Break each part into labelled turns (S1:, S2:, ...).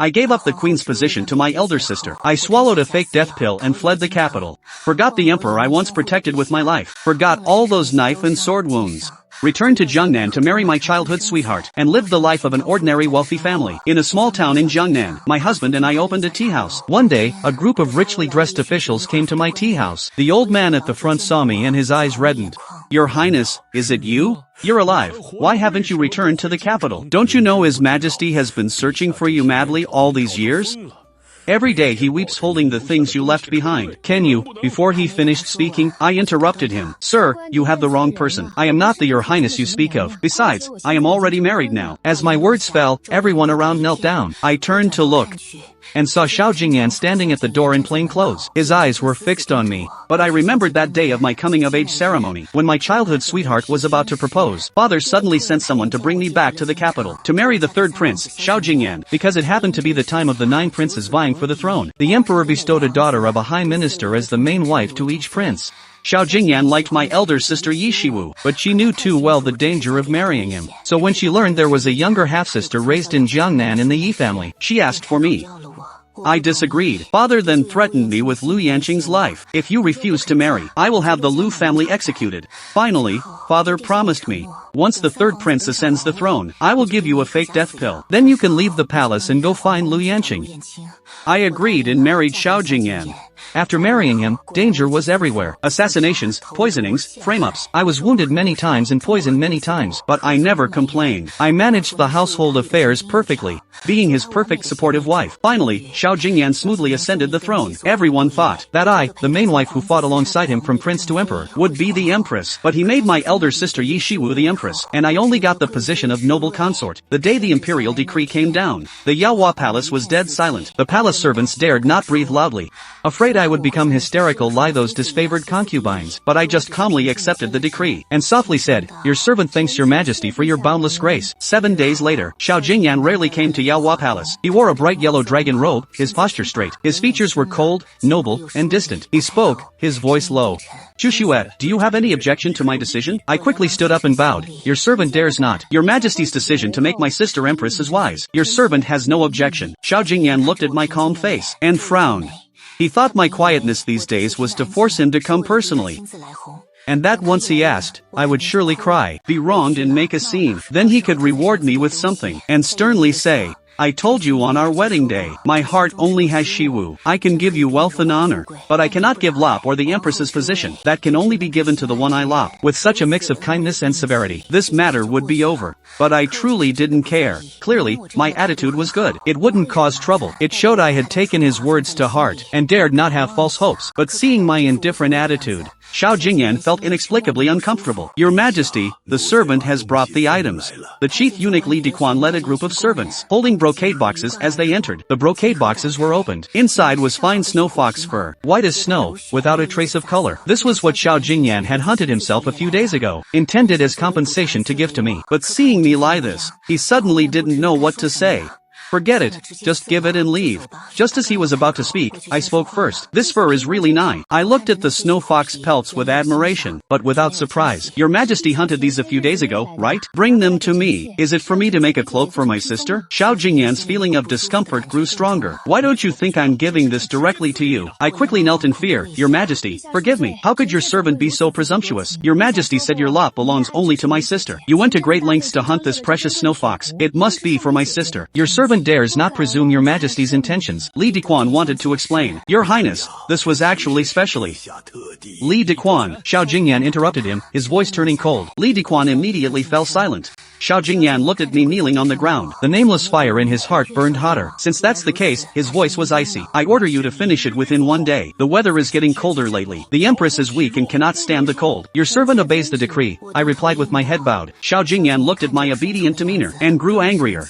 S1: I gave up the queen's position to my elder sister. I swallowed a fake death pill and fled the capital. Forgot the emperor I once protected with my life. Forgot all those knife and sword wounds. Returned to Jiangnan to marry my childhood sweetheart, and lived the life of an ordinary wealthy family. In a small town in Jiangnan, my husband and I opened a tea house. One day, a group of richly dressed officials came to my tea house. The old man at the front saw me and his eyes reddened. "Your Highness, is it you? You're alive. Why haven't you returned to the capital? Don't you know His Majesty has been searching for you madly all these years? Every day he weeps holding the things you left behind. Can you?" Before he finished speaking, I interrupted him. "Sir, you have the wrong person. I am not the Your Highness you speak of. Besides, I am already married now." As my words fell, everyone around knelt down. I turned to look and saw Xiao Jingyan standing at the door in plain clothes. His eyes were fixed on me. But I remembered that day of my coming-of-age ceremony, when my childhood sweetheart was about to propose. Father suddenly sent someone to bring me back to the capital, to marry the third prince, Xiao Jingyan, because it happened to be the time of the 9 princes vying for the throne. The emperor bestowed a daughter of a high minister as the main wife to each prince. Xiao Jingyan liked my elder sister Yi Shiwu, but she knew too well the danger of marrying him. So when she learned there was a younger half-sister raised in Jiangnan in the Yi family, she asked for me. I disagreed. Father then threatened me with Lu Yanqing's life. "If you refuse to marry, I will have the Lu family executed." Finally, Father promised me, "Once the third prince ascends the throne, I will give you a fake death pill. Then you can leave the palace and go find Lu Yanqing." I agreed and married Xiao Jingyan. After marrying him, danger was everywhere. Assassinations, poisonings, frame-ups. I was wounded many times and poisoned many times, but I never complained. I managed the household affairs perfectly, being his perfect supportive wife. Finally, Xiao Jingyan smoothly ascended the throne. Everyone thought that I, the main wife who fought alongside him from prince to emperor, would be the empress. But he made my elder sister Yi Shiwu the empress, and I only got the position of noble consort. The day the imperial decree came down, the Yaohua palace was dead silent. The palace servants dared not breathe loudly. Afraid I would become hysterical lie those disfavored concubines, but I just calmly accepted the decree, and softly said, "Your servant thanks your majesty for your boundless grace." 7 days later, Xiao Jingyan rarely came to Yaohua Palace. He wore a bright yellow dragon robe, his posture straight. His features were cold, noble, and distant. He spoke, his voice low. "Chu Xuet, do you have any objection to my decision?" I quickly stood up and bowed. "Your servant dares not. Your majesty's decision to make my sister empress is wise. Your servant has no objection." Xiao Jingyan looked at my calm face and frowned. He thought my quietness these days was to force him to come personally, and that once he asked, I would surely cry, be wronged and make a scene. Then he could reward me with something, and sternly say, "I told you on our wedding day, my heart only has Shiwu. I can give you wealth and honor, but I cannot give Lop or the empress's position. That can only be given to the one I lop." With such a mix of kindness and severity, this matter would be over. But I truly didn't care. Clearly, my attitude was good. It wouldn't cause trouble. It showed I had taken his words to heart, and dared not have false hopes. But seeing my indifferent attitude, Xiao Jingyan felt inexplicably uncomfortable. "Your Majesty, the servant has brought the items." The chief eunuch Li Dequan led a group of servants, holding brocade boxes as they entered. The brocade boxes were opened. Inside was fine snow fox fur, white as snow, without a trace of color. This was what Xiao Jingyan had hunted himself a few days ago, intended as compensation to give to me. But seeing me lie this, he suddenly didn't know what to say. "Forget it, just give it and leave." Just as he was about to speak, I spoke first. "This fur is really nice." I looked at the snow fox pelts with admiration, but without surprise. "Your Majesty hunted these a few days ago, right? Bring them to me. Is it for me to make a cloak for my sister?" Xiao Jingyan's feeling of discomfort grew stronger. "Why don't you think I'm giving this directly to you?" I quickly knelt in fear. "Your Majesty, forgive me. How could your servant be so presumptuous? Your Majesty said your lot belongs only to my sister. You went to great lengths to hunt this precious snow fox. It must be for my sister. Your servant dares not presume your majesty's intentions." Li Dequan wanted to explain. "Your Highness, this was actually specially." Li Dequan, Xiao Jingyan interrupted him, his voice turning cold. Li Dequan immediately fell silent. Xiao Jingyan looked at me kneeling on the ground. The nameless fire in his heart burned hotter. Since that's the case, his voice was icy. "I order you to finish it within 1 day. The weather is getting colder lately. The empress is weak and cannot stand the cold. Your servant obeys the decree," I replied with my head bowed. Xiao Jingyan looked at my obedient demeanor, and grew angrier.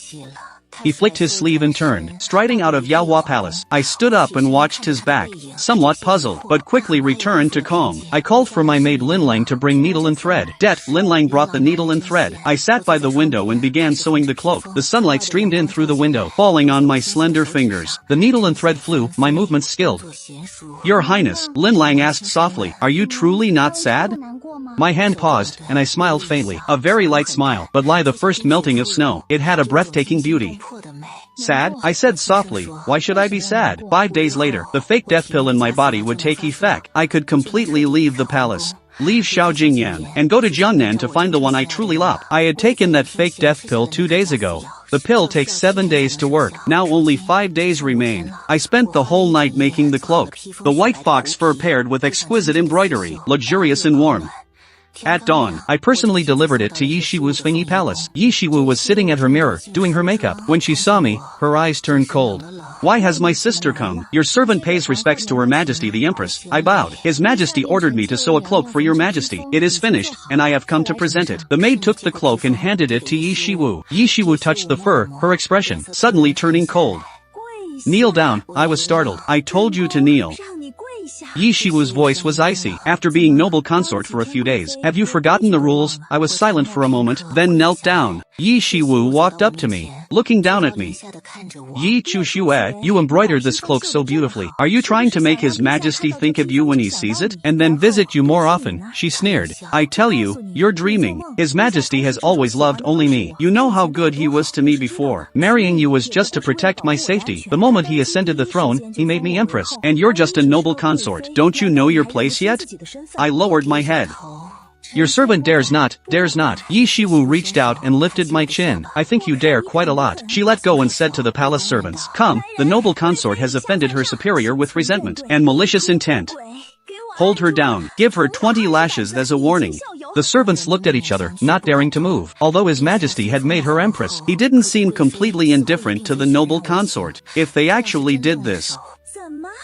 S1: He flicked his sleeve and turned, striding out of Yaohua Palace. I stood up and watched his back, somewhat puzzled, but quickly returned to calm. I called for my maid Linlang to bring needle and thread. Linlang brought the needle and thread. I sat by the window and began sewing the cloak. The sunlight streamed in through the window, falling on my slender fingers. The needle and thread flew, my movements skilled. "Your Highness," Linlang asked softly, "are you truly not sad?" My hand paused, and I smiled faintly. A very light smile, but like the first melting of snow. It had a breathtaking beauty. Sad? I said softly, why should I be sad? 5 days later, the fake death pill in my body would take effect. I could completely leave the palace, leave Xianxia, and go to Jiangnan to find the one I truly love. I had taken that fake death pill 2 days ago. The pill takes 7 days to work. Now only 5 days remain. I spent the whole night making the cloak. The white fox fur paired with exquisite embroidery, luxurious and warm. At dawn, I personally delivered it to Yi Shiwu's Fengyi Palace. Yi Shiwu was sitting at her mirror, doing her makeup. When she saw me, her eyes turned cold. Why has my sister come? Your servant pays respects to Her Majesty the Empress. I bowed. His Majesty ordered me to sew a cloak for your Majesty. It is finished, and I have come to present it. The maid took the cloak and handed it to Yi Shiwu. Yi Shiwu touched the fur, her expression suddenly turning cold. Kneel down, I was startled. I told you to kneel. Yi Shiwu's voice was icy. After being noble consort for a few days, have you forgotten the rules? I was silent for a moment, then knelt down. Yi Shiwu walked up to me, looking down at me. Yi Chuxue, you embroidered this cloak so beautifully. Are you trying to make His Majesty think of you when he sees it, and then visit you more often? She sneered. I tell you, you're dreaming. His Majesty has always loved only me. You know how good he was to me before. Marrying you was just to protect my safety. The moment he ascended the throne, he made me empress. And you're just a noble consort. Don't you know your place yet? I lowered my head. Your servant dares not. Yi Shiwu reached out and lifted my chin. I think you dare quite a lot. She let go and said to the palace servants, come, the noble consort has offended her superior with resentment and malicious intent. Hold her down. Give her 20 lashes as a warning. The servants looked at each other, not daring to move. Although His Majesty had made her empress, he didn't seem completely indifferent to the noble consort. If they actually did this.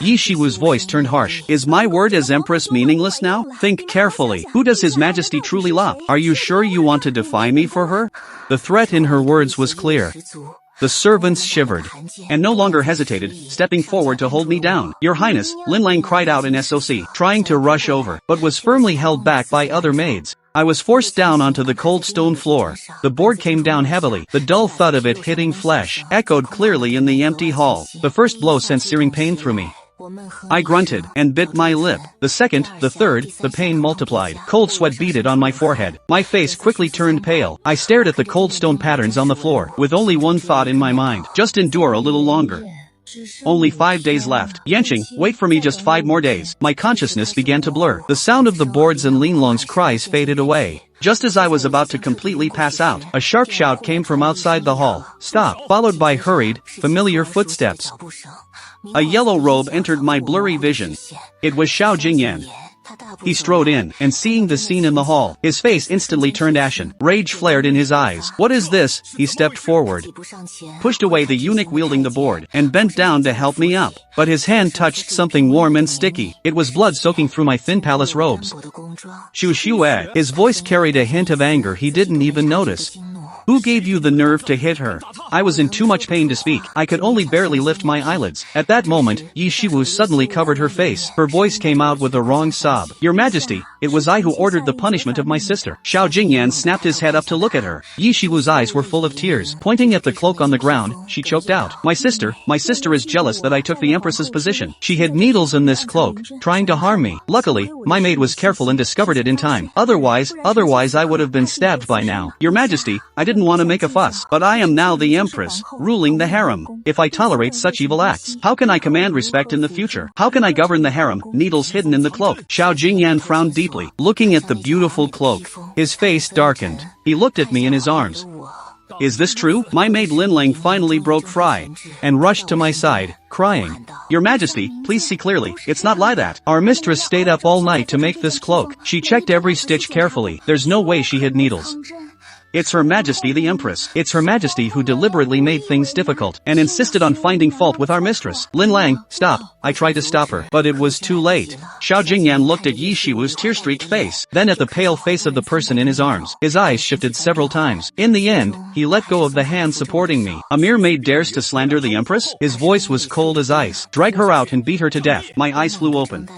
S1: Yi Shiwu's voice turned harsh. Is my word as empress meaningless now? Think carefully. Who does His Majesty truly love? Are you sure you want to defy me for her? The threat in her words was clear. The servants shivered, and no longer hesitated, stepping forward to hold me down. Your Highness, Lin Lang cried out in SOC, trying to rush over, but was firmly held back by other maids. I was forced down onto the cold stone floor. The board came down heavily. The dull thud of it hitting flesh echoed clearly in the empty hall. The first blow sent searing pain through me. I grunted and bit my lip. The second, the third, the pain multiplied. Cold sweat beaded on my forehead. My face quickly turned pale. I stared at the cold stone patterns on the floor, with only one thought in my mind. Just endure a little longer. Only 5 days left. Yanqing, wait for me just 5 more days. My consciousness began to blur. The sound of the boards and Lin Long's cries faded away. Just as I was about to completely pass out, a sharp shout came from outside the hall. Stop, followed by hurried, familiar footsteps. A yellow robe entered my blurry vision. It was Xiao Jingyan. He strode in, and seeing the scene in the hall, his face instantly turned ashen. Rage flared in his eyes. What is this? He stepped forward, pushed away the eunuch wielding the board, and bent down to help me up. But his hand touched something warm and sticky. It was blood soaking through my thin palace robes. Xue, his voice carried a hint of anger he didn't even notice. Who gave you the nerve to hit her? I was in too much pain to speak. I could only barely lift my eyelids. At that moment, Yi Shiwu suddenly covered her face. Her voice came out with a wrong sob. Your Majesty, it was I who ordered the punishment of my sister. Xiao Jingyan snapped his head up to look at her. Yi Shiwu's eyes were full of tears. Pointing at the cloak on the ground, she choked out. My sister is jealous that I took the Empress's position. She hid needles in this cloak, trying to harm me. Luckily, my maid was careful and discovered it in time. Otherwise I would have been stabbed by now. Your Majesty, I didn't want to make a fuss, but I am now the Empress, ruling the harem. If I tolerate such evil acts, how can I command respect in the future? How can I govern the harem? Needles hidden in the cloak. Xiao Jingyan frowned deeply, looking at the beautiful cloak. His face darkened. He looked at me in his arms. Is this true? My maid Lin Lang finally broke free, and rushed to my side, crying. Your Majesty, please see clearly, it's not like that. Our mistress stayed up all night to make this cloak. She checked every stitch carefully. There's no way she hid needles. It's Her Majesty the Empress. It's Her Majesty who deliberately made things difficult, and insisted on finding fault with our mistress. Lin Lang, stop. I tried to stop her, but it was too late. Xiao Jingyan looked at Yi Shiwu's tear-streaked face, then at the pale face of the person in his arms. His eyes shifted several times. In the end, he let go of the hand supporting me. A mere maid dares to slander the Empress? His voice was cold as ice. Drag her out and beat her to death. My eyes flew open.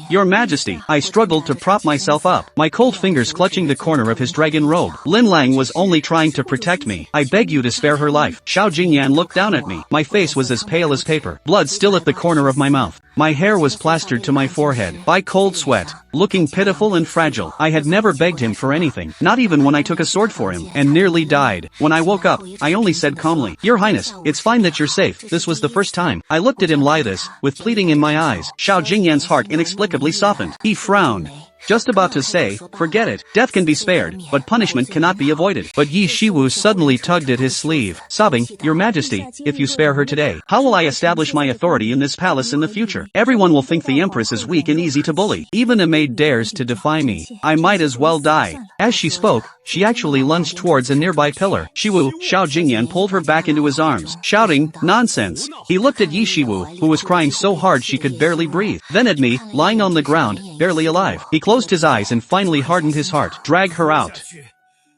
S1: Your Majesty, I struggled to prop myself up, my cold fingers clutching the corner of his dragon robe. Lin Lang was only trying to protect me. I beg you to spare her life. Xiao Jingyan looked down at me. My face was as pale as paper, blood still at the corner of my mouth. My hair was plastered to my forehead by cold sweat, looking pitiful and fragile. I had never begged him for anything, not even when I took a sword for him, and nearly died. When I woke up, I only said calmly, "Your Highness, it's fine that you're safe." This was the first time I looked at him lie this, with pleading in my eyes. Xiao Jingyan's heart inexplicably softened. He frowned. Just about to say, "Forget it, death can be spared, but punishment cannot be avoided." But Yi Shiwu suddenly tugged at his sleeve, sobbing, "Your Majesty, if you spare her today, how will I establish my authority in this palace in the future? Everyone will think the Empress is weak and easy to bully. Even a maid dares to defy me. I might as well die." As she spoke, she actually lunged towards a nearby pillar. Xiao Jingyan pulled her back into his arms, shouting, "Nonsense!" He looked at Yi Shiwu, who was crying so hard she could barely breathe. Then at me, lying on the ground, barely alive. He closed his eyes and finally hardened his heart. "Drag her out.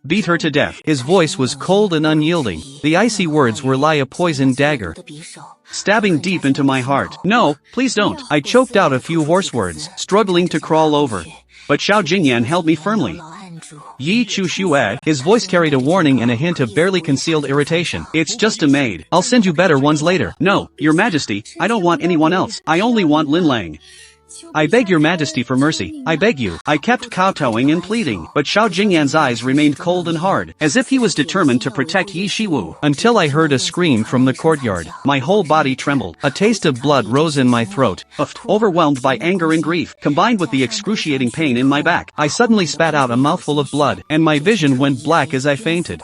S1: Beat her to death." His voice was cold and unyielding. The icy words were like a poisoned dagger, stabbing deep into my heart. "No, please don't." I choked out a few hoarse words, struggling to crawl over. But Xiao Jingyan held me firmly. "Yi Chu Xue." His voice carried a warning and a hint of barely concealed irritation. "It's just a maid. I'll send you better ones later." "No, Your Majesty, I don't want anyone else. I only want Lin Lang. I beg Your Majesty for mercy. I beg you." I kept kowtowing and pleading, but Xiao Jingyan's eyes remained cold and hard, as if he was determined to protect Yi Shiwu. Until I heard a scream from the courtyard. My whole body trembled. A taste of blood rose in my throat. Overwhelmed by anger and grief, combined with the excruciating pain in my back, I suddenly spat out a mouthful of blood, and my vision went black as I fainted.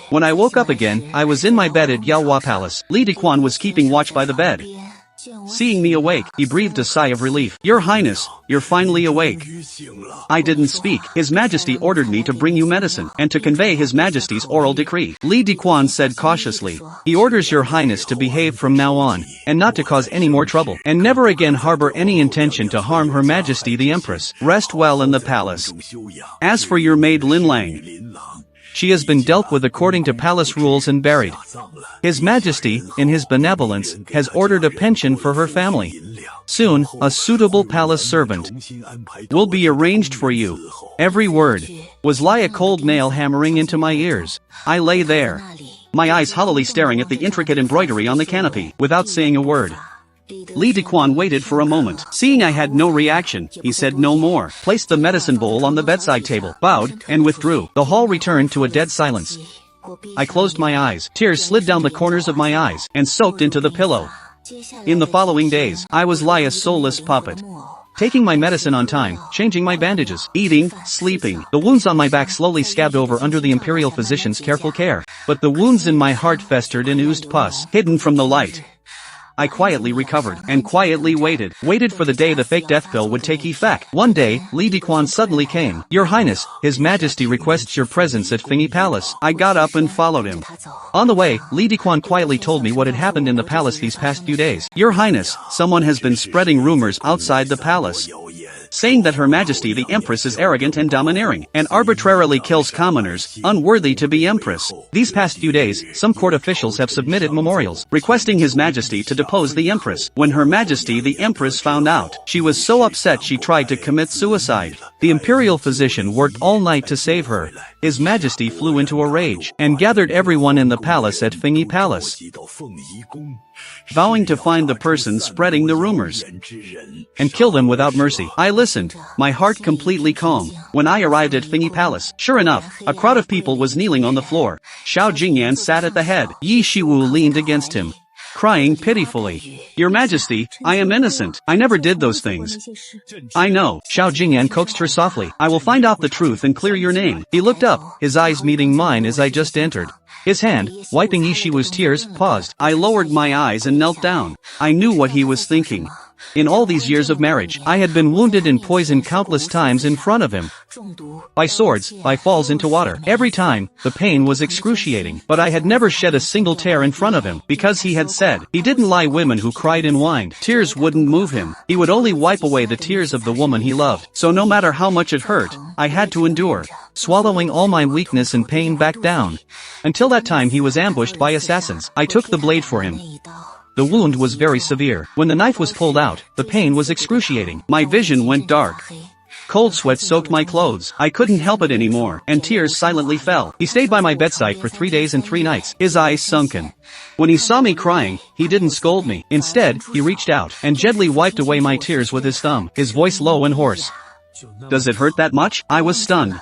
S1: When I woke up again, I was in my bed at Yaohua Palace. Li Dequan was keeping watch by the bed. Seeing me awake, he breathed a sigh of relief. "Your Highness, you're finally awake." I didn't speak. "His Majesty ordered me to bring you medicine, and to convey His Majesty's oral decree." Li Dequan said cautiously. "He orders Your Highness to behave from now on, and not to cause any more trouble, and never again harbor any intention to harm Her Majesty the Empress. Rest well in the palace. As for your maid Lin Lang, she has been dealt with according to palace rules and buried. His Majesty, in his benevolence, has ordered a pension for her family. Soon, a suitable palace servant will be arranged for you." Every word was like a cold nail hammering into my ears. I lay there, my eyes hollowly staring at the intricate embroidery on the canopy, without saying a word. Li Dequan waited for a moment. Seeing I had no reaction, he said no more, placed the medicine bowl on the bedside table, bowed, and withdrew. The hall returned to a dead silence. I closed my eyes. Tears slid down the corners of my eyes, and soaked into the pillow. In the following days, I was like a soulless puppet, taking my medicine on time, changing my bandages, eating, sleeping. The wounds on my back slowly scabbed over under the imperial physician's careful care. But the wounds in my heart festered and oozed pus, hidden from the light. I quietly recovered, and quietly waited for the day the fake death pill would take effect. One day, Li Dequan suddenly came. "Your Highness, His Majesty requests your presence at Fengyi Palace." I got up and followed him. On the way, Li Dequan quietly told me what had happened in the palace these past few days. "Your Highness, someone has been spreading rumors outside the palace, saying that Her Majesty the Empress is arrogant and domineering, and arbitrarily kills commoners, unworthy to be Empress. These past few days, some court officials have submitted memorials, requesting His Majesty to depose the Empress. When Her Majesty the Empress found out, she was so upset she tried to commit suicide. The imperial physician worked all night to save her. His Majesty flew into a rage, and gathered everyone in the palace at Fengyi Palace, vowing to find the person spreading the rumors, and kill them without mercy. I listened, my heart completely calm. When I arrived at Fengyi Palace, sure enough, a crowd of people was kneeling on the floor. Xiao Jingyan sat at the head. Yi Shiwu leaned against him, crying pitifully. "Your Majesty, I am innocent. I never did those things." "I know." Xiao Jingyan coaxed her softly. "I will find out the truth and clear your name." He looked up, his eyes meeting mine as I just entered. His hand, wiping Yi Shiwu's tears, paused. I lowered my eyes and knelt down. I knew what he was thinking. In all these years of marriage, I had been wounded and poisoned countless times in front of him. By swords, by falls into water. Every time, the pain was excruciating. But I had never shed a single tear in front of him, because he had said, he didn't lie women who cried and whined. Tears wouldn't move him. He would only wipe away the tears of the woman he loved. So no matter how much it hurt, I had to endure, swallowing all my weakness and pain back down. Until that time he was ambushed by assassins. I took the blade for him. The wound was very severe. When the knife was pulled out, the pain was excruciating. My vision went dark. Cold sweat soaked my clothes. I couldn't help it anymore, and tears silently fell. He stayed by my bedside for 3 days and 3 nights, his eyes sunken. When he saw me crying, he didn't scold me. Instead, he reached out and gently wiped away my tears with his thumb, his voice low and hoarse. "Does it hurt that much?" I was stunned.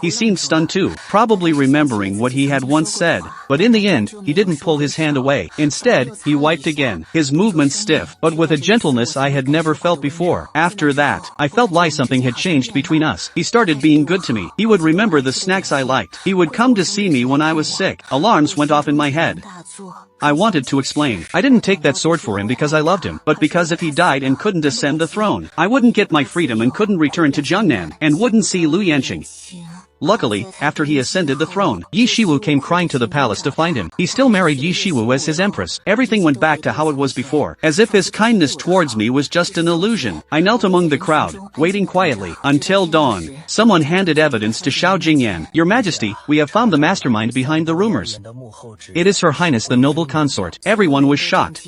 S1: He seemed stunned too, probably remembering what he had once said. But in the end, he didn't pull his hand away. Instead, he wiped again, his movements stiff, but with a gentleness I had never felt before. After that, I felt like something had changed between us. He started being good to me. He would remember the snacks I liked. He would come to see me when I was sick. Alarms went off in my head. I wanted to explain. I didn't take that sword for him because I loved him, but because if he died and couldn't ascend the throne, I wouldn't get my freedom and couldn't return to Jiangnan, and wouldn't see Lu Yanqing. Luckily, after he ascended the throne, Yi Shiwu came crying to the palace to find him. He still married Yi Shiwu as his empress. Everything went back to how it was before, as if his kindness towards me was just an illusion. I knelt among the crowd, waiting quietly, until dawn. Someone handed evidence to Xiao Jingyan. "Your Majesty, we have found the mastermind behind the rumors. It is Her Highness the noble consort." Everyone was shocked.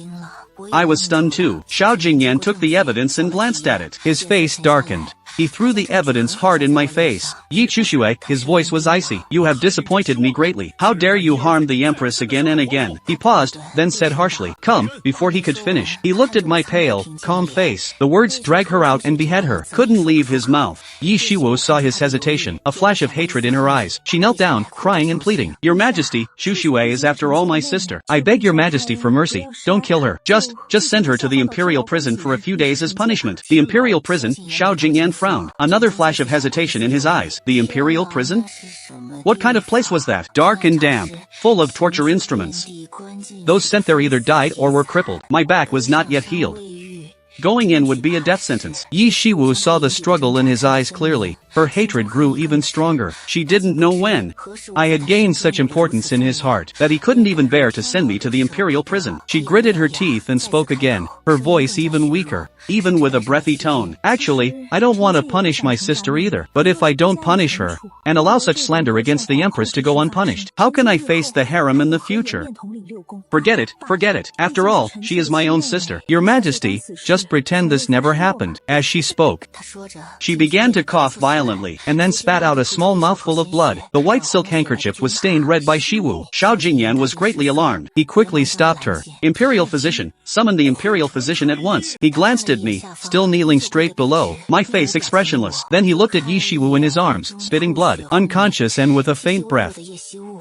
S1: I was stunned too. Xiao Jingyan took the evidence and glanced at it. His face darkened. He threw the evidence hard in my face. "Yi Chuxue," his voice was icy. "You have disappointed me greatly. How dare you harm the Empress again and again?" He paused, then said harshly, "Come," before he could finish. He looked at my pale, calm face. The words "drag her out and behead her" couldn't leave his mouth. Yi Shiwu saw his hesitation, a flash of hatred in her eyes. She knelt down, crying and pleading. "Your Majesty, Xuxue is after all my sister. I beg your Majesty for mercy, don't kill her. Just send her to the imperial prison for a few days as punishment." "The imperial prison?" Xiao Jingyan frowned. Another flash of hesitation in his eyes. "The imperial prison? What kind of place was that?" "Dark and damp, full of torture instruments. Those sent there either died or were crippled. My back was not yet healed. Going in would be a death sentence." Yi Shiwu saw the struggle in his eyes clearly. Her hatred grew even stronger. She didn't know when I had gained such importance in his heart that he couldn't even bear to send me to the imperial prison. She gritted her teeth and spoke again, her voice even weaker, even with a breathy tone. "Actually, I don't want to punish my sister either. But if I don't punish her, and allow such slander against the Empress to go unpunished, how can I face the harem in the future? Forget it, forget it. After all, she is my own sister. Your Majesty, just pretend this never happened." As she spoke, she began to cough violently, and then spat out a small mouthful of blood. The white silk handkerchief was stained red by Shiwu. Xiao Jingyan was greatly alarmed. He quickly stopped her. "Imperial physician, summon the imperial physician at once." He glanced at me, still kneeling straight below, my face expressionless. Then he looked at Yi Shiwu in his arms, spitting blood, unconscious and with a faint breath.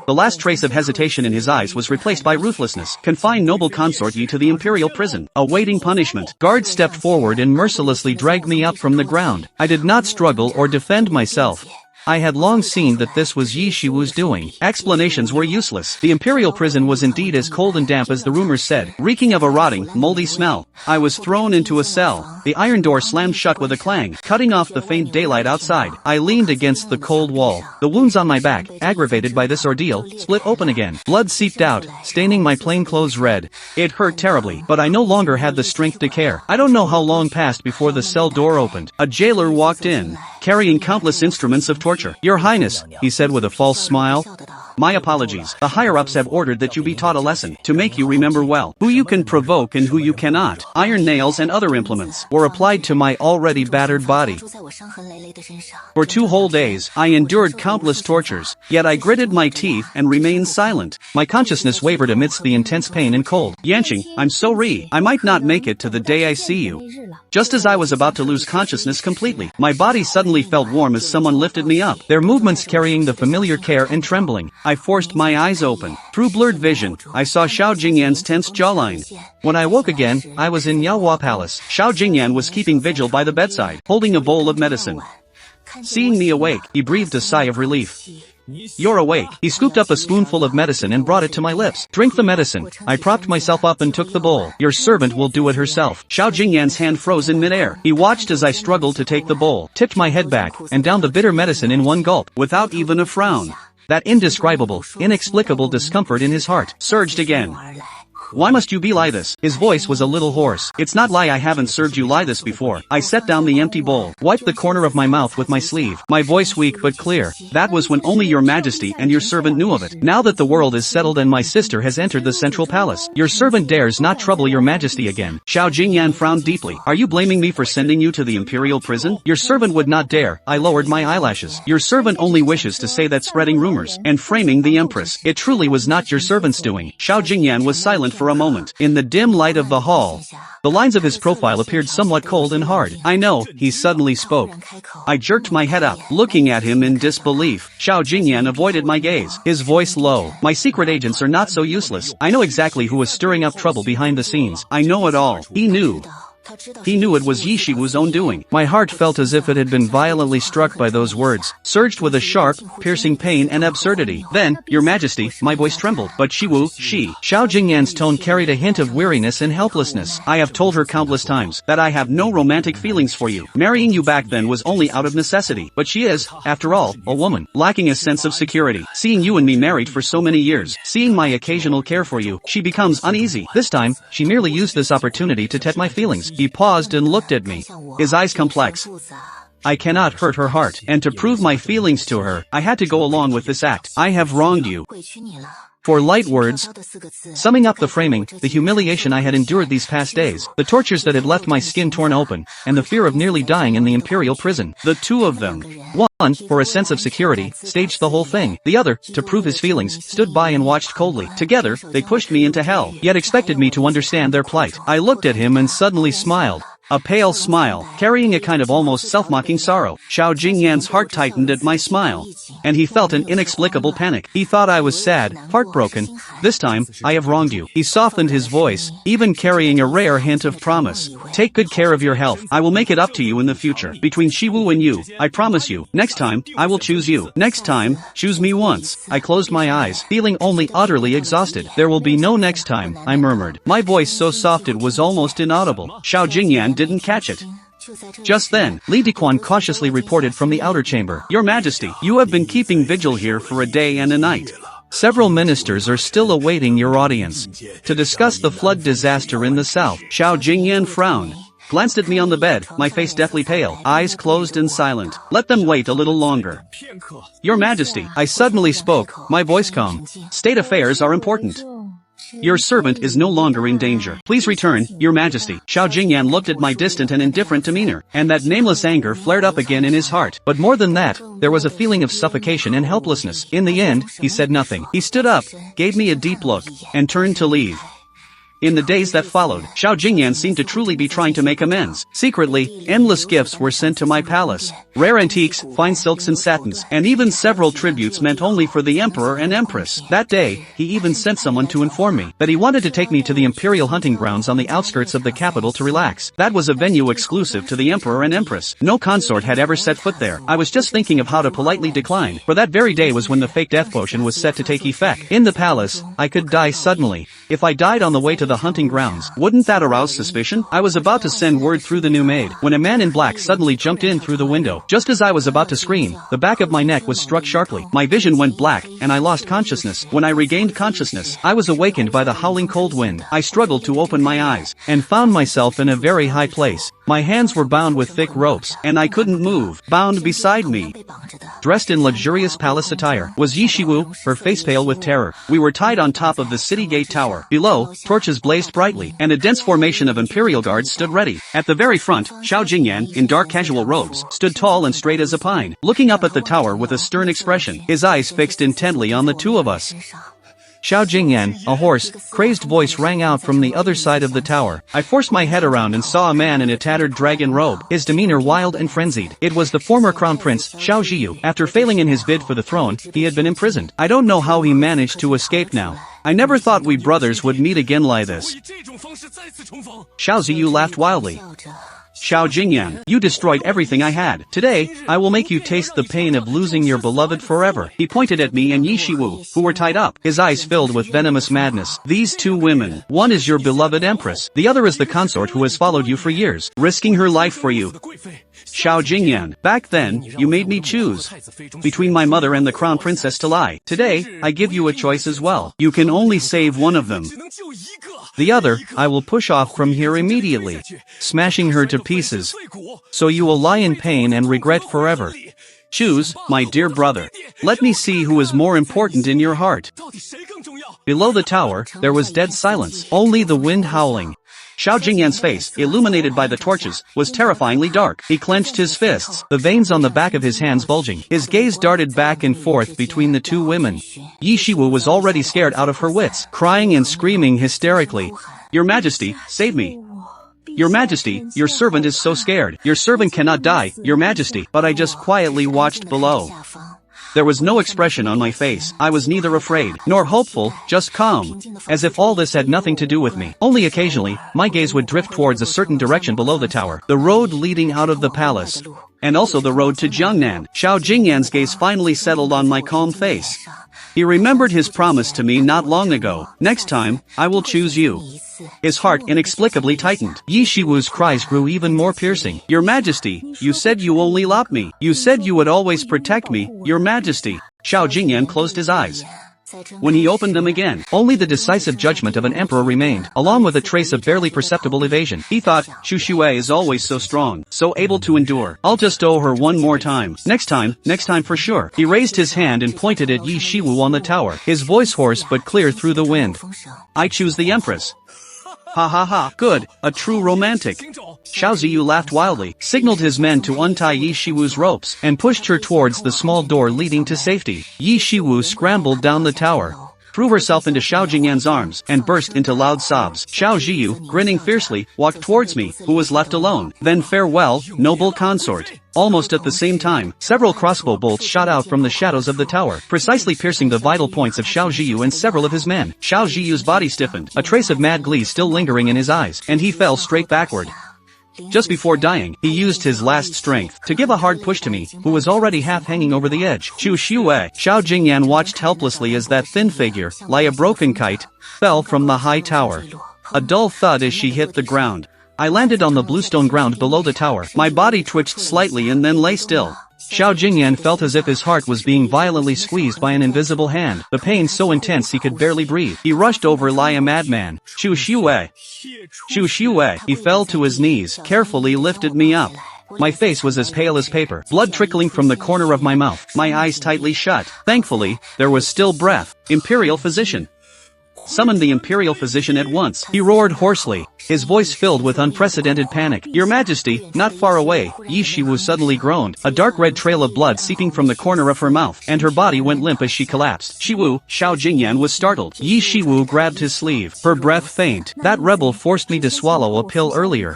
S1: The last trace of hesitation in his eyes was replaced by ruthlessness. "Confine noble consort Yi to the imperial prison, awaiting punishment." Guards stepped forward and mercilessly dragged me up from the ground. I did not struggle or defend myself. I had long seen that this was Yi Shiwu's doing. Explanations were useless. The imperial prison was indeed as cold and damp as the rumors said, reeking of a rotting, moldy smell. I was thrown into a cell. The iron door slammed shut with a clang, cutting off the faint daylight outside. I leaned against the cold wall. The wounds on my back, aggravated by this ordeal, split open again. Blood seeped out, staining my plain clothes red. It hurt terribly, but I no longer had the strength to care. I don't know how long passed before the cell door opened. A jailer walked in, carrying countless instruments of torture. "Your Highness," he said with a false smile. "My apologies. The higher-ups have ordered that you be taught a lesson, to make you remember well who you can provoke and who you cannot." Iron nails and other implements were applied to my already battered body. For 2 whole days, I endured countless tortures, yet I gritted my teeth and remained silent. My consciousness wavered amidst the intense pain and cold. "Yanqing, I'm sorry. I might not make it to the day I see you." Just as I was about to lose consciousness completely, my body suddenly felt warm as someone lifted me up, their movements carrying the familiar care and trembling. I forced my eyes open. Through blurred vision, I saw Xiao Jingyan's tense jawline. When I woke again, I was in Yaohua Palace. Xiao Jingyan was keeping vigil by the bedside, holding a bowl of medicine. Seeing me awake, he breathed a sigh of relief. "You're awake." He scooped up a spoonful of medicine and brought it to my lips. "Drink the medicine." I propped myself up and took the bowl. "Your servant will do it herself." Xiao Jingyan's hand froze in midair. He watched as I struggled to take the bowl, tipped my head back, and downed the bitter medicine in one gulp, without even a frown. That indescribable, inexplicable discomfort in his heart surged again. Why must you be like this? His voice was a little hoarse. It's not lie, I haven't served you like this before. I set down the empty bowl, wiped the corner of my mouth with my sleeve. My voice weak but clear. That was when only your majesty and your servant knew of it. Now that the world is settled and my sister has entered the central palace, your servant dares not trouble your majesty again. Xiao Jingyan frowned deeply. Are you blaming me for sending you to the imperial prison? Your servant would not dare. I lowered my eyelashes. Your servant only wishes to say that spreading rumors and framing the empress. It truly was not your servant's doing. Xiao Jingyan was silent for a moment. In the dim light of the hall, the lines of his profile appeared somewhat cold and hard. I know, he suddenly spoke. I jerked my head up, looking at him in disbelief. Xiao Jingyan avoided my gaze, his voice low. My secret agents are not so useless. I know exactly who was stirring up trouble behind the scenes. I know it all. He knew. He knew it was Yi Shiwu's own doing. My heart felt as if it had been violently struck by those words, surged with a sharp, piercing pain and absurdity. Then, your majesty, my voice trembled. But Xiao Jingyan's tone carried a hint of weariness and helplessness. I have told her countless times that I have no romantic feelings for you. Marrying you back then was only out of necessity. But she is, after all, a woman, lacking a sense of security. Seeing you and me married for so many years, seeing my occasional care for you, she becomes uneasy. This time, she merely used this opportunity to test my feelings. He paused and looked at me, his eyes complex. I cannot hurt her heart, and to prove my feelings to her, I had to go along with this act. I have wronged you. For light words, summing up the framing, the humiliation I had endured these past days, the tortures that had left my skin torn open, and the fear of nearly dying in the imperial prison. The two of them. One, for a sense of security, staged the whole thing. The other, to prove his feelings, stood by and watched coldly. Together, they pushed me into hell, yet expected me to understand their plight. I looked at him and suddenly smiled. A pale smile, carrying a kind of almost self-mocking sorrow. Xiao Jingyan's heart tightened at my smile, and he felt an inexplicable panic. He thought I was sad, heartbroken. This time, I have wronged you. He softened his voice, even carrying a rare hint of promise. Take good care of your health. I will make it up to you in the future. Between Shiwu and you, I promise you, next time, I will choose you. Next time, choose me once. I closed my eyes, feeling only utterly exhausted. There will be no next time, I murmured. My voice so soft it was almost inaudible. Xiao Jingyan didn't catch it. Just then, Li Diquan cautiously reported from the outer chamber. Your Majesty, you have been keeping vigil here for a day and a night. Several ministers are still awaiting your audience to discuss the flood disaster in the south. Xiao Jingyan frowned, glanced at me on the bed, my face deathly pale, eyes closed and silent. Let them wait a little longer. Your Majesty, I suddenly spoke, my voice calm. State affairs are important. Your servant is no longer in danger. Please return, Your Majesty. Xiao Jingyan looked at my distant and indifferent demeanor, and that nameless anger flared up again in his heart. But more than that, there was a feeling of suffocation and helplessness. In the end, he said nothing. He stood up, gave me a deep look, and turned to leave. In the days that followed, Xiao Jingyan seemed to truly be trying to make amends. Secretly, endless gifts were sent to my palace. Rare antiques, fine silks and satins, and even several tributes meant only for the emperor and empress. That day, he even sent someone to inform me that he wanted to take me to the imperial hunting grounds on the outskirts of the capital to relax. That was a venue exclusive to the emperor and empress. No consort had ever set foot there. I was just thinking of how to politely decline, for that very day was when the fake death potion was set to take effect. In the palace, I could die suddenly. If I died on the way to the hunting grounds, wouldn't that arouse suspicion? I was about to send word through the new maid, when a man in black suddenly jumped in through the window. Just as I was about to scream, the back of my neck was struck sharply. My vision went black, and I lost consciousness. When I regained consciousness, I was awakened by the howling cold wind. I struggled to open my eyes, and found myself in a very high place. My hands were bound with thick ropes, and I couldn't move. Bound beside me, dressed in luxurious palace attire, was Yi Shiwu, her face pale with terror. We were tied on top of the city gate tower. Below, torches blazed brightly, and a dense formation of imperial guards stood ready. At the very front, Xiao Jingyan, in dark casual robes, stood tall and straight as a pine, looking up at the tower with a stern expression, his eyes fixed intently on the two of us. Xiao Jingyan, a hoarse, crazed voice rang out from the other side of the tower. I forced my head around and saw a man in a tattered dragon robe, his demeanor wild and frenzied. It was the former crown prince, Xiao Zhiyu. After failing in his bid for the throne, he had been imprisoned. I don't know how he managed to escape now. I never thought we brothers would meet again like this. Xiao Zhiyu laughed wildly. Xiao Jingyan, you destroyed everything I had. Today, I will make you taste the pain of losing your beloved forever. He pointed at me and Yi Shiwu, who were tied up, his eyes filled with venomous madness. These two women, one is your beloved empress, the other is the consort who has followed you for years, risking her life for you. Xiao Jingyan, back then, you made me choose between my mother and the crown princess to lie. Today, I give you a choice as well. You can only save one of them. The other, I will push off from here immediately, smashing her to pieces. So you will lie in pain and regret forever. Choose, my dear brother. Let me see who is more important in your heart. Below the tower, there was dead silence, only the wind howling. Xiao Jingyan's face, illuminated by the torches, was terrifyingly dark. He clenched his fists, the veins on the back of his hands bulging. His gaze darted back and forth between the two women. Yi Shiwu was already scared out of her wits, crying and screaming hysterically. Your Majesty, save me. Your Majesty, your servant is so scared. Your servant cannot die, Your Majesty. But I just quietly watched below. There was no expression on my face. I was neither afraid, nor hopeful, just calm. As if all this had nothing to do with me. Only occasionally, my gaze would drift towards a certain direction below the tower. The road leading out of the palace. And also the road to Jiangnan. Xiao Jingyan's gaze finally settled on my calm face. He remembered his promise to me not long ago. Next time, I will choose you. His heart inexplicably tightened. Yi Shiwu's cries grew even more piercing. Your Majesty, you said you only loved me. You said you would always protect me, Your Majesty. Xiao Jingyan closed his eyes. When he opened them again, only the decisive judgment of an emperor remained, along with a trace of barely perceptible evasion. He thought, Xu Xue is always so strong, so able to endure. I'll just owe her one more time. Next time for sure. He raised his hand and pointed at Yi Shiwu on the tower, his voice hoarse but clear through the wind. I choose the empress. Ha ha ha, good, a true romantic. Xiao Ziyu laughed wildly, signaled his men to untie Yi Shiwu's ropes, and pushed her towards the small door leading to safety. Yi Shiwu scrambled down the tower, threw herself into Xiao Jingyan's arms, and burst into loud sobs. Xiao Ziyu, grinning fiercely, walked towards me, who was left alone. Then farewell, noble consort. Almost at the same time, several crossbow bolts shot out from the shadows of the tower, precisely piercing the vital points of Xiao Ziyu and several of his men. Xiao Ziyu's body stiffened, a trace of mad glee still lingering in his eyes, and he fell straight backward. Just before dying, he used his last strength to give a hard push to me, who was already half hanging over the edge. Xu Xue. Xiao Jingyan watched helplessly as that thin figure, like a broken kite, fell from the high tower. A dull thud as she hit the ground. I landed on the bluestone ground below the tower. My body twitched slightly and then lay still. Xiao Jingyan felt as if his heart was being violently squeezed by an invisible hand, the pain so intense he could barely breathe. He rushed over like a madman. Xu Xue. Xu Xue. He fell to his knees, carefully lifted me up. My face was as pale as paper, blood trickling from the corner of my mouth, my eyes tightly shut. Thankfully, there was still breath. Imperial physician. Summon the imperial physician at once. He roared hoarsely, his voice filled with unprecedented panic. Your Majesty, not far away, Yi Shiwu suddenly groaned, a dark red trail of blood seeping from the corner of her mouth, and her body went limp as she collapsed. Shiwu, Xiao Jingyan was startled. Yi Shiwu grabbed his sleeve, her breath faint. That rebel forced me to swallow a pill earlier.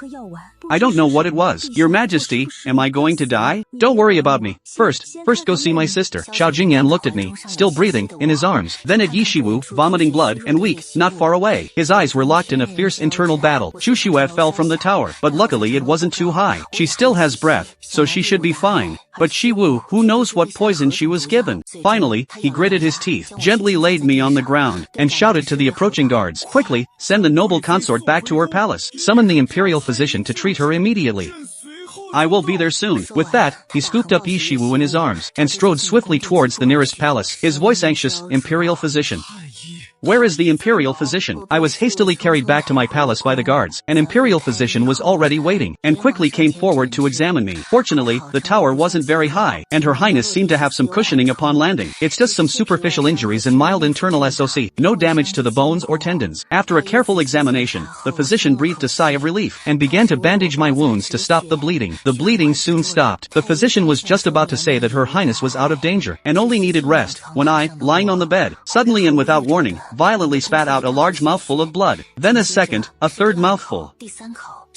S1: I don't know what it was. Your Majesty, am I going to die? Don't worry about me. First go see my sister. Xiao Jingyan looked at me, still breathing, in his arms, then at Yi Shiwu, vomiting blood, and weak, not far away. His eyes were locked in a fierce internal battle. Xu Xue fell from the tower, but luckily it wasn't too high. She still has breath, so she should be fine. But Shiwu, who knows what poison she was given? Finally, he gritted his teeth, gently laid me on the ground, and shouted to the approaching guards, quickly, send the noble consort back to her palace. Summon the imperial physician to treat her immediately. I will be there soon. With that, he scooped up Yi Shiwu in his arms, and strode swiftly towards the nearest palace, his voice anxious, Imperial physician. Where is the imperial physician? I was hastily carried back to my palace by the guards. An imperial physician was already waiting, and quickly came forward to examine me. Fortunately, the tower wasn't very high, and Her Highness seemed to have some cushioning upon landing. It's just some superficial injuries and mild internal SOC, no damage to the bones or tendons. After a careful examination, the physician breathed a sigh of relief, and began to bandage my wounds to stop the bleeding. The bleeding soon stopped. The physician was just about to say that Her Highness was out of danger, and only needed rest, when I, lying on the bed, suddenly and without warning, violently spat out a large mouthful of blood. Then a second, a third mouthful.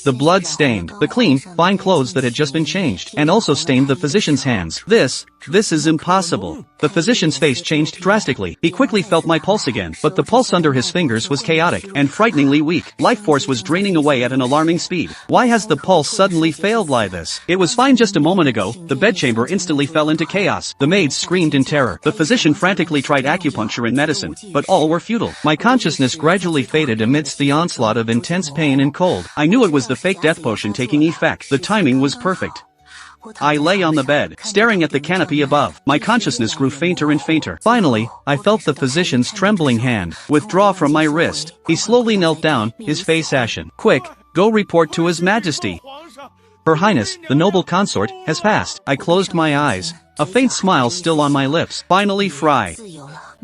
S1: The blood stained the clean, fine clothes that had just been changed, and also stained the physician's hands. This is impossible. The physician's face changed drastically. He quickly felt my pulse again, but the pulse under his fingers was chaotic and frighteningly weak. Life force was draining away at an alarming speed. Why has the pulse suddenly failed like this? It was fine just a moment ago. The bedchamber instantly fell into chaos. The maids screamed in terror. The physician frantically tried acupuncture and medicine, but all were futile. My consciousness gradually faded amidst the onslaught of intense pain and cold. I knew it was the fake death potion taking effect. The timing was perfect. I lay on the bed, staring at the canopy above. My consciousness grew fainter and fainter. Finally, I felt the physician's trembling hand withdraw from my wrist. He slowly knelt down, his face ashen. "Quick, go report to His Majesty. Her Highness, the noble consort, has passed." I closed my eyes, a faint smile still on my lips. Finally free.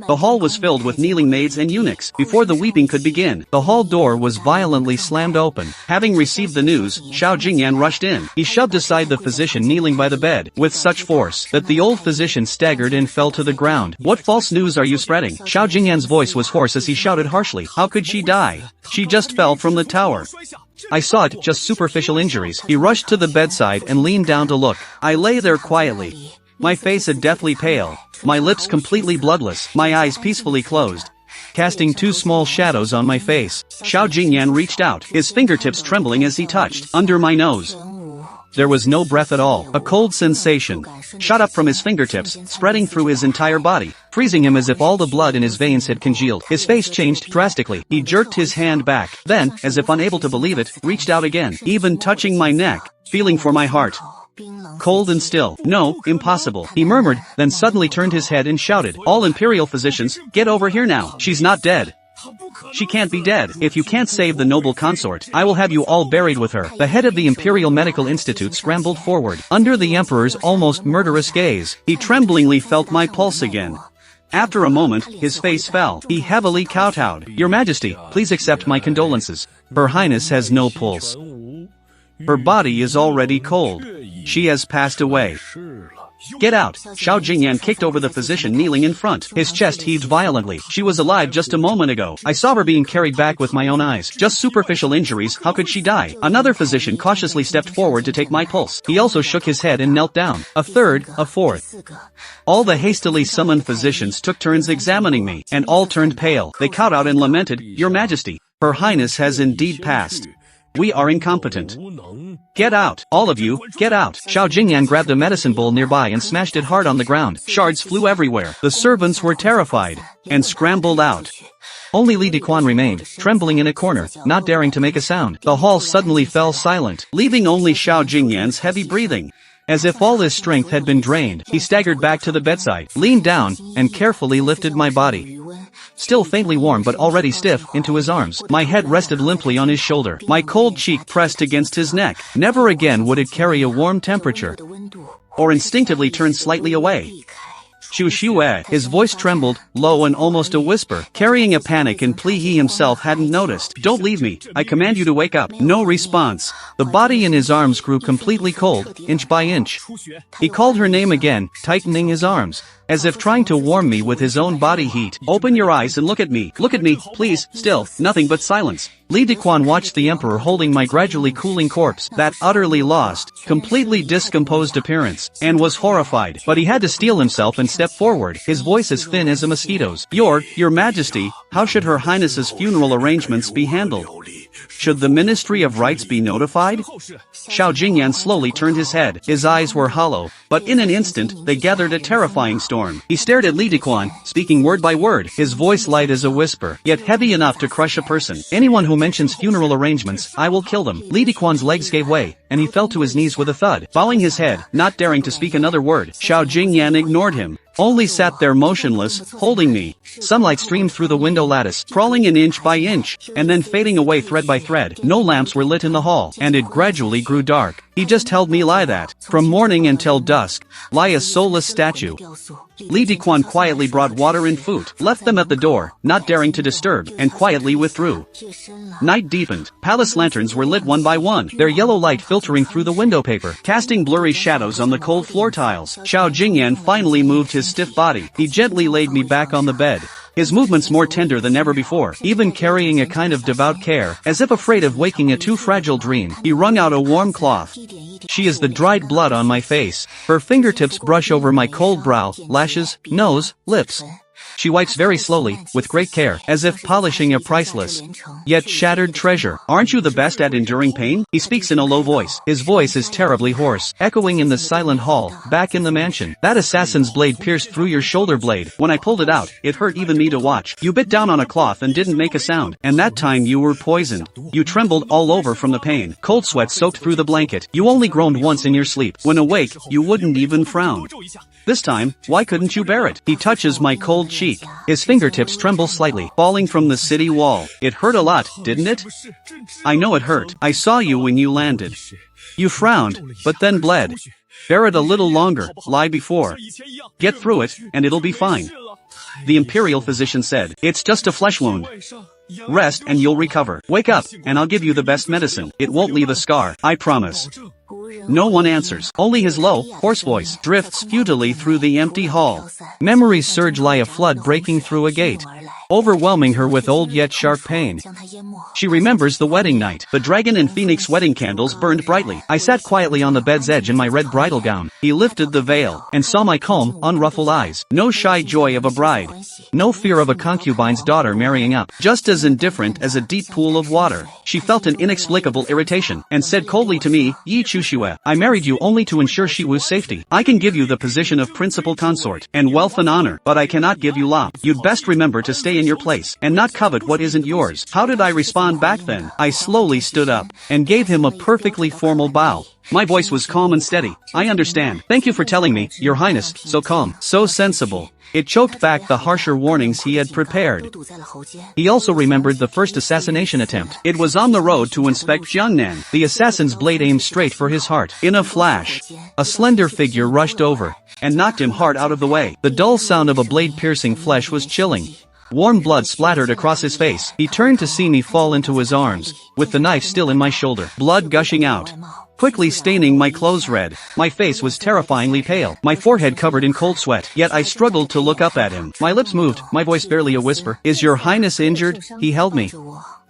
S1: The hall was filled with kneeling maids and eunuchs. Before the weeping could begin, the hall door was violently slammed open. Having received the news, Jiangnan rushed in. He shoved aside the physician kneeling by the bed, with such force that the old physician staggered and fell to the ground. "What false news are you spreading?" Jiangnan's voice was hoarse as he shouted harshly. "How could she die? She just fell from the tower." I saw it, just superficial injuries. He rushed to the bedside and leaned down to look. I lay there quietly, my face a deathly pale, my lips completely bloodless, my eyes peacefully closed, casting two small shadows on my face. Jiangnan reached out, his fingertips trembling as he touched under my nose. There was no breath at all. A cold sensation shot up from his fingertips, spreading through his entire body, freezing him as if all the blood in his veins had congealed. His face changed drastically. He jerked his hand back, then, as if unable to believe it, reached out again, even touching my neck, feeling for my heart. Cold and still. "No, impossible," he murmured, then suddenly turned his head and shouted, "All imperial physicians, get over here now. She's not dead. She can't be dead. If you can't save the noble consort, I will have you all buried with her." The head of the Imperial Medical Institute scrambled forward. Under the emperor's almost murderous gaze, he tremblingly felt my pulse again. After a moment, his face fell. He heavily kowtowed. "Your Majesty, please accept my condolences. Her Highness has no pulse. Her body is already cold. She has passed away." "Get out!" Jiangnan kicked over the physician kneeling in front. His chest heaved violently. "She was alive just a moment ago. I saw her being carried back with my own eyes. Just superficial injuries, how could she die?" Another physician cautiously stepped forward to take my pulse. He also shook his head and knelt down. A third, a fourth. All the hastily summoned physicians took turns examining me, and all turned pale. They kowtowed and lamented, "Your Majesty, Her Highness has indeed passed. We are incompetent. Get out! All of you, get out!" Jiangnan grabbed a medicine bowl nearby and smashed it hard on the ground. Shards flew everywhere. The servants were terrified and scrambled out. Only Li Dequan remained, trembling in a corner, not daring to make a sound. The hall suddenly fell silent, leaving only Jiangnan's heavy breathing. As if all his strength had been drained, he staggered back to the bedside, leaned down, and carefully lifted my body, still faintly warm but already stiff, into his arms. My head rested limply on his shoulder, my cold cheek pressed against his neck. Never again would it carry a warm temperature, or instinctively turn slightly away. "Xue," his voice trembled, low and almost a whisper, carrying a panic and plea he himself hadn't noticed. "Don't leave me. I command you to wake up." No response. The body in his arms grew completely cold, inch by inch. He called her name again, tightening his arms, as if trying to warm me with his own body heat. "Open your eyes and look at me. Look at me, please." Still, nothing but silence. Li Dequan watched the emperor holding my gradually cooling corpse, that utterly lost, completely discomposed appearance, and was horrified. But he had to steel himself and step forward, his voice as thin as a mosquito's. Your Majesty, how should Her Highness's funeral arrangements be handled? Should the Ministry of Rites be notified?" Jiangnan slowly turned his head. His eyes were hollow, but in an instant, they gathered a terrifying storm. He stared at Li Dequan, speaking word by word, his voice light as a whisper, yet heavy enough to crush a person. "Anyone who mentions funeral arrangements, I will kill them." Li Dequan's legs gave way, and he fell to his knees with a thud. Bowing his head, not daring to speak another word, Jiangnan ignored him, only sat there motionless, holding me. Sunlight streamed through the window lattice, crawling in inch by inch, and then fading away thread by thread. No lamps were lit in the hall, and it gradually grew dark. He just held me lie that, from morning until dusk, lie a soulless statue. Li Dequan quietly brought water and food, left them at the door, not daring to disturb, and quietly withdrew. Night deepened. Palace lanterns were lit one by one, their yellow light filtering through the window paper, casting blurry shadows on the cold floor tiles. Jiangnan finally moved his stiff body. He gently laid me back on the bed, his movements more tender than ever before, even carrying a kind of devout care, as if afraid of waking a too fragile dream. He wrung out a warm cloth. She is the dried blood on my face. Her fingertips brush over my cold brow, lashes, nose, lips. She wipes very slowly, with great care, as if polishing a priceless, yet shattered treasure. Aren't you the best at enduring pain? He speaks in a low voice. His voice is terribly hoarse, echoing in the silent hall, back in the mansion. That assassin's blade pierced through your shoulder blade. When I pulled it out, it hurt even me to watch. You bit down on a cloth and didn't make a sound. And that time you were poisoned. You trembled all over from the pain. Cold sweat soaked through the blanket. You only groaned once in your sleep. When awake, you wouldn't even frown. This time, why couldn't you bear it? He touches my cold cheek. His fingertips tremble slightly, falling from the city wall. It hurt a lot, didn't it? I know it hurt. I saw you when you landed. You frowned, but then bled. Bear it a little longer, lie before. Get through it, and it'll be fine. The imperial physician said, it's just a flesh wound. Rest and you'll recover. Wake up, and I'll give you the best medicine. It won't leave a scar, I promise. No one answers. Only his low, hoarse voice drifts futilely through the empty hall. Memories surge like a flood breaking through a gate, overwhelming her with old yet sharp pain. She remembers the wedding night. The dragon and phoenix wedding candles burned brightly. I sat quietly on the bed's edge in my red bridal gown. He lifted the veil, and saw my calm, unruffled eyes. No shy joy of a bride. No fear of a concubine's daughter marrying up. Just as indifferent as a deep pool of water. She felt an inexplicable irritation, and said coldly to me, Yi Chuxue, I married you only to ensure Shiwu's safety. I can give you the position of principal consort, and wealth and honor, but I cannot give you lop. You'd best remember to stay in your place, and not covet what isn't yours. How did I respond back then? I slowly stood up, and gave him a perfectly formal bow. My voice was calm and steady. I understand. Thank you for telling me, Your Highness, so calm, so sensible. It choked back the harsher warnings he had prepared. He also remembered the first assassination attempt. It was on the road to inspect Jiangnan. The assassin's blade aimed straight for his heart. In a flash, a slender figure rushed over, and knocked him hard out of the way. The dull sound of a blade piercing flesh was chilling. Warm blood splattered across his face. He turned to see me fall into his arms, with the knife still in my shoulder, blood gushing out, quickly staining my clothes red. My face was terrifyingly pale, my forehead covered in cold sweat, yet I struggled to look up at him. My lips moved, my voice barely a whisper. Is Your Highness injured? He held me,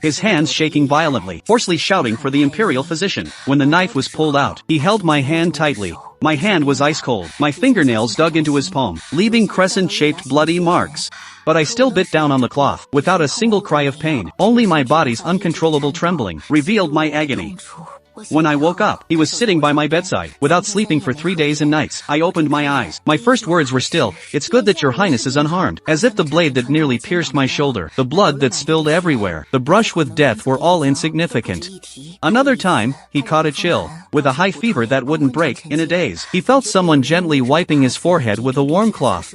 S1: his hands shaking violently, hoarsely shouting for the imperial physician. When the knife was pulled out, he held my hand tightly. My hand was ice cold. My fingernails dug into his palm, leaving crescent-shaped bloody marks. But I still bit down on the cloth, without a single cry of pain. Only my body's uncontrollable trembling revealed my agony. When I woke up, he was sitting by my bedside. Without sleeping for 3 days and nights, I opened my eyes. My first words were still, it's good that Your Highness is unharmed. As if the blade that nearly pierced my shoulder, the blood that spilled everywhere, the brush with death were all insignificant. Another time, he caught a chill, with a high fever that wouldn't break in a daze. He felt someone gently wiping his forehead with a warm cloth,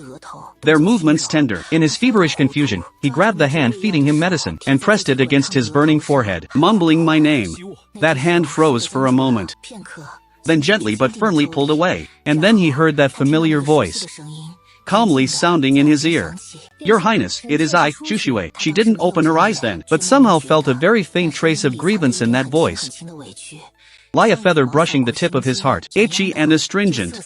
S1: their movements tender. In his feverish confusion, he grabbed the hand feeding him medicine, and pressed it against his burning forehead, mumbling my name. That hand froze for a moment, then gently but firmly pulled away, and then he heard that familiar voice, calmly sounding in his ear. Your Highness, it is I, Chuxue. She didn't open her eyes then, but somehow felt a very faint trace of grievance in that voice, like a feather brushing the tip of his heart, itchy and astringent.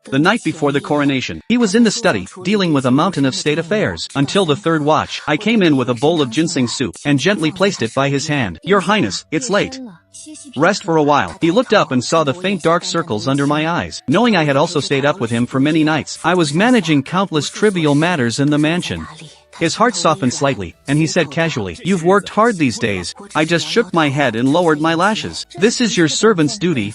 S1: The night before the coronation, he was in the study, dealing with a mountain of state affairs. Until the third watch, I came in with a bowl of ginseng soup, and gently placed it by his hand. Your Highness, it's late. Rest for a while. He looked up and saw the faint dark circles under my eyes. Knowing I had also stayed up with him for many nights, I was managing countless trivial matters in the mansion. His heart softened slightly, and he said casually, You've worked hard these days. I just shook my head and lowered my lashes. This is your servant's duty.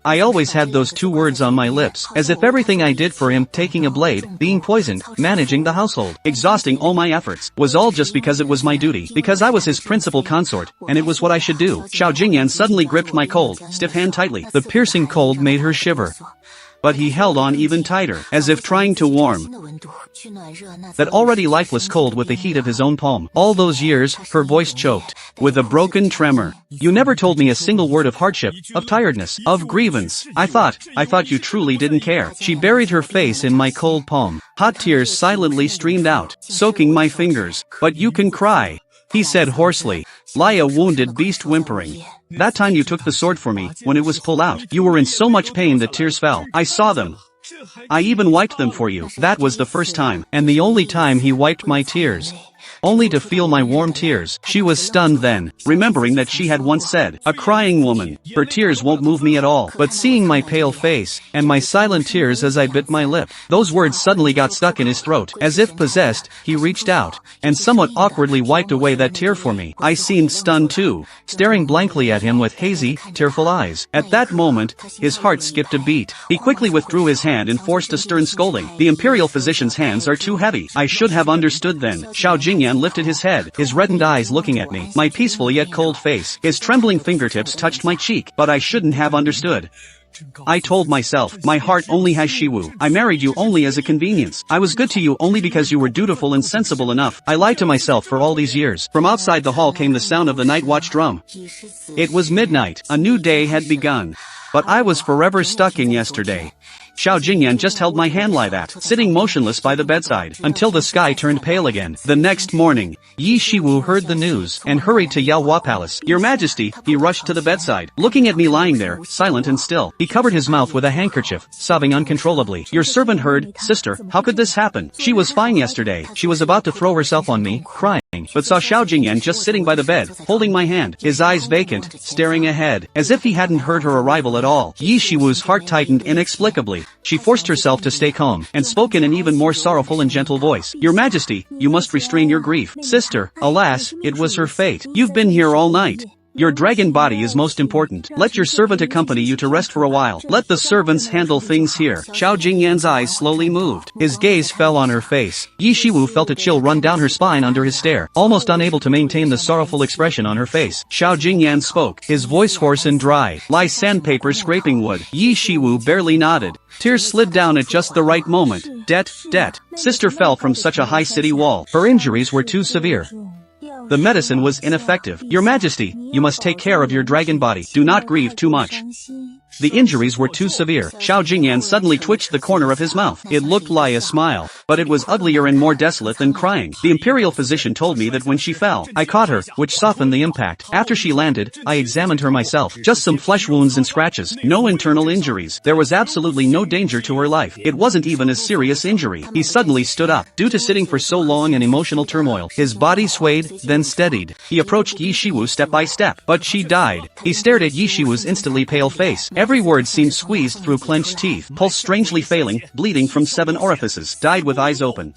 S1: I always had those 2 words on my lips, as if everything I did for him, taking a blade, being poisoned, managing the household, exhausting all my efforts, was all just because it was my duty, because I was his principal consort, and it was what I should do. Xiao Jingyan suddenly gripped my cold, stiff hand tightly. The piercing cold made her shiver. But he held on even tighter, as if trying to warm that already lifeless cold with the heat of his own palm. All those years, her voice choked, with a broken tremor. You never told me a single word of hardship, of tiredness, of grievance. I thought you truly didn't care. She buried her face in my cold palm. Hot tears silently streamed out, soaking my fingers. But you can cry, he said hoarsely, like a wounded beast whimpering. That time you took the sword for me, when it was pulled out, you were in so much pain that tears fell. I saw them. I even wiped them for you. That was the first time, and the only time he wiped my tears. Only to feel my warm tears. She was stunned then, remembering that she had once said, "A crying woman, her tears won't move me at all." But seeing my pale face, and my silent tears as I bit my lip, those words suddenly got stuck in his throat. As if possessed, he reached out, and somewhat awkwardly wiped away that tear for me. I seemed stunned too, staring blankly at him with hazy, tearful eyes. At that moment, his heart skipped a beat. He quickly withdrew his hand and forced a stern scolding. "The imperial physician's hands are too heavy." I should have understood then. Xianxia lifted his head, his reddened eyes looking at me. My peaceful yet cold face. His trembling fingertips touched my cheek, but I shouldn't have understood. I told myself, my heart only has Shiwu. I married you only as a convenience. I was good to you only because you were dutiful and sensible enough. I lied to myself for all these years. From outside the hall came the sound of the night watch drum. It was midnight. A new day had begun. But I was forever stuck in yesterday. Xiao Jingyan just held my hand like that, sitting motionless by the bedside, until the sky turned pale again. The next morning, Yi Shiwu heard the news, and hurried to Yaohua Palace. "Your Majesty," he rushed to the bedside, looking at me lying there, silent and still. He covered his mouth with a handkerchief, sobbing uncontrollably. "Your servant heard, sister, how could this happen? She was fine yesterday." She was about to throw herself on me, crying, but saw Xiao Jingyan just sitting by the bed, holding my hand, his eyes vacant, staring ahead, as if he hadn't heard her arrival at all. Yi Shiwu's heart tightened inexplicably. She forced herself to stay calm, and spoke in an even more sorrowful and gentle voice. "Your Majesty, you must restrain your grief." "Sister, alas, it was her fate. You've been here all night. Your dragon body is most important. Let your servant accompany you to rest for a while. Let the servants handle things here." Xiao Jingyan's eyes slowly moved. His gaze fell on her face. Yi Shiwu felt a chill run down her spine under his stare, almost unable to maintain the sorrowful expression on her face. Xiao Jingyan spoke, his voice hoarse and dry, like sandpaper scraping wood. Yi Shiwu barely nodded. Tears slid down at just the right moment. Debt. Sister fell from such a high city wall. Her injuries were too severe. The medicine was ineffective. "Your Majesty, you must take care of your dragon body. Do not grieve too much. The injuries were too severe." Xiao Jingyan suddenly twitched the corner of his mouth. It looked like a smile, but it was uglier and more desolate than crying. "The imperial physician told me that when she fell, I caught her, which softened the impact. After she landed, I examined her myself. Just some flesh wounds and scratches. No internal injuries. There was absolutely no danger to her life. It wasn't even a serious injury." He suddenly stood up. Due to sitting for so long in emotional turmoil, his body swayed, then steadied. He approached Yi Shiwu step by step. "But she died." He stared at Yi Shiwu's instantly pale face. Every word seemed squeezed through clenched teeth, pulse strangely failing, bleeding from 7 orifices. "Died with eyes open."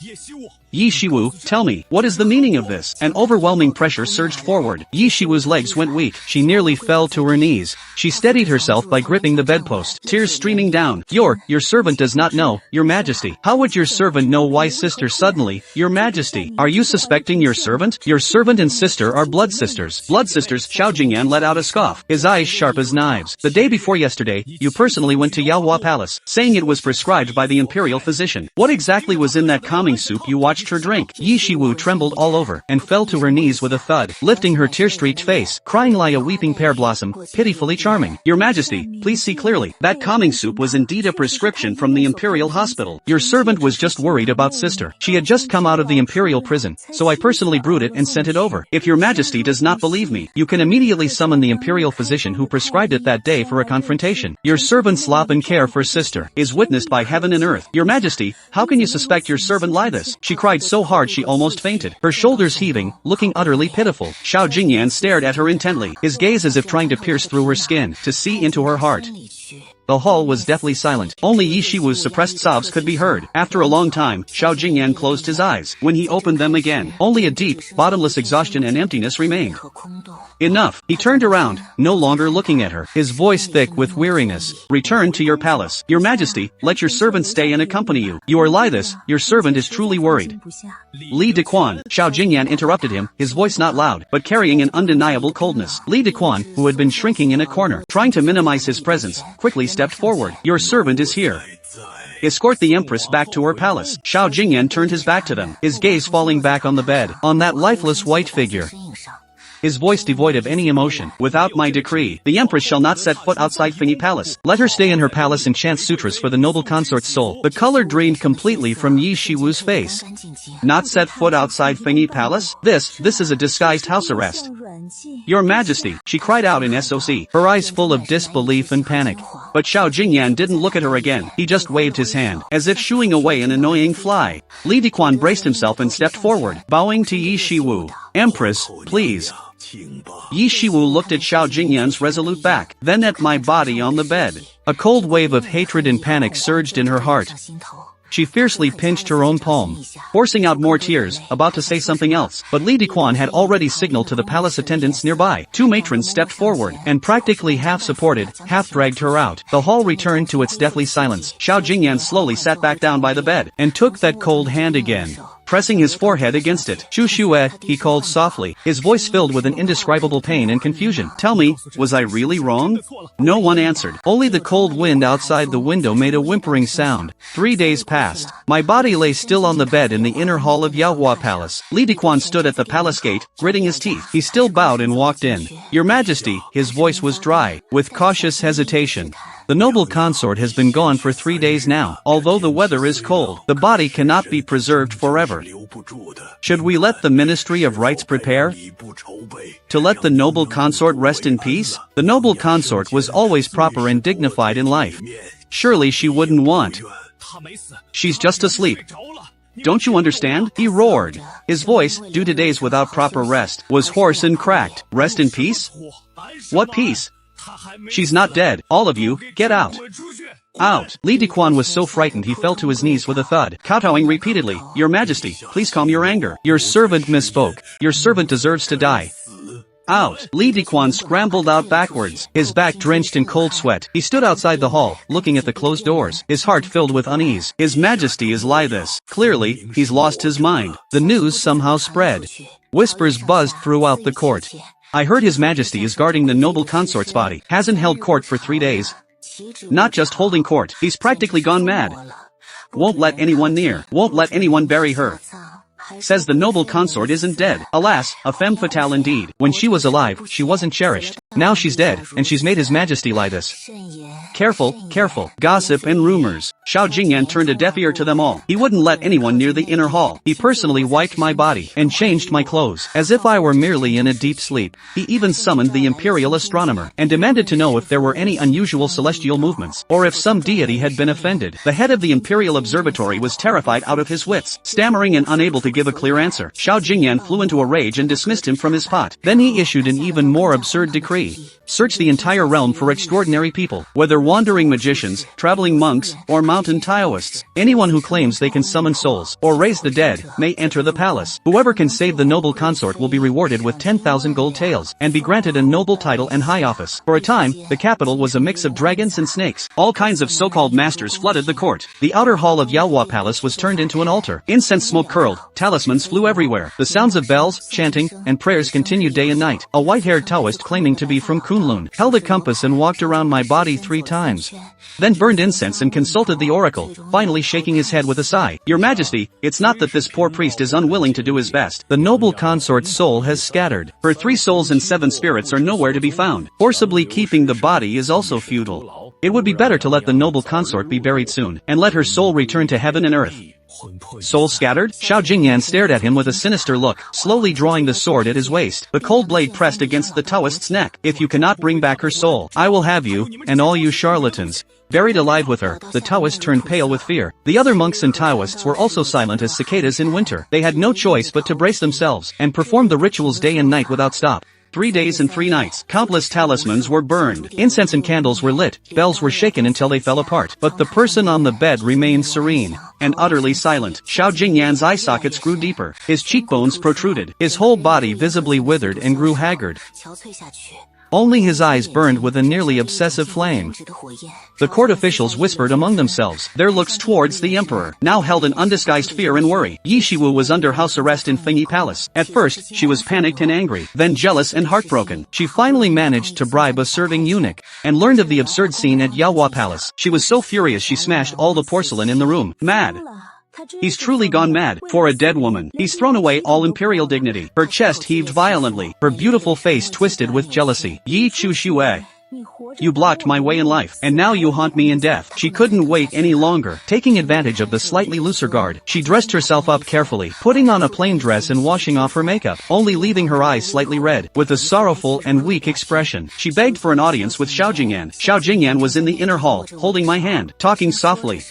S1: "Yi Shiwu, tell me, what is the meaning of this?" An overwhelming pressure surged forward. Yi Shiwu's legs went weak. She nearly fell to her knees. She steadied herself by gripping the bedpost, tears streaming down. Your servant does not know, Your Majesty." "How would your servant know why, sister?" "Suddenly, Your Majesty, are you suspecting your servant? Your servant and sister are blood sisters." "Blood sisters?" Xiao Jingyan let out a scoff, his eyes sharp as knives. "The day before yesterday, you personally went to Yaohua Palace, saying it was prescribed by the imperial physician. What exactly was in that calming soup you watched her drink?" Yi Shiwu trembled all over, and fell to her knees with a thud, lifting her tear-streaked face, crying like a weeping pear blossom, pitifully charming. "Your Majesty, please see clearly. That calming soup was indeed a prescription from the imperial hospital. Your servant was just worried about sister. She had just come out of the imperial prison, so I personally brewed it and sent it over. If your Majesty does not believe me, you can immediately summon the imperial physician who prescribed it that day for a confrontation. Your servant's love and care for sister is witnessed by heaven and earth. Your Majesty, how can you suspect your servant lie this?" She cried so hard she almost fainted, her shoulders heaving, looking utterly pitiful. Xiao Jingyan stared at her intently, his gaze as if trying to pierce through her skin, to see into her heart. The hall was deathly silent. Only Yi Shiwu's suppressed sobs could be heard. After a long time, Xiao Jingyan closed his eyes. When he opened them again, only a deep, bottomless exhaustion and emptiness remained. "Enough." He turned around, no longer looking at her, his voice thick with weariness. "Return to your palace. Your Majesty, let your servant stay and accompany you. You are lie this, your servant is truly worried." "Li Dequan," Xiao Jingyan interrupted him, his voice not loud, but carrying an undeniable coldness. Li Dequan, who had been shrinking in a corner, trying to minimize his presence, quickly stepped forward. "Your servant is here. Escort the empress back to her palace." Xiao Jingyan turned his back to them, his gaze falling back on the bed, on that lifeless white figure. His voice devoid of any emotion. "Without my decree, the empress shall not set foot outside Fengyi Palace. Let her stay in her palace and chant sutras for the noble consort's soul." The color drained completely from Yi Shiwu's face. "Not set foot outside Fengyi Palace? This is a disguised house arrest." "Your Majesty," she cried out in SOC, her eyes full of disbelief and panic. But Xiao Jingyan didn't look at her again. He just waved his hand, as if shooing away an annoying fly. Li Diquan braced himself and stepped forward, bowing to Yi Shiwu. "Empress, please." Yi Shiwu looked at Xiao Jingyan's resolute back, then at my body on the bed. A cold wave of hatred and panic surged in her heart. She fiercely pinched her own palm, forcing out more tears, about to say something else. But Li Diquan had already signaled to the palace attendants nearby. Two matrons stepped forward, and practically half-supported, half-dragged her out. The hall returned to its deathly silence. Xiao Jingyan slowly sat back down by the bed, and took that cold hand again, pressing his forehead against it. "Chu Xue," he called softly, his voice filled with an indescribable pain and confusion. "Tell me, was I really wrong?" No one answered. Only the cold wind outside the window made a whimpering sound. 3 days passed. My body lay still on the bed in the inner hall of Yaohua Palace. Li Diquan stood at the palace gate, gritting his teeth. He still bowed and walked in. "Your Majesty," his voice was dry, with cautious hesitation. "The noble consort has been gone for 3 days now. Although the weather is cold, the body cannot be preserved forever. Should we let the Ministry of Rites prepare to let the noble consort rest in peace?" The noble consort was always proper and dignified in life. Surely she wouldn't want. "She's just asleep. Don't you understand?" he roared. His voice, due to days without proper rest, was hoarse and cracked. "Rest in peace? What peace? She's not dead. All of you, get out. Out." Li Diquan was so frightened he fell to his knees with a thud, kowtowing repeatedly. "Your Majesty, please calm your anger. Your servant misspoke. Your servant deserves to die. Out." Li Diquan scrambled out backwards, his back drenched in cold sweat. He stood outside the hall, looking at the closed doors, his heart filled with unease. His Majesty is this. Clearly, he's lost his mind. The news somehow spread. Whispers buzzed throughout the court. "I heard His Majesty is guarding the noble consort's body. Hasn't held court for 3 days. Not just holding court, he's practically gone mad. Won't let anyone near. Won't let anyone bury her. Says the noble consort isn't dead. Alas, a femme fatale indeed. When she was alive, she wasn't cherished. Now she's dead, and she's made His Majesty lie this. Careful, careful. Gossip and rumors." Xiao Jingyan turned a deaf ear to them all. He wouldn't let anyone near the inner hall. He personally wiped my body, and changed my clothes, as if I were merely in a deep sleep. He even summoned the imperial astronomer, and demanded to know if there were any unusual celestial movements, or if some deity had been offended. The head of the imperial observatory was terrified out of his wits, stammering and unable to give a clear answer. Xiao Jingyan flew into a rage and dismissed him from his pot. Then he issued an even more absurd decree. "Search the entire realm for extraordinary people, whether wandering magicians, traveling monks, or mountain Taoists. Anyone who claims they can summon souls, or raise the dead, may enter the palace. Whoever can save the noble consort will be rewarded with 10,000 gold taels, and be granted a noble title and high office." For a time, the capital was a mix of dragons and snakes. All kinds of so-called masters flooded the court. The outer hall of Yaohua Palace was turned into an altar. Incense smoke curled, talismans flew everywhere. The sounds of bells, chanting, and prayers continued day and night. A white-haired Taoist claiming to be from Kunlun held a compass and walked around my body 3 times. Then burned incense and consulted the oracle, finally shaking his head with a sigh. "Your Majesty, it's not that this poor priest is unwilling to do his best. The noble consort's soul has scattered. Her 3 souls and 7 spirits are nowhere to be found. Forcibly keeping the body is also futile. It would be better to let the noble consort be buried soon, and let her soul return to heaven and earth." "Soul scattered?" Xiao Jingyan stared at him with a sinister look, slowly drawing the sword at his waist. The cold blade pressed against the Taoist's neck. "If you cannot bring back her soul, I will have you, and all you charlatans, buried alive with her." The Taoist turned pale with fear. The other monks and Taoists were also silent as cicadas in winter. They had no choice but to brace themselves, and perform the rituals day and night without stop. 3 days and 3 nights. Countless talismans were burned. Incense and candles were lit. Bells were shaken until they fell apart. But the person on the bed remained serene, and utterly silent. Xiao Jingyan's eye sockets grew deeper. His cheekbones protruded. His whole body visibly withered and grew haggard. Only his eyes burned with a nearly obsessive flame. The court officials whispered among themselves. Their looks towards the emperor now held an undisguised fear and worry. Yi Shiwu was under house arrest in Fengyi Palace. At first, she was panicked and angry, then jealous and heartbroken. She finally managed to bribe a serving eunuch, and learned of the absurd scene at Yaohua Palace. She was so furious she smashed all the porcelain in the room. Mad. He's truly gone mad. For a dead woman, he's thrown away all imperial dignity. Her chest heaved violently, her beautiful face twisted with jealousy. Yi Chu Xue. You blocked my way in life, and now you haunt me in death. She couldn't wait any longer. Taking advantage of the slightly looser guard, she dressed herself up carefully, putting on a plain dress and washing off her makeup, only leaving her eyes slightly red. With a sorrowful and weak expression, she begged for an audience with Xiao Jingyan. Xiao Jingyan was in the inner hall, holding my hand, talking softly.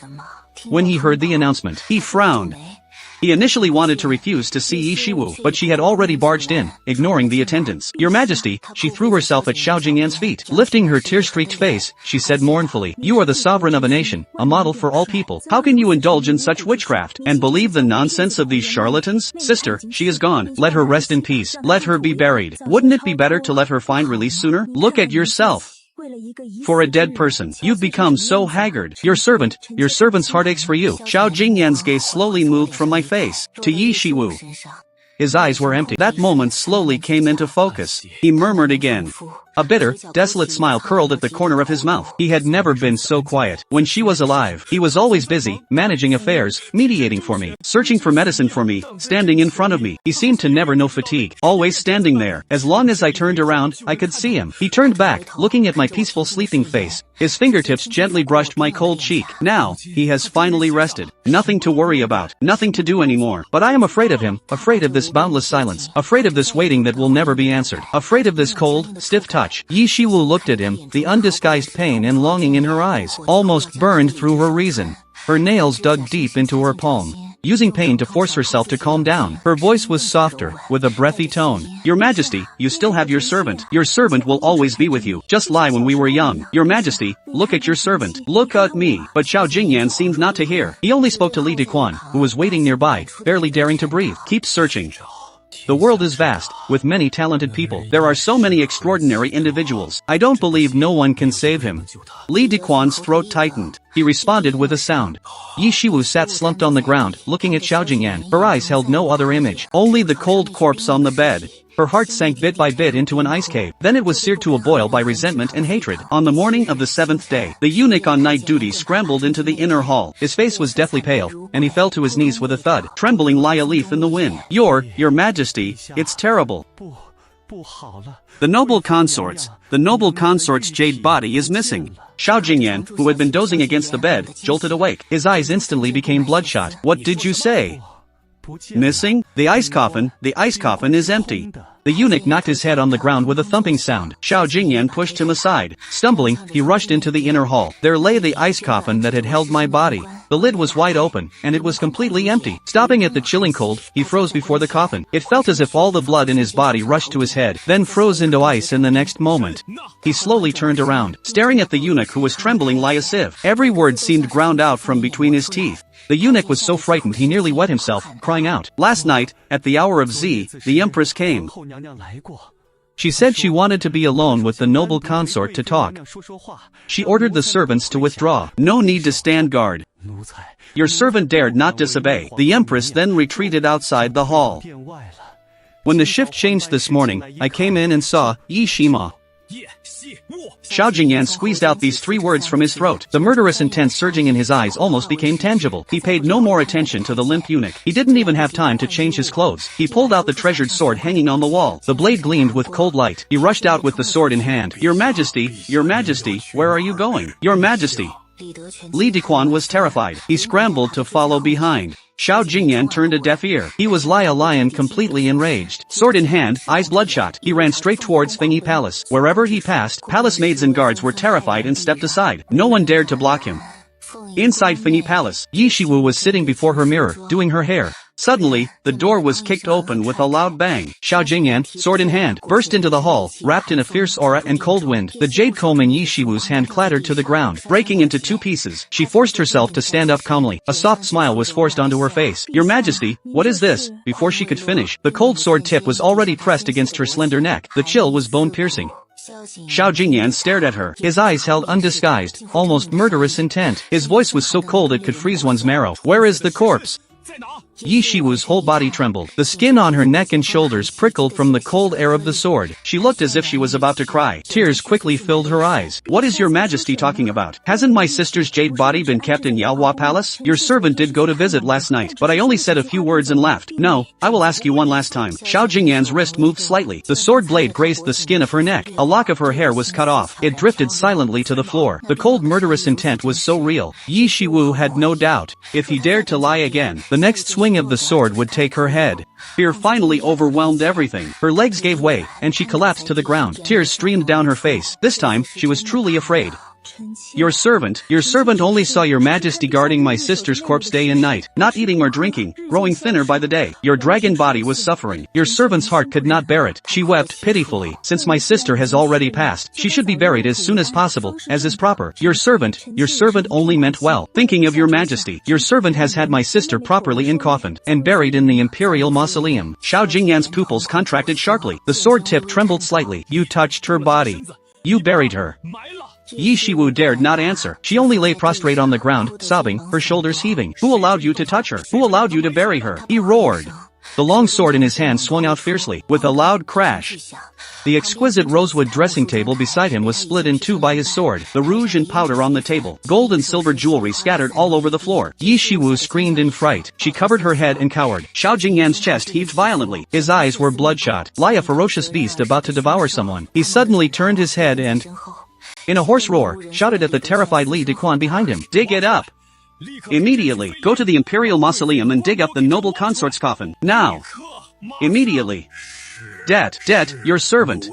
S1: When he heard the announcement, he frowned. He initially wanted to refuse to see Yi Shiwu, but she had already barged in, ignoring the attendants. Your Majesty, she threw herself at Xiao Jingyan's feet. Lifting her tear-streaked face, she said mournfully, you are the sovereign of a nation, a model for all people. How can you indulge in such witchcraft, and believe the nonsense of these charlatans? Sister, she is gone. Let her rest in peace. Let her be buried. Wouldn't it be better to let her find release sooner? Look at yourself. For a dead person, you've become so haggard. Your servant's heart aches for you. Xiao Jingyan's gaze slowly moved from my face to Yi Shiwu. His eyes were empty. That moment slowly came into focus. He murmured again. A bitter, desolate smile curled at the corner of his mouth. He had never been so quiet. When she was alive, he was always busy, managing affairs, mediating for me, searching for medicine for me, standing in front of me. He seemed to never know fatigue, always standing there. As long as I turned around, I could see him. He turned back, looking at my peaceful sleeping face. His fingertips gently brushed my cold cheek. Now, he has finally rested. Nothing to worry about, nothing to do anymore. But I am afraid of him, afraid of this boundless silence, afraid of this waiting that will never be answered, afraid of this cold, stiff touch. Yi Shiwu looked at him, the undisguised pain and longing in her eyes, almost burned through her reason. Her nails dug deep into her palm, using pain to force herself to calm down. Her voice was softer, with a breathy tone. Your Majesty, you still have your servant. Your servant will always be with you, just like when we were young. Your Majesty, look at your servant. Look at me. But Xiao Jingyan seemed not to hear. He only spoke to Li Dequan, who was waiting nearby, barely daring to breathe. Keep searching. The world is vast, with many talented people. There are so many extraordinary individuals. I don't believe no one can save him. Li Dequan's throat tightened. He responded with a sound. Yi Shiwu sat slumped on the ground, looking at Xiao Jingyan. Her eyes held no other image, only the cold corpse on the bed. Her heart sank bit by bit into an ice cave. Then it was seared to a boil by resentment and hatred. On the morning of the 7th day, the eunuch on night duty scrambled into the inner hall. His face was deathly pale, and he fell to his knees with a thud, trembling like a leaf in the wind. Your Majesty, it's terrible. The noble consort's jade body is missing. Xiao Jingyan, who had been dozing against the bed, jolted awake. His eyes instantly became bloodshot. What did you say? Missing? The ice coffin is empty. The eunuch knocked his head on the ground with a thumping sound. Xiao Jingyan pushed him aside. Stumbling, he rushed into the inner hall. There lay the ice coffin that had held my body. The lid was wide open, and it was completely empty. Stopping at the chilling cold, he froze before the coffin. It felt as if all the blood in his body rushed to his head, then froze into ice in the next moment. He slowly turned around, staring at the eunuch who was trembling like a sieve. Every word seemed ground out from between his teeth. The eunuch was so frightened he nearly wet himself, crying out. Last night, at the hour of Z, the empress came. She said she wanted to be alone with the noble consort to talk. She ordered the servants to withdraw. No need to stand guard. Your servant dared not disobey. The empress then retreated outside the hall. When the shift changed this morning, I came in and saw Yi Shima. Xiao Jingyan squeezed out these 3 words from his throat. The murderous intent surging in his eyes almost became tangible. He paid no more attention to the limp eunuch. He didn't even have time to change his clothes. He pulled out the treasured sword hanging on the wall. The blade gleamed with cold light. He rushed out with the sword in hand. Your Majesty, where are you going? Your Majesty. Li Dequan was terrified. He scrambled to follow behind. Xiao Jingyan turned a deaf ear. He was like a lion completely enraged. Sword in hand, eyes bloodshot, he ran straight towards Fengyi Palace. Wherever he passed, palace maids and guards were terrified and stepped aside. No one dared to block him. Inside Fengyi Palace, Yi Shiwu was sitting before her mirror, doing her hair. Suddenly, the door was kicked open with a loud bang. Xiao Jingyan, sword in hand, burst into the hall, wrapped in a fierce aura and cold wind. The jade comb in Yi Shiwu's hand clattered to the ground, breaking into 2 pieces. She forced herself to stand up calmly. A soft smile was forced onto her face. Your Majesty, what is this? Before she could finish, the cold sword tip was already pressed against her slender neck. The chill was bone-piercing. Xiao Jingyan stared at her. His eyes held undisguised, almost murderous intent. His voice was so cold it could freeze one's marrow. Where is the corpse? Yi Shiwu's whole body trembled. The skin on her neck and shoulders prickled from the cold air of the sword. She looked as if she was about to cry. Tears quickly filled her eyes. What is your majesty talking about? Hasn't my sister's jade body been kept in Yaohua Palace? Your servant did go to visit last night, but I only said a few words and left. No, I will ask you one last time. Xiao Jingyan's wrist moved slightly. The sword blade grazed the skin of her neck. A lock of her hair was cut off. It drifted silently to the floor. The cold murderous intent was so real. Yi Shiwu had no doubt. If he dared to lie again, the next swing of the sword would take her head. Fear finally overwhelmed everything. Her legs gave way, and she collapsed to the ground. Tears streamed down her face. This time, she was truly afraid. Your servant only saw your majesty guarding my sister's corpse day and night, not eating or drinking, growing thinner by the day. Your dragon body was suffering. Your servant's heart could not bear it. She wept pitifully. Since my sister has already passed, she should be buried as soon as possible, as is proper. Your servant only meant well. Thinking of your majesty, your servant has had my sister properly encoffined and buried in the imperial mausoleum. Xiao Jingyan's pupils contracted sharply. The sword tip trembled slightly. You touched her body. You buried her. Yi Shiwu dared not answer. She only lay prostrate on the ground, sobbing, her shoulders heaving. Who allowed you to touch her? Who allowed you to bury her? He roared. The long sword in his hand swung out fiercely, with a loud crash. The exquisite rosewood dressing table beside him was split in two by his sword, the rouge and powder on the table, gold and silver jewelry scattered all over the floor. Yi Shiwu screamed in fright. She covered her head and cowered. Xiao Jingyan's chest heaved violently. His eyes were bloodshot, like a ferocious beast about to devour someone. He suddenly turned his head and, in a hoarse roar, shouted at the terrified Li Dequan behind him. Dig it up! Immediately, go to the imperial mausoleum and dig up the noble consort's coffin. Now! Immediately! Det, your servant.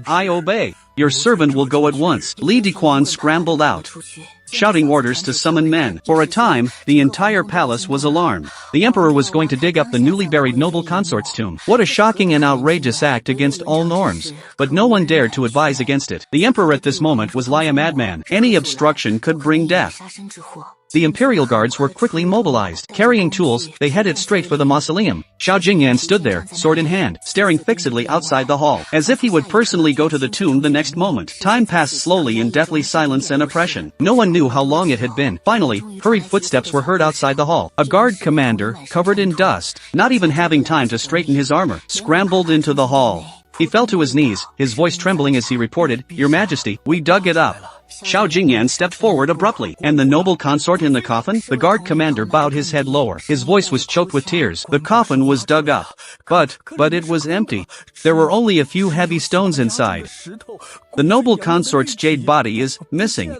S1: I obey. Your servant will go at once. Li Dequan scrambled out, shouting orders to summon men. For a time, the entire palace was alarmed. The emperor was going to dig up the newly buried noble consort's tomb. What a shocking and outrageous act against all norms. But no one dared to advise against it. The emperor at this moment was like a madman. Any obstruction could bring death. The imperial guards were quickly mobilized. Carrying tools, they headed straight for the mausoleum. Xiao Jingyan stood there, sword in hand, staring fixedly outside the hall, as if he would personally go to the tomb the next moment. Time passed slowly in deathly silence and oppression. No one knew how long it had been. Finally, hurried footsteps were heard outside the hall. A guard commander, covered in dust, not even having time to straighten his armor, scrambled into the hall. He fell to his knees, his voice trembling as he reported, Your Majesty, we dug it up. Xiao Jingyan stepped forward abruptly. And the noble consort in the coffin? The guard commander bowed his head lower. His voice was choked with tears. The coffin was dug up. But it was empty. There were only a few heavy stones inside. The noble consort's jade body is missing.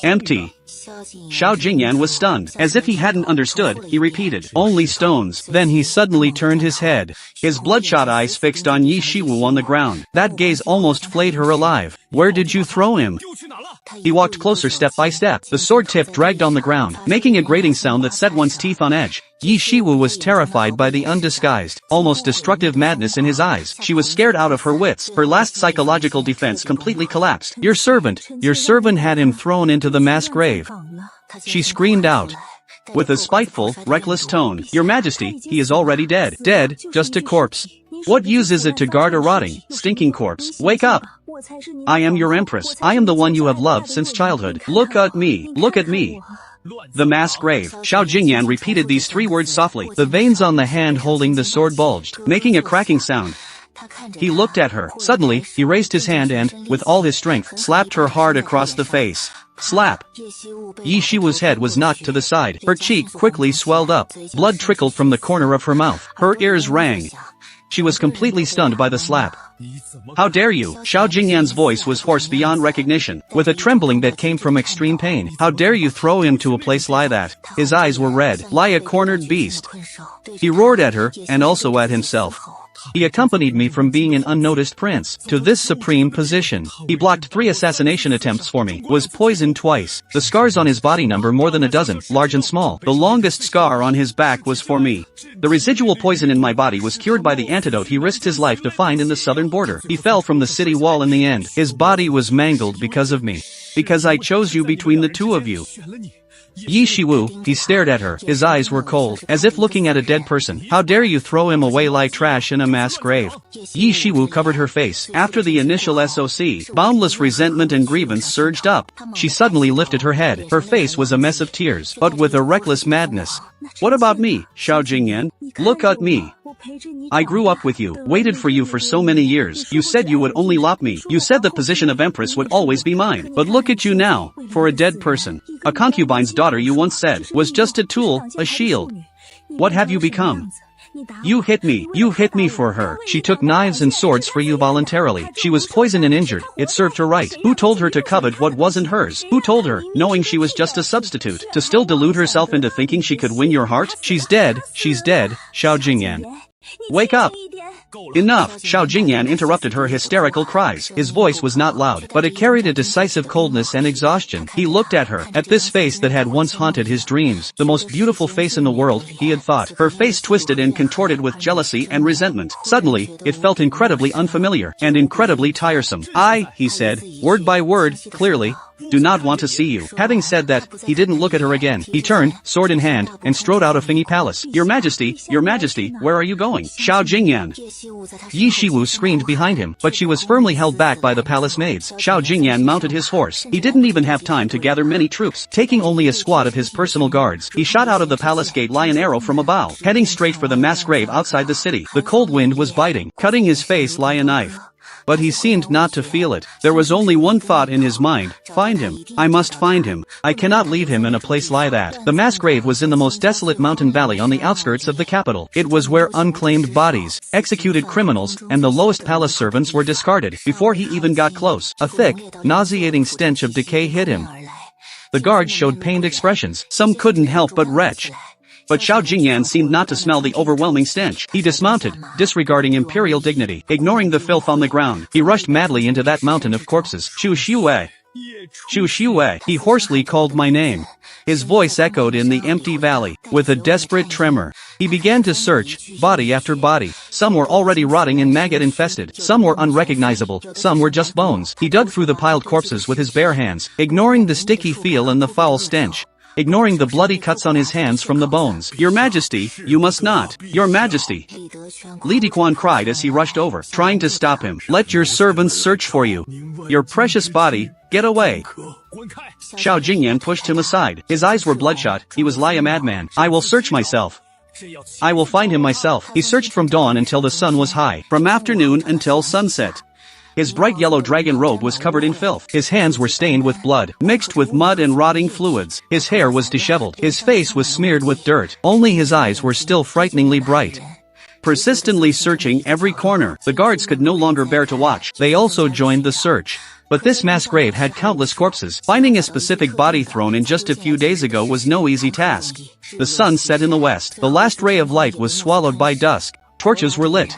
S1: Empty. Xiao Jingyan was stunned. As if he hadn't understood, he repeated, Only stones. Then he suddenly turned his head. His bloodshot eyes fixed on Yi Shiwu on the ground. That gaze almost flayed her alive. Where did you throw him? He walked closer step by step. The sword tip dragged on the ground, making a grating sound that set one's teeth on edge. Yi Shiwu was terrified by the undisguised, almost destructive madness in his eyes. She was scared out of her wits. Her last psychological defense completely collapsed. Your servant had him thrown into the mass grave. She screamed out, with a spiteful, reckless tone. Your Majesty, he is already dead. Dead, just a corpse. What use is it to guard a rotting, stinking corpse? Wake up! I am your empress. I am the one you have loved since childhood. Look at me. Look at me. The mass grave. Xiao Jingyan repeated these 3 words softly. The veins on the hand holding the sword bulged, making a cracking sound. He looked at her. Suddenly, he raised his hand and, with all his strength, slapped her hard across the face. Slap. Yi Shiwu's head was knocked to the side. Her cheek quickly swelled up. Blood trickled from the corner of her mouth. Her ears rang. She was completely stunned by the slap. How dare you? Xiao Jingyan's voice was hoarse beyond recognition, with a trembling that came from extreme pain. How dare you throw him to a place like that? His eyes were red, like a cornered beast. He roared at her, and also at himself. He accompanied me from being an unnoticed prince to this supreme position. He blocked 3 assassination attempts for me, was poisoned twice. The scars on his body number more than a dozen, large and small. The longest scar on his back was for me. The residual poison in my body was cured by the antidote he risked his life to find in the southern border. He fell from the city wall in the end. His body was mangled because of me. Because I chose you between the 2 of you. Yi Shiwu, he stared at her, his eyes were cold, as if looking at a dead person. How dare you throw him away like trash in a mass grave? Yi Shiwu covered her face. After the initial SOC, boundless resentment and grievance surged up. She suddenly lifted her head. Her face was a mess of tears, but with a reckless madness. What about me, Xiao Jingyan? Look at me. I grew up with you, waited for you for so many years. You said you would only love me. You said the position of empress would always be mine. But look at you now, for a dead person. A concubine's daughter, you once said, was just a tool, a shield. What have you become? You hit me for her. She took knives and swords for you voluntarily. She was poisoned and injured, it served her right. Who told her to covet what wasn't hers? Who told her, knowing she was just a substitute, to still delude herself into thinking she could win your heart? She's dead, Xiao Jingyan. Wake up! Enough! Xiao Jingyan interrupted her hysterical cries. His voice was not loud, but it carried a decisive coldness and exhaustion. He looked at her, at this face that had once haunted his dreams. The most beautiful face in the world, he had thought. Her face twisted and contorted with jealousy and resentment. Suddenly, it felt incredibly unfamiliar, and incredibly tiresome. He said, word by word, clearly, do not want to see you. Having said that, he didn't look at her again. He turned, sword in hand, and strode out of Fengyi Palace. Your Majesty, where are you going? Xiao Jingyan. Yi Shiwu screamed behind him, but she was firmly held back by the palace maids. Xiao Jingyan mounted his horse. He didn't even have time to gather many troops. Taking only a squad of his personal guards, he shot out of the palace gate like an arrow from a bow, heading straight for the mass grave outside the city. The cold wind was biting, cutting his face like a knife. But he seemed not to feel it. There was only one thought in his mind, find him. I must find him. I cannot leave him in a place like that. The mass grave was in the most desolate mountain valley on the outskirts of the capital. It was where unclaimed bodies, executed criminals, and the lowest palace servants were discarded. Before he even got close, a thick, nauseating stench of decay hit him. The guards showed pained expressions. Some couldn't help but retch. But Xiao Jingyan seemed not to smell the overwhelming stench. He dismounted, disregarding imperial dignity, ignoring the filth on the ground. He rushed madly into that mountain of corpses. Xu Xiuwei. He hoarsely called my name. His voice echoed in the empty valley. With a desperate tremor, he began to search, body after body. Some were already rotting and maggot-infested. Some were unrecognizable. Some were just bones. He dug through the piled corpses with his bare hands, ignoring the sticky feel and the foul stench. Ignoring the bloody cuts on his hands from the bones. Your Majesty, you must not. Your Majesty. Li Diquan cried as he rushed over, trying to stop him. Let your servants search for you. Your precious body, get away. Xiao Jingyan pushed him aside. His eyes were bloodshot. He was like a madman. I will search myself. I will find him myself. He searched from dawn until the sun was high, from afternoon until sunset. His bright yellow dragon robe was covered in filth. His hands were stained with blood, mixed with mud and rotting fluids. His hair was disheveled. His face was smeared with dirt. Only his eyes were still frighteningly bright. Persistently searching every corner, the guards could no longer bear to watch. They also joined the search. But this mass grave had countless corpses. Finding a specific body thrown in just a few days ago was no easy task. The sun set in the west. The last ray of light was swallowed by dusk. Torches were lit.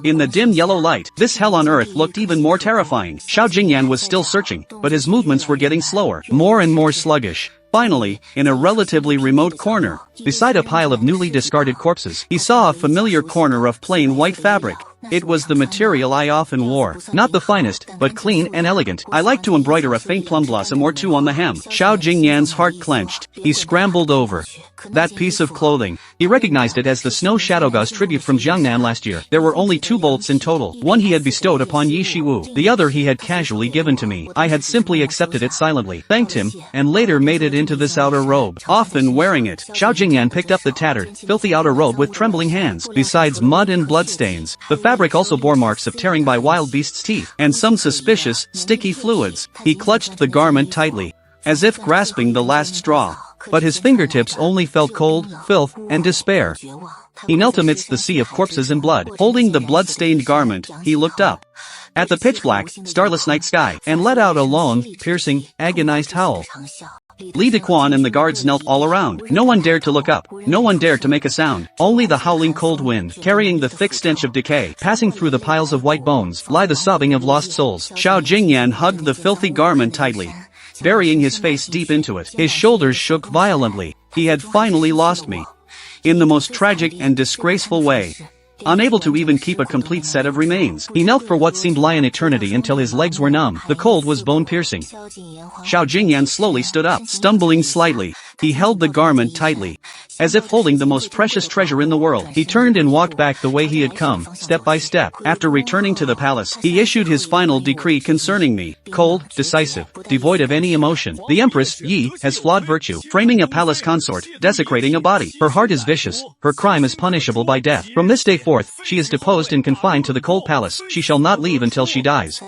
S1: In the dim yellow light, this hell on earth looked even more terrifying. Xiao Jingyan was still searching, but his movements were getting slower, more and more sluggish. Finally, in a relatively remote corner, beside a pile of newly discarded corpses, he saw a familiar corner of plain white fabric. It was the material I often wore. Not the finest, but clean and elegant. I like to embroider a faint plum blossom or two on the hem. Xiao Jingyan's heart clenched. He scrambled over that piece of clothing. He recognized it as the Snow Shadow God's tribute from Jiangnan last year. There were only 2 bolts in total. One he had bestowed upon Yi Shiwu. The other he had casually given to me. I had simply accepted it silently, thanked him, and later made it into this outer robe. Often wearing it, Xiao Jingyan picked up the tattered, filthy outer robe with trembling hands. Besides mud and bloodstains, the fabric also bore marks of tearing by wild beasts' teeth, and some suspicious, sticky fluids. He clutched the garment tightly, as if grasping the last straw. But his fingertips only felt cold, filth, and despair. He knelt amidst the sea of corpses and blood. Holding the blood-stained garment, he looked up at the pitch-black, starless night sky, and let out a long, piercing, agonized howl. Li Diquan and the guards knelt all around. No one dared to look up. No one dared to make a sound. Only the howling cold wind, carrying the thick stench of decay, passing through the piles of white bones, lie the sobbing of lost souls. Xiao Jingyan hugged the filthy garment tightly, burying his face deep into it. His shoulders shook violently. He had finally lost me. In the most tragic and disgraceful way. unable to even keep a complete set of remains. He knelt for what seemed like an eternity until his legs were numb. The cold was bone-piercing. Xiao Jingyan slowly stood up, stumbling slightly. He held the garment tightly, as if holding the most precious treasure in the world. He turned and walked back the way he had come, step by step. After returning to the palace, he issued his final decree concerning me. Cold, decisive, devoid of any emotion. The Empress, Yi, has flawed virtue, framing a palace consort, desecrating a body. Her heart is vicious, her crime is punishable by death. From this day forth, she is deposed and confined to the cold palace. She shall not leave until she dies.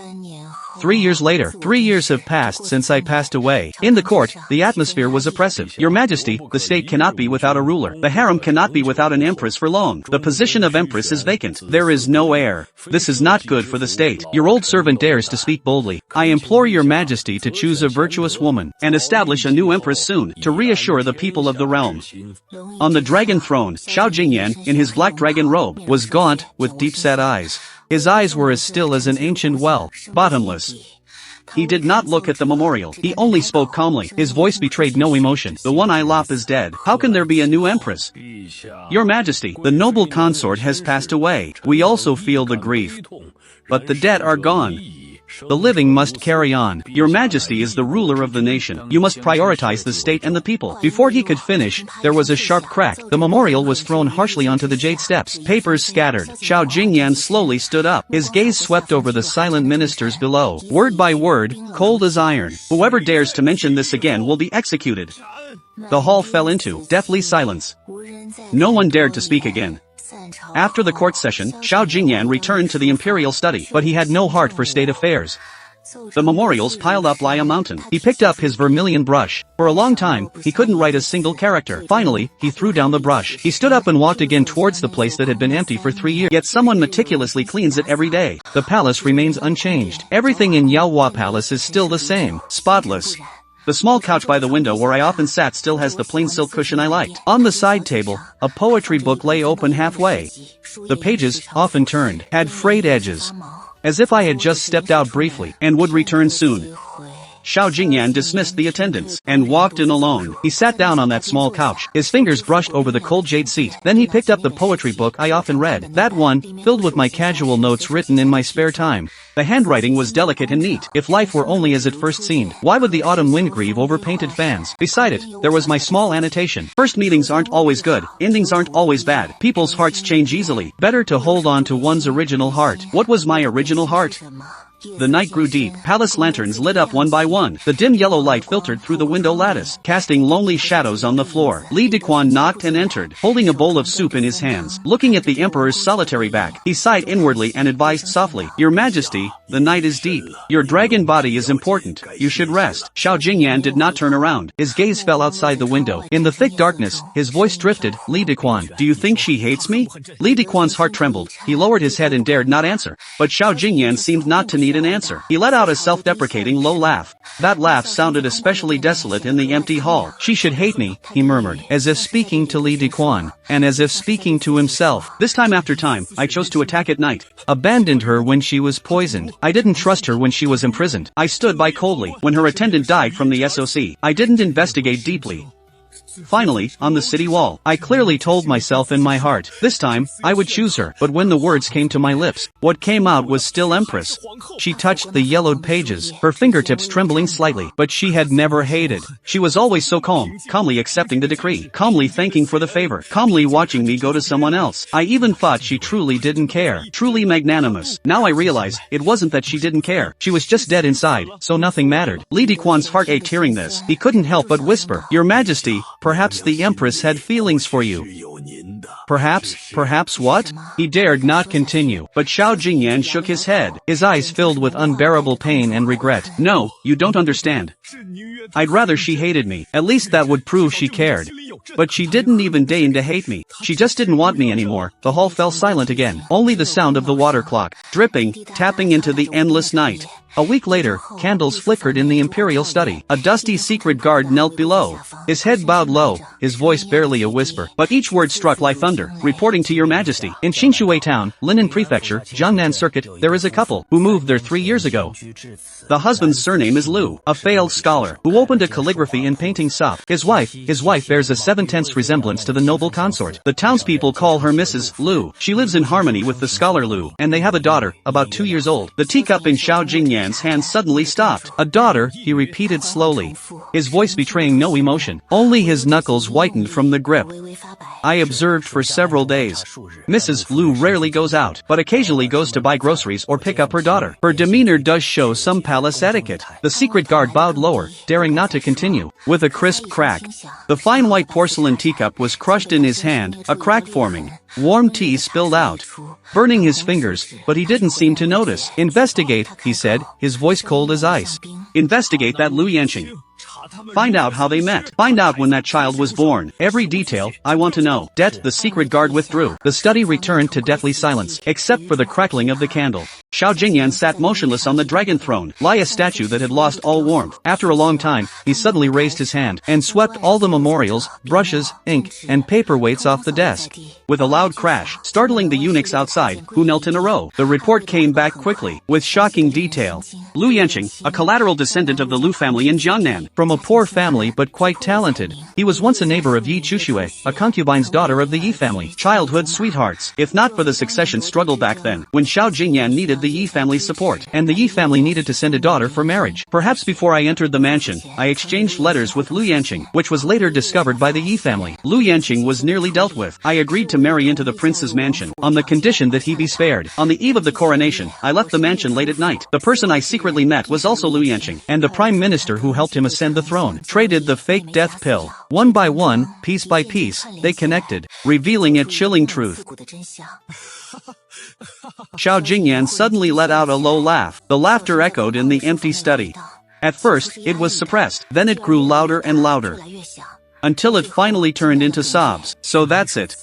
S1: 3 years later, 3 years have passed since I passed away. In the court, the atmosphere was oppressive. Your Majesty, the state cannot be without a ruler. The harem cannot be without an empress for long. The position of empress is vacant. There is no heir. This is not good for the state. Your old servant dares to speak boldly. I implore your Majesty to choose a virtuous woman, and establish a new empress soon, to reassure the people of the realm. On the dragon throne, Xiao Jingyan, in his black dragon robe, was gaunt, with deep-set eyes. His eyes were as still as an ancient well, bottomless. He did not look at the memorial. He only spoke calmly. His voice betrayed no emotion. The one I lop is dead. How can there be a new empress? Your Majesty, the noble consort has passed away. We also feel the grief. But the dead are gone. The living must carry on. Your Majesty is the ruler of the nation. You must prioritize the state and the people. Before he could finish, there was a sharp crack. The memorial was thrown harshly onto the jade steps. Papers scattered. Xiao Jingyan slowly stood up. His gaze swept over the silent ministers below. Word by word, cold as iron. Whoever dares to mention this again will be executed. The hall fell into deathly silence. No one dared to speak again. After the court session, Xiao Jingyan returned to the imperial study, but he had no heart for state affairs. The memorials piled up like a mountain. He picked up his vermilion brush. For a long time, he couldn't write a single character. Finally, he threw down the brush. He stood up and walked again towards the place that had been empty for 3 years. Yet someone meticulously cleans it every day. The palace remains unchanged. Everything in Yaohua Palace is still the same, spotless. The small couch by the window where I often sat still has the plain silk cushion I liked. On the side table, a poetry book lay open halfway. The pages, often turned, had frayed edges, as if I had just stepped out briefly and would return soon. Xiao Jingyan dismissed the attendants and walked in alone. He sat down on that small couch. His fingers brushed over the cold jade seat. Then he picked up the poetry book I often read. That one, filled with my casual notes written in my spare time. The handwriting was delicate and neat. If life were only as it first seemed, why would the autumn wind grieve over painted fans? Beside it, there was my small annotation. First meetings aren't always good. Endings aren't always bad. People's hearts change easily. Better to hold on to one's original heart. What was my original heart? The night grew deep. Palace lanterns lit up one by one. The dim yellow light filtered through the window lattice, casting lonely shadows on the floor. Li Dequan knocked and entered, holding a bowl of soup in his hands. Looking at the emperor's solitary back, he sighed inwardly and advised softly, Your Majesty, the night is deep. Your dragon body is important. You should rest. Xiao Jingyan did not turn around. His gaze fell outside the window. In the thick darkness, his voice drifted, Li Dequan, do you think she hates me? Li Dequan's heart trembled. He lowered his head and dared not answer. But Xiao Jingyan seemed not to need an answer. He let out a self-deprecating low laugh. That laugh sounded especially desolate in the empty hall. She should hate me, he murmured, as if speaking to Li Dequan, and as if speaking to himself. This time after time, I chose to attack at night. Abandoned her when she was poisoned. I didn't trust her when she was imprisoned. I stood by coldly when her attendant died from the SOC. I didn't investigate deeply. Finally, on the city wall, I clearly told myself in my heart, this time, I would choose her. But when the words came to my lips, what came out was still Empress. She touched the yellowed pages, her fingertips trembling slightly, but she had never hated. She was always so calm, calmly accepting the decree, calmly thanking for the favor, calmly watching me go to someone else. I even thought she truly didn't care, truly magnanimous. Now I realize, it wasn't that she didn't care. She was just dead inside, so nothing mattered. Li Dequan's heart ached hearing this. He couldn't help but whisper, Your Majesty, perhaps the Empress had feelings for you. Perhaps what? He dared not continue, but Xiao Jingyan shook his head, his eyes filled with unbearable pain and regret. No, you don't understand. I'd rather she hated me. At least that would prove she cared. But she didn't even deign to hate me. She just didn't want me anymore. The hall fell silent again. Only the sound of the water clock, dripping, tapping into the endless night. A week later, candles flickered in the imperial study. A dusty secret guard knelt below. His head bowed low, his voice barely a whisper, but each word struck like thunder. Reporting to your majesty. In Xianxia town, Linen Prefecture, Jiangnan circuit, there is a couple who moved there 3 years ago. The husband's surname is Liu, a failed scholar, who opened a calligraphy and painting shop. His wife bears a 7/10 resemblance to the noble consort. The townspeople call her Mrs. Liu. She lives in harmony with the scholar Liu, and they have a daughter, about 2 years old. The teacup in Xiao Jinyan's hand suddenly stopped. A daughter, he repeated slowly, his voice betraying no emotion. Only his knuckles whitened from the grip. I observed for several days. Mrs. Liu rarely goes out, but occasionally goes to buy groceries or pick up her daughter. Her demeanor does show some palace etiquette. The secret guard bowed lower, daring not to continue. With a crisp crack, the fine white porcelain teacup was crushed in his hand, a crack forming. Warm tea spilled out, burning his fingers, but he didn't seem to notice. Investigate, he said, his voice cold as ice. Investigate that Liu Yanqing. Find out how they met. Find out when that child was born. Every detail, I want to know. The secret guard withdrew. The study returned to deathly silence, except for the crackling of the candle. Xiao Jingyan sat motionless on the dragon throne, like a statue that had lost all warmth. After a long time, he suddenly raised his hand, and swept all the memorials, brushes, ink, and paperweights off the desk. With a loud crash, startling the eunuchs outside, who knelt in a row. The report came back quickly, with shocking detail. Liu Yanqing, a collateral descendant of the Liu family in Jiangnan. From a poor family but quite talented. He was once a neighbor of Yi Chuxue, a concubine's daughter of the Yi family. Childhood sweethearts. If not for the succession struggle back then, when Xiao Jingyan needed the Yi family's support, and the Yi family needed to send a daughter for marriage. Perhaps before I entered the mansion, I exchanged letters with Liu Yanqing, which was later discovered by the Yi family. Liu Yanqing was nearly dealt with. I agreed to marry into the prince's mansion, on the condition that he be spared. On the eve of the coronation, I left the mansion late at night. The person I secretly met was also Liu Yanqing, and the prime minister who helped him ascend the throne. Traded the fake death pill. One by one, piece by piece, they connected, revealing a chilling truth. Xiao Jingyan suddenly let out a low laugh. The laughter echoed in the empty study. At first, it was suppressed, then it grew louder and louder, until it finally turned into sobs. So that's it.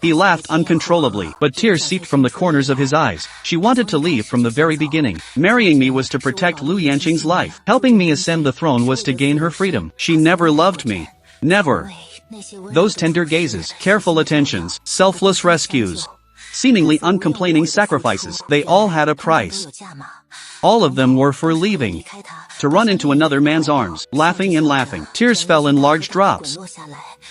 S1: He laughed uncontrollably, but tears seeped from the corners of his eyes. She wanted to leave from the very beginning. Marrying me was to protect Liu Yanqing's life. Helping me ascend the throne was to gain her freedom. She never loved me. Never. Those tender gazes, careful attentions, selfless rescues, seemingly uncomplaining sacrifices, they all had a price. All of them were for leaving, to run into another man's arms, laughing and laughing. Tears fell in large drops,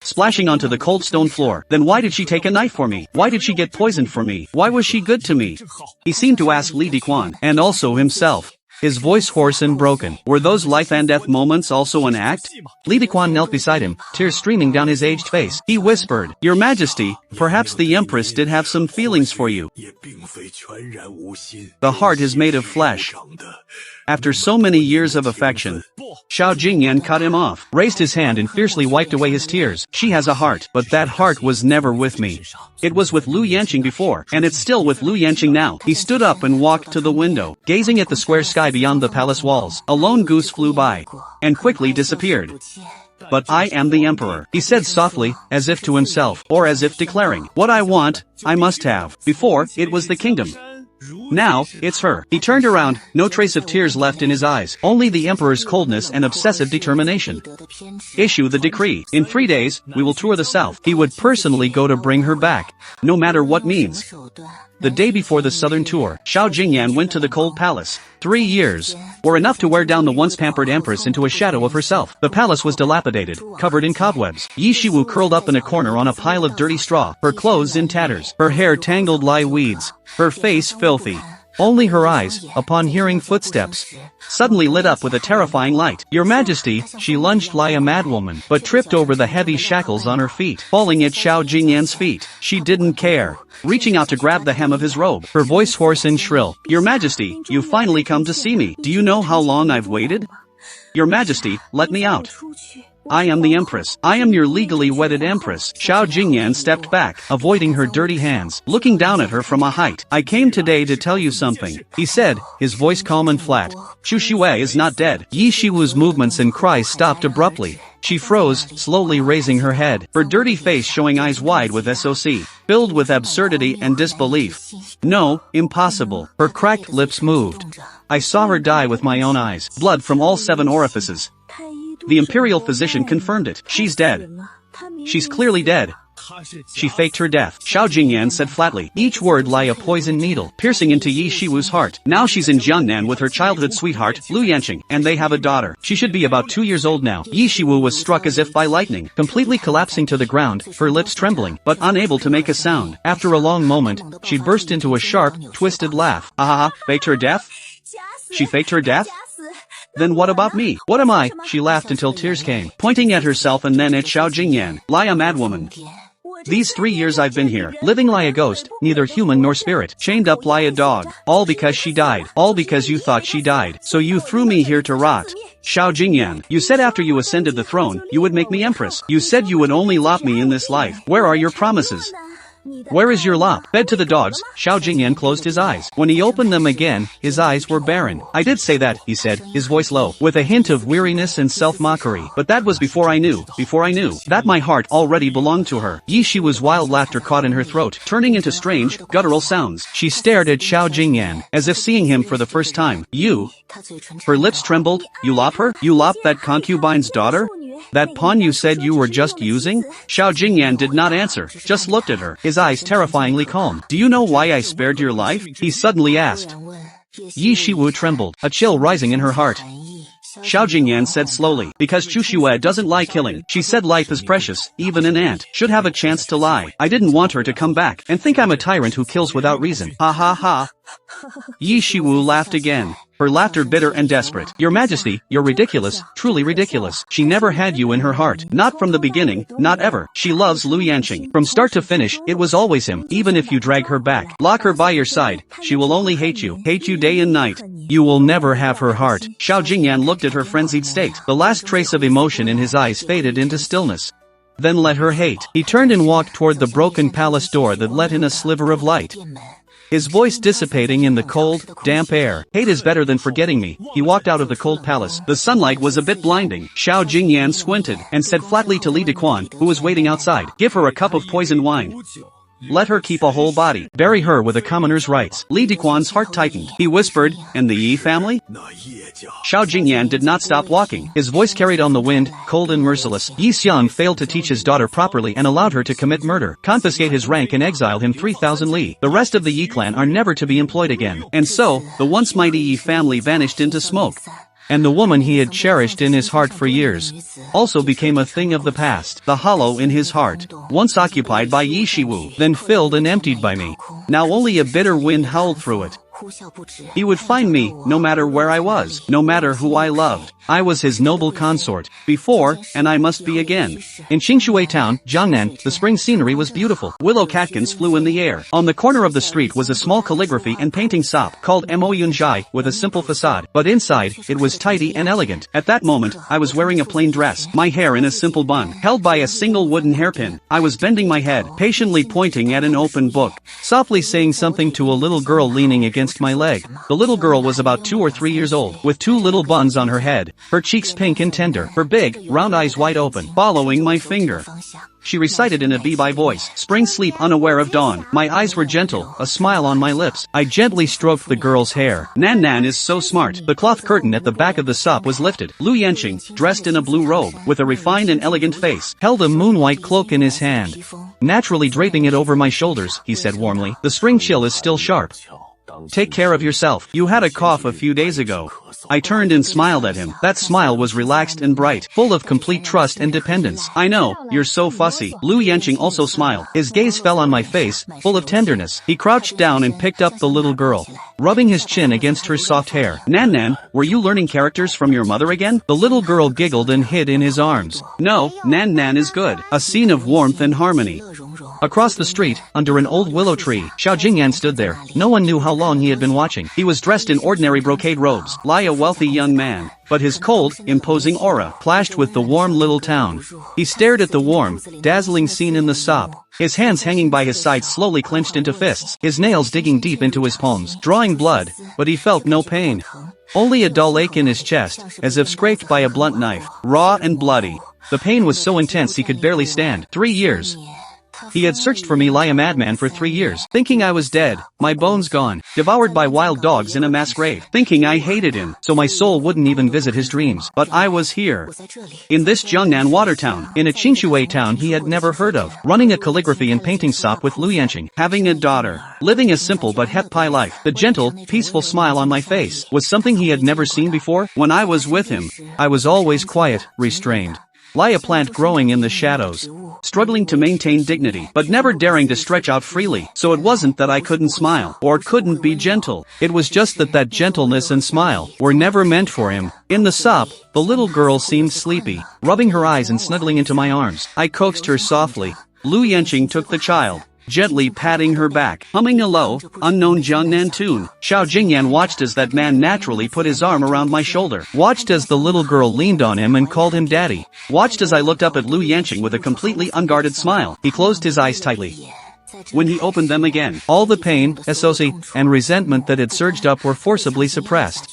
S1: splashing onto the cold stone floor. Then why did she take a knife for me? Why did she get poisoned for me? Why was she good to me? He seemed to ask Li Diquan, and also himself. His voice hoarse and broken. Were those life and death moments also an act? Li Diquan knelt beside him, tears streaming down his aged face. He whispered, Your Majesty, perhaps the Empress did have some feelings for you. The heart is made of flesh. After so many years of affection, Xiao Jingyan cut him off, raised his hand and fiercely wiped away his tears. She has a heart, but that heart was never with me. It was with Liu Yanqing before, and it's still with Liu Yanqing now. He stood up and walked to the window, gazing at the square sky beyond the palace walls. A lone goose flew by, and quickly disappeared. But I am the emperor, he said softly, as if to himself, or as if declaring, what I want, I must have. Before, it was the kingdom. Now, it's her. He turned around, no trace of tears left in his eyes, only the emperor's coldness and obsessive determination. Issue the decree. In 3 days, we will tour the south. He would personally go to bring her back, no matter what means. The day before the southern tour, Xiao Jingyan went to the cold palace. 3 years were enough to wear down the once pampered empress into a shadow of herself. The palace was dilapidated, covered in cobwebs. Yi Shiwu curled up in a corner on a pile of dirty straw, her clothes in tatters, her hair tangled like weeds, her face filthy. Only her eyes, upon hearing footsteps, suddenly lit up with a terrifying light. Your Majesty, she lunged like a madwoman, but tripped over the heavy shackles on her feet, falling at Xiao Jingyan's feet. She didn't care, reaching out to grab the hem of his robe, her voice hoarse and shrill. Your Majesty, you finally come to see me. Do you know how long I've waited? Your Majesty, let me out. I am the Empress. I am your legally wedded Empress. Xiao Jingyan stepped back, avoiding her dirty hands, looking down at her from a height. I came today to tell you something, he said, his voice calm and flat. Chu Shui is not dead. Yi Shiwu's movements and cries stopped abruptly. She froze, slowly raising her head, her dirty face showing eyes wide with SOC. filled with absurdity and disbelief. No, impossible. Her cracked lips moved. I saw her die with my own eyes. Blood from all 7 orifices. The imperial physician confirmed it. She's dead. She's clearly dead. She faked her death. Xiao Jingyan said flatly, each word like a poison needle, piercing into Yi Shiwu's heart. Now she's in Jiangnan with her childhood sweetheart, Lu Yanqing, and they have a daughter. She should be about 2 years old now. Yi Shiwu was struck as if by lightning, completely collapsing to the ground, her lips trembling, but unable to make a sound. After a long moment, she burst into a sharp, twisted laugh. Ah, faked her death? She faked her death? Then what about me? What am I? She laughed until tears came, pointing at herself and then at Xiao Jingyan. Lie a madwoman. These 3 years I've been here, living like a ghost, neither human nor spirit, chained up like a dog. All because she died. All because you thought she died. So you threw me here to rot. Xiao Jingyan, you said after you ascended the throne, you would make me empress. You said you would only lop me in this life. Where are your promises? Where is your lop? Fed to the dogs, Xiao Jingyan closed his eyes. When he opened them again, his eyes were barren. I did say that, he said, his voice low, with a hint of weariness and self-mockery. But that was before I knew that my heart already belonged to her. Yi Shiwu's wild laughter caught in her throat, turning into strange, guttural sounds. She stared at Xiao Jingyan, as if seeing him for the first time. You? Her lips trembled. You lop her? You lop that concubine's daughter? That pawn you said you were just using? Xiao Jingyan did not answer, just looked at her, his eyes terrifyingly calm. Do you know why I spared your life? He suddenly asked. Yi Shiwu trembled, a chill rising in her heart. Xiao Jingyan said slowly, because Chu Xue doesn't like killing. She said life is precious, even an ant should have a chance to lie. I didn't want her to come back and think I'm a tyrant who kills without reason. Ha ha ha. Yi Shiwu laughed again, her laughter bitter and desperate. Your Majesty, you're ridiculous, truly ridiculous. She never had you in her heart. Not from the beginning, not ever. She loves Lu Yanqing. From start to finish, it was always him. Even if you drag her back, lock her by your side, she will only hate you day and night. You will never have her heart. Xiao Jingyan looked at her frenzied state. The last trace of emotion in his eyes faded into stillness. Then let her hate. He turned and walked toward the broken palace door that let in a sliver of light, his voice dissipating in the cold, damp air. Hate is better than forgetting me. He walked out of the cold palace. The sunlight was a bit blinding. Xiao Jingyan squinted, and said flatly to Li Dequan, who was waiting outside, give her a cup of poisoned wine. Let her keep a whole body. Bury her with a commoner's rights. Li Dequan's heart tightened. He whispered, and the Yi family? Xiao Jingyan did not stop walking. His voice carried on the wind, cold and merciless. Yi Xiang failed to teach his daughter properly and allowed her to commit murder, confiscate his rank and exile him 3,000 li. The rest of the Yi clan are never to be employed again. And so, the once mighty Yi family vanished into smoke. And the woman he had cherished in his heart for years also became a thing of the past. The hollow in his heart, once occupied by Yi Shiwu, then filled and emptied by me. Now only a bitter wind howled through it. He would find me, no matter where I was, no matter who I loved. I was his noble consort, before, and I must be again. In Xingshui town, Jiangnan, the spring scenery was beautiful. Willow catkins flew in the air. On the corner of the street was a small calligraphy and painting shop, called Mo Yunzhai, with a simple facade. But inside, it was tidy and elegant. At that moment, I was wearing a plain dress, my hair in a simple bun, held by a single wooden hairpin. I was bending my head, patiently pointing at an open book, softly saying something to a little girl leaning against my leg. The little girl was about 2 or 3 years old, with 2 little buns on her head, her cheeks pink and tender, her big, round eyes wide open, following my finger. She recited in a bee-by voice, spring sleep unaware of dawn. My eyes were gentle, a smile on my lips. I gently stroked the girl's hair. Nan is so smart. The cloth curtain at the back of the shop was lifted. Lu Yanqing, dressed in a blue robe, with a refined and elegant face, held a moon-white cloak in his hand. Naturally draping it over my shoulders, he said warmly, the spring chill is still sharp. Take care of yourself. You had a cough a few days ago. I turned and smiled at him. That smile was relaxed and bright, full of complete trust and dependence. I know, you're so fussy. Lu Yanqing also smiled. His gaze fell on my face, full of tenderness. He crouched down and picked up the little girl, rubbing his chin against her soft hair. Nan, were you learning characters from your mother again? The little girl giggled and hid in his arms. No, Nan is good. A scene of warmth and harmony. Across the street, under an old willow tree, Xiao Jingyan stood there. No one knew how long he had been watching. He was dressed in ordinary brocade robes, like a wealthy young man. But his cold, imposing aura clashed with the warm little town. He stared at the warm, dazzling scene in the shop, his hands hanging by his sides slowly clenched into fists, his nails digging deep into his palms, drawing blood, but he felt no pain. Only a dull ache in his chest, as if scraped by a blunt knife, raw and bloody. The pain was so intense he could barely stand. 3 years. He had searched for me like a madman for 3 years, thinking I was dead, my bones gone, devoured by wild dogs in a mass grave, thinking I hated him, so my soul wouldn't even visit his dreams. But I was here. In this Jiangnan water town, in a Xianxia town he had never heard of, running a calligraphy and painting shop with Liu, having a daughter, living a simple but happy life. The gentle, peaceful smile on my face was something he had never seen before. When I was with him, I was always quiet, restrained, like a plant growing in the shadows, struggling to maintain dignity, but never daring to stretch out freely. So it wasn't that I couldn't smile, or couldn't be gentle. It was just that gentleness and smile were never meant for him. In the shop, the little girl seemed sleepy, rubbing her eyes and snuggling into my arms. I coaxed her softly. Liu took the child, gently patting her back, humming a low, unknown Jiangnan tune. Xianxia watched as that man naturally put his arm around my shoulder, watched as the little girl leaned on him and called him daddy, watched as I looked up at Liu with a completely unguarded smile. He closed his eyes tightly. When he opened them again, all the pain, association, and resentment that had surged up were forcibly suppressed,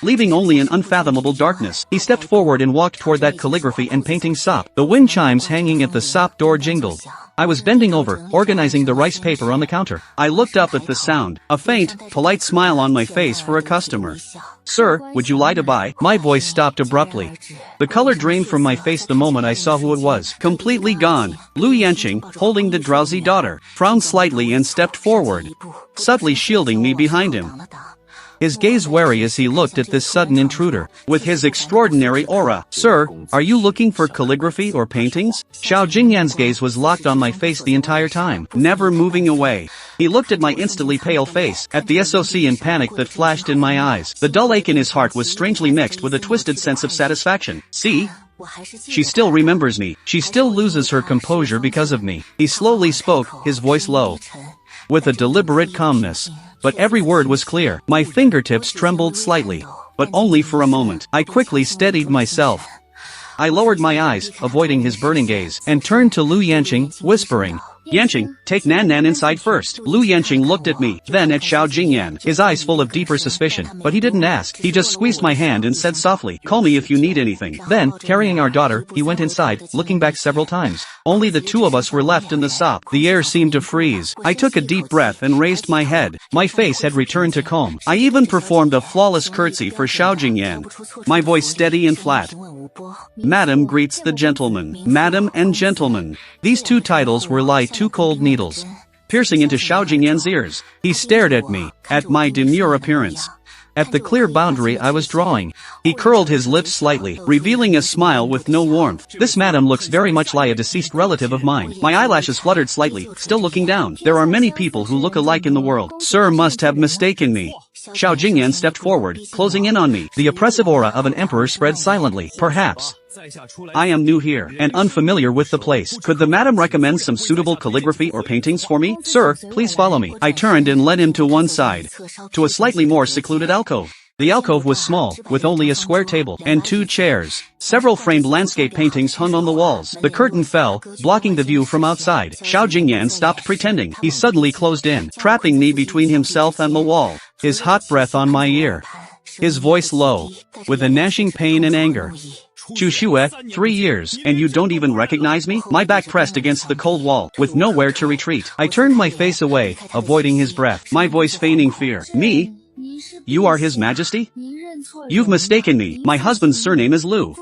S1: leaving only an unfathomable darkness. He stepped forward and walked toward that calligraphy and painting shop. The wind chimes hanging at the shop door jingled. I was bending over, organizing the rice paper on the counter. I looked up at the sound, a faint, polite smile on my face for a customer. "Sir, would you like to buy?" My voice stopped abruptly. The color drained from my face the moment I saw who it was. Completely gone. Liu, holding the drowsy daughter, frowned slightly and stepped forward, subtly shielding me behind him, his gaze wary as he looked at this sudden intruder, with his extraordinary aura. "Sir, are you looking for calligraphy or paintings?" Xianxia's gaze was locked on my face the entire time, never moving away. He looked at my instantly pale face, at the SOC and panic that flashed in my eyes. The dull ache in his heart was strangely mixed with a twisted sense of satisfaction. "See? She still remembers me. She still loses her composure because of me." He slowly spoke, his voice low, with a deliberate calmness, but every word was clear. My fingertips trembled slightly, but only for a moment. I quickly steadied myself. I lowered my eyes, avoiding his burning gaze, and turned to Liu whispering, "Yanqing, take Nan inside first." Liu looked at me, then at Xianxia, his eyes full of deeper suspicion, but he didn't ask. He just squeezed my hand and said softly, "Call me if you need anything." Then, carrying our daughter, he went inside, looking back several times. Only the two of us were left in the shop. The air seemed to freeze. I took a deep breath and raised my head. My face had returned to calm. I even performed a flawless curtsy for Xianxia, my voice steady and flat. "Madam greets the gentleman." Madam and gentleman. These two titles were like two cold needles, piercing into Xianxia's ears. He stared at me, at my demure appearance, at the clear boundary I was drawing. He curled his lips slightly, revealing a smile with no warmth. "This madam looks very much like a deceased relative of mine." My eyelashes fluttered slightly, still looking down. "There are many people who look alike in the world. Sir must have mistaken me." Xianxia stepped forward, closing in on me. The oppressive aura of an emperor spread silently. "Perhaps I am new here, and unfamiliar with the place. Could the madam recommend some suitable calligraphy or paintings for me?" "Sir, please follow me." I turned and led him to one side, to a slightly more secluded alcove. The alcove was small, with only a square table and 2 chairs. Several framed landscape paintings hung on the walls. The curtain fell, blocking the view from outside. Xianxia stopped pretending. He suddenly closed in, trapping me between himself and the wall, his hot breath on my ear, his voice low, with a gnashing pain and anger. "Chushue, 3 years, and you don't even recognize me?" My back pressed against the cold wall, with nowhere to retreat. I turned my face away, avoiding his breath, my voice feigning fear. "Me? You are His Majesty? You've mistaken me. My husband's surname is Liu.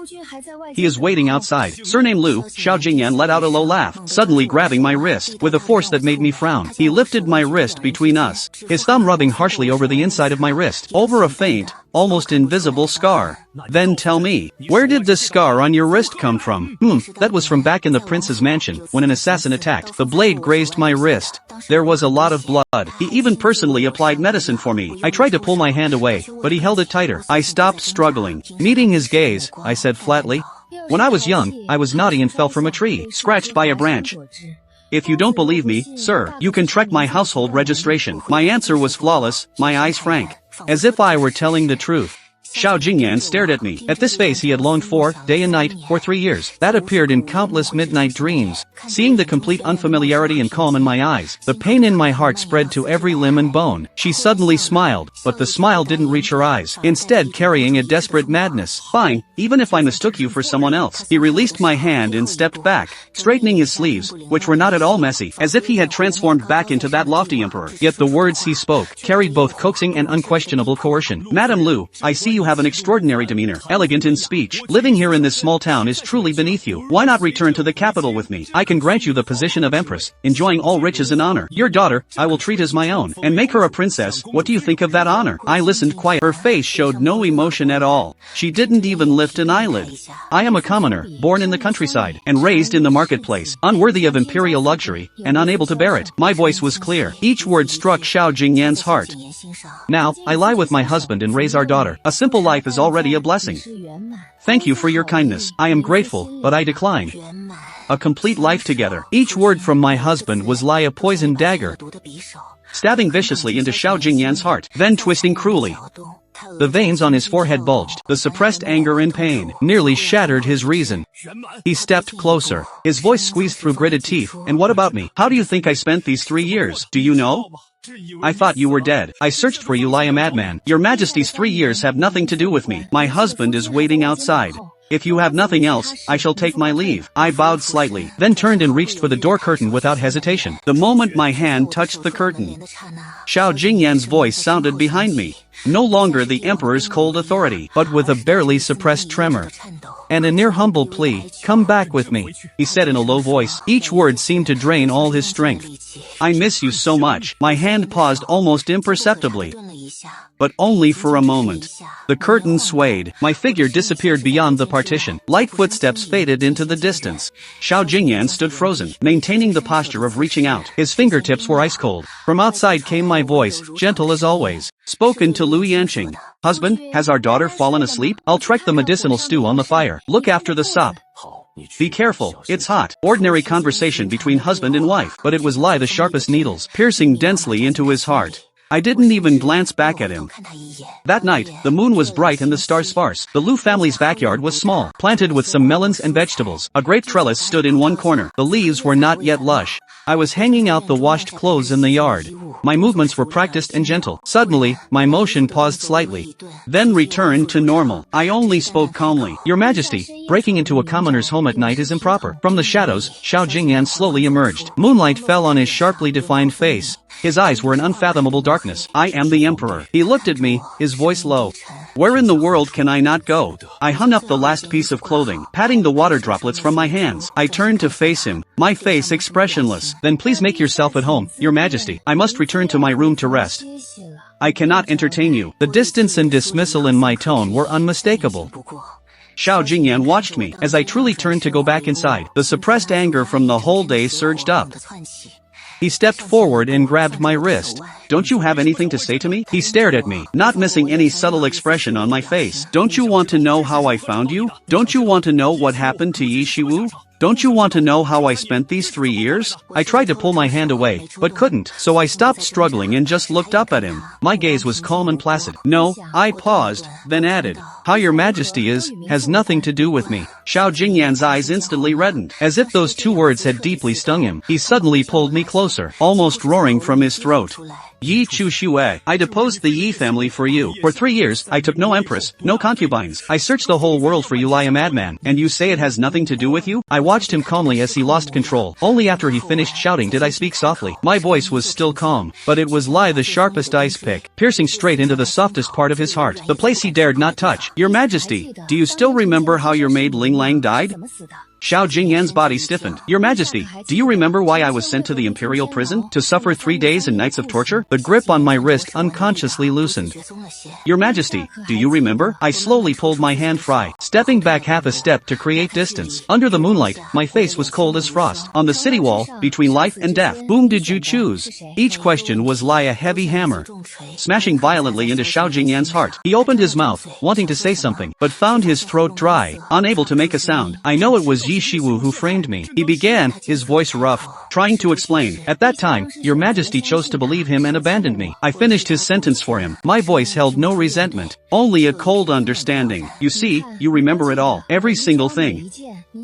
S1: He is waiting outside." "Surname Liu." Xianxia let out a low laugh, suddenly grabbing my wrist, with a force that made me frown. He lifted my wrist between us, his thumb rubbing harshly over the inside of my wrist, over a faint, almost invisible scar. "Then tell me, where did this scar on your wrist come from?" That was from back in the prince's mansion, when an assassin attacked. The blade grazed my wrist. There was a lot of blood. He even personally applied medicine for me. I tried to pull my hand away, but he held it tighter. I stopped struggling. Meeting his gaze, I said flatly, "When I was young, I was naughty and fell from a tree, scratched by a branch. If you don't believe me, sir, you can check my household registration." My answer was flawless, my eyes frank, as if I were telling the truth. Xiao Jingyan stared at me. At this face he had longed for, day and night, for 3 years. That appeared in countless midnight dreams. Seeing the complete unfamiliarity and calm in my eyes, the pain in my heart spread to every limb and bone. She suddenly smiled, but the smile didn't reach her eyes, instead carrying a desperate madness. Fine, even if I mistook you for someone else. He released my hand and stepped back, straightening his sleeves, which were not at all messy, as if he had transformed back into that lofty emperor. Yet the words he spoke carried both coaxing and unquestionable coercion. Madame Lu, I see you have an extraordinary demeanor, elegant in speech. Living here in this small town is truly beneath you. Why not return to the capital with me? I can grant you the position of empress, enjoying all riches and honor. Your daughter, I will treat as my own, and make her a princess. What do you think of that honor? I listened quiet. Her face showed no emotion at all. She didn't even lift an eyelid. I am a commoner, born in the countryside, and raised in the marketplace, unworthy of imperial luxury, and unable to bear it. My voice was clear. Each word struck Xiao Jingyan's heart. Now, I lie with my husband and raise our daughter. A simple life is already a blessing. Thank you for your kindness. I am grateful, but I decline. A complete life together. Each word from my husband was like a poisoned dagger, stabbing viciously into Xiao Jingyan's heart, then twisting cruelly. The veins on his forehead bulged. The suppressed anger and pain nearly shattered his reason. He stepped closer. His voice squeezed through gritted teeth. And what about me? How do you think I spent these 3 years? Do you know? I thought you were dead. I searched for you like a madman. Your Majesty's 3 years have nothing to do with me. My husband is waiting outside. If you have nothing else, I shall take my leave. I bowed slightly, then turned and reached for the door curtain without hesitation. The moment my hand touched the curtain, Xiao Jingyan's voice sounded behind me. No longer the emperor's cold authority, but with a barely suppressed tremor and a near humble plea. Come back with me, he said in a low voice. Each word seemed to drain all his strength. I miss you so much. My hand paused almost imperceptibly, but only for a moment. The curtain swayed. My figure disappeared beyond the partition. Light footsteps faded into the distance. Xiao Jingyan stood frozen, maintaining the posture of reaching out. His fingertips were ice cold. From outside came my voice, gentle as always, spoken to Lu Yanqing. Husband, has our daughter fallen asleep? I'll trek the medicinal stew on the fire. Look after the sop. Be careful, it's hot. Ordinary conversation between husband and wife, but it was like the sharpest needles, piercing densely into his heart. I didn't even glance back at him. That night, the moon was bright and the stars sparse. The Lu family's backyard was small, planted with some melons and vegetables. A grape trellis stood in one corner. The leaves were not yet lush. I was hanging out the washed clothes in the yard. My movements were practiced and gentle. Suddenly, my motion paused slightly, then returned to normal. I only spoke calmly. Your Majesty, breaking into a commoner's home at night is improper. From the shadows, Xiao Jingyan slowly emerged. Moonlight fell on his sharply defined face. His eyes were an unfathomable darkness. I am the emperor. He looked at me, his voice low. Where in the world can I not go? I hung up the last piece of clothing, patting the water droplets from my hands. I turned to face him, my face expressionless. Then please make yourself at home, Your Majesty. I must return to my room to rest. I cannot entertain you. The distance and dismissal in my tone were unmistakable. Xiao Jingyan watched me. As I truly turned to go back inside, the suppressed anger from the whole day surged up. He stepped forward and grabbed my wrist. Don't you have anything to say to me? He stared at me, not missing any subtle expression on my face. Don't you want to know how I found you? Don't you want to know what happened to Yi Shiwu? Don't you want to know how I spent these 3 years? I tried to pull my hand away, but couldn't, so I stopped struggling and just looked up at him. My gaze was calm and placid. No, I paused, then added, how Your Majesty is, has nothing to do with me. Xiao Jingyan's eyes instantly reddened, as if those 2 words had deeply stung him. He suddenly pulled me closer, almost roaring from his throat. Yi Chu Xue, I deposed the Yi family for you. For 3 years, I took no empress, no concubines. I searched the whole world for you like a madman, and you say it has nothing to do with you? I watched him calmly as he lost control. Only after he finished shouting did I speak softly. My voice was still calm, but it was like the sharpest ice pick, piercing straight into the softest part of his heart, the place he dared not touch. Your Majesty, do you still remember how your maid Ling Lang died? Xiao Jingyan's body stiffened. Your Majesty, do you remember why I was sent to the imperial prison? To suffer 3 days and nights of torture? The grip on my wrist unconsciously loosened. Your Majesty, do you remember? I slowly pulled my hand free, stepping back half a step to create distance. Under the moonlight, my face was cold as frost. On the city wall, between life and death, whom did you choose? Each question was like a heavy hammer, smashing violently into Xiao Jingyan's heart. He opened his mouth, wanting to say something, but found his throat dry, unable to make a sound. I know it was Yi Shiwu who framed me. He began, his voice rough, trying to explain. At that time, your majesty chose to believe him and abandoned me. I finished his sentence for him. My voice held no resentment, only a cold understanding. You see, you remember it all. Every single thing.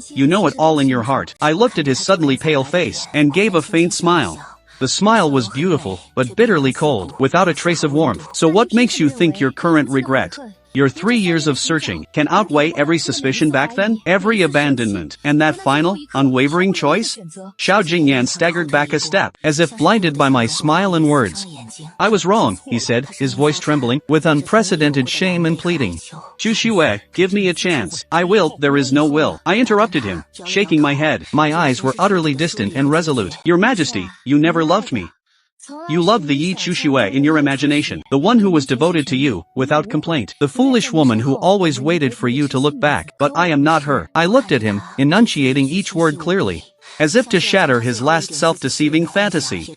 S1: You know it all in your heart. I looked at his suddenly pale face, and gave a faint smile. The smile was beautiful, but bitterly cold, without a trace of warmth. So what makes you think your current regret, your 3 years of searching, can outweigh every suspicion back then? Every abandonment, and that final, unwavering choice? Xiao Jingyan staggered back a step, as if blinded by my smile and words. I was wrong, he said, his voice trembling, with unprecedented shame and pleading. Zhu Xue, give me a chance. I will, there is no will. I interrupted him, shaking my head. My eyes were utterly distant and resolute. Your Majesty, you never loved me. You loved the Yi Chuxue in your imagination, the one who was devoted to you, without complaint. The foolish woman who always waited for you to look back, but I am not her. I looked at him, enunciating each word clearly, as if to shatter his last self-deceiving fantasy.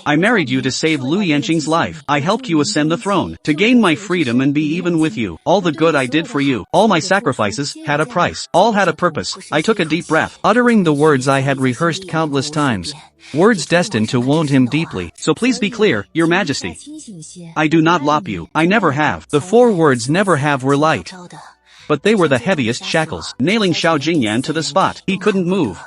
S1: I married you to save Lu Yanqing's life. I helped you ascend the throne, to gain my freedom and be even with you. All the good I did for you, all my sacrifices, had a price. All had a purpose. I took a deep breath, uttering the words I had rehearsed countless times. Words destined to wound him deeply. So please be clear, your majesty. I do not lop you. I never have. The 4 words never have were light, but they were the heaviest shackles, nailing Xiao Jingyan to the spot. He couldn't move.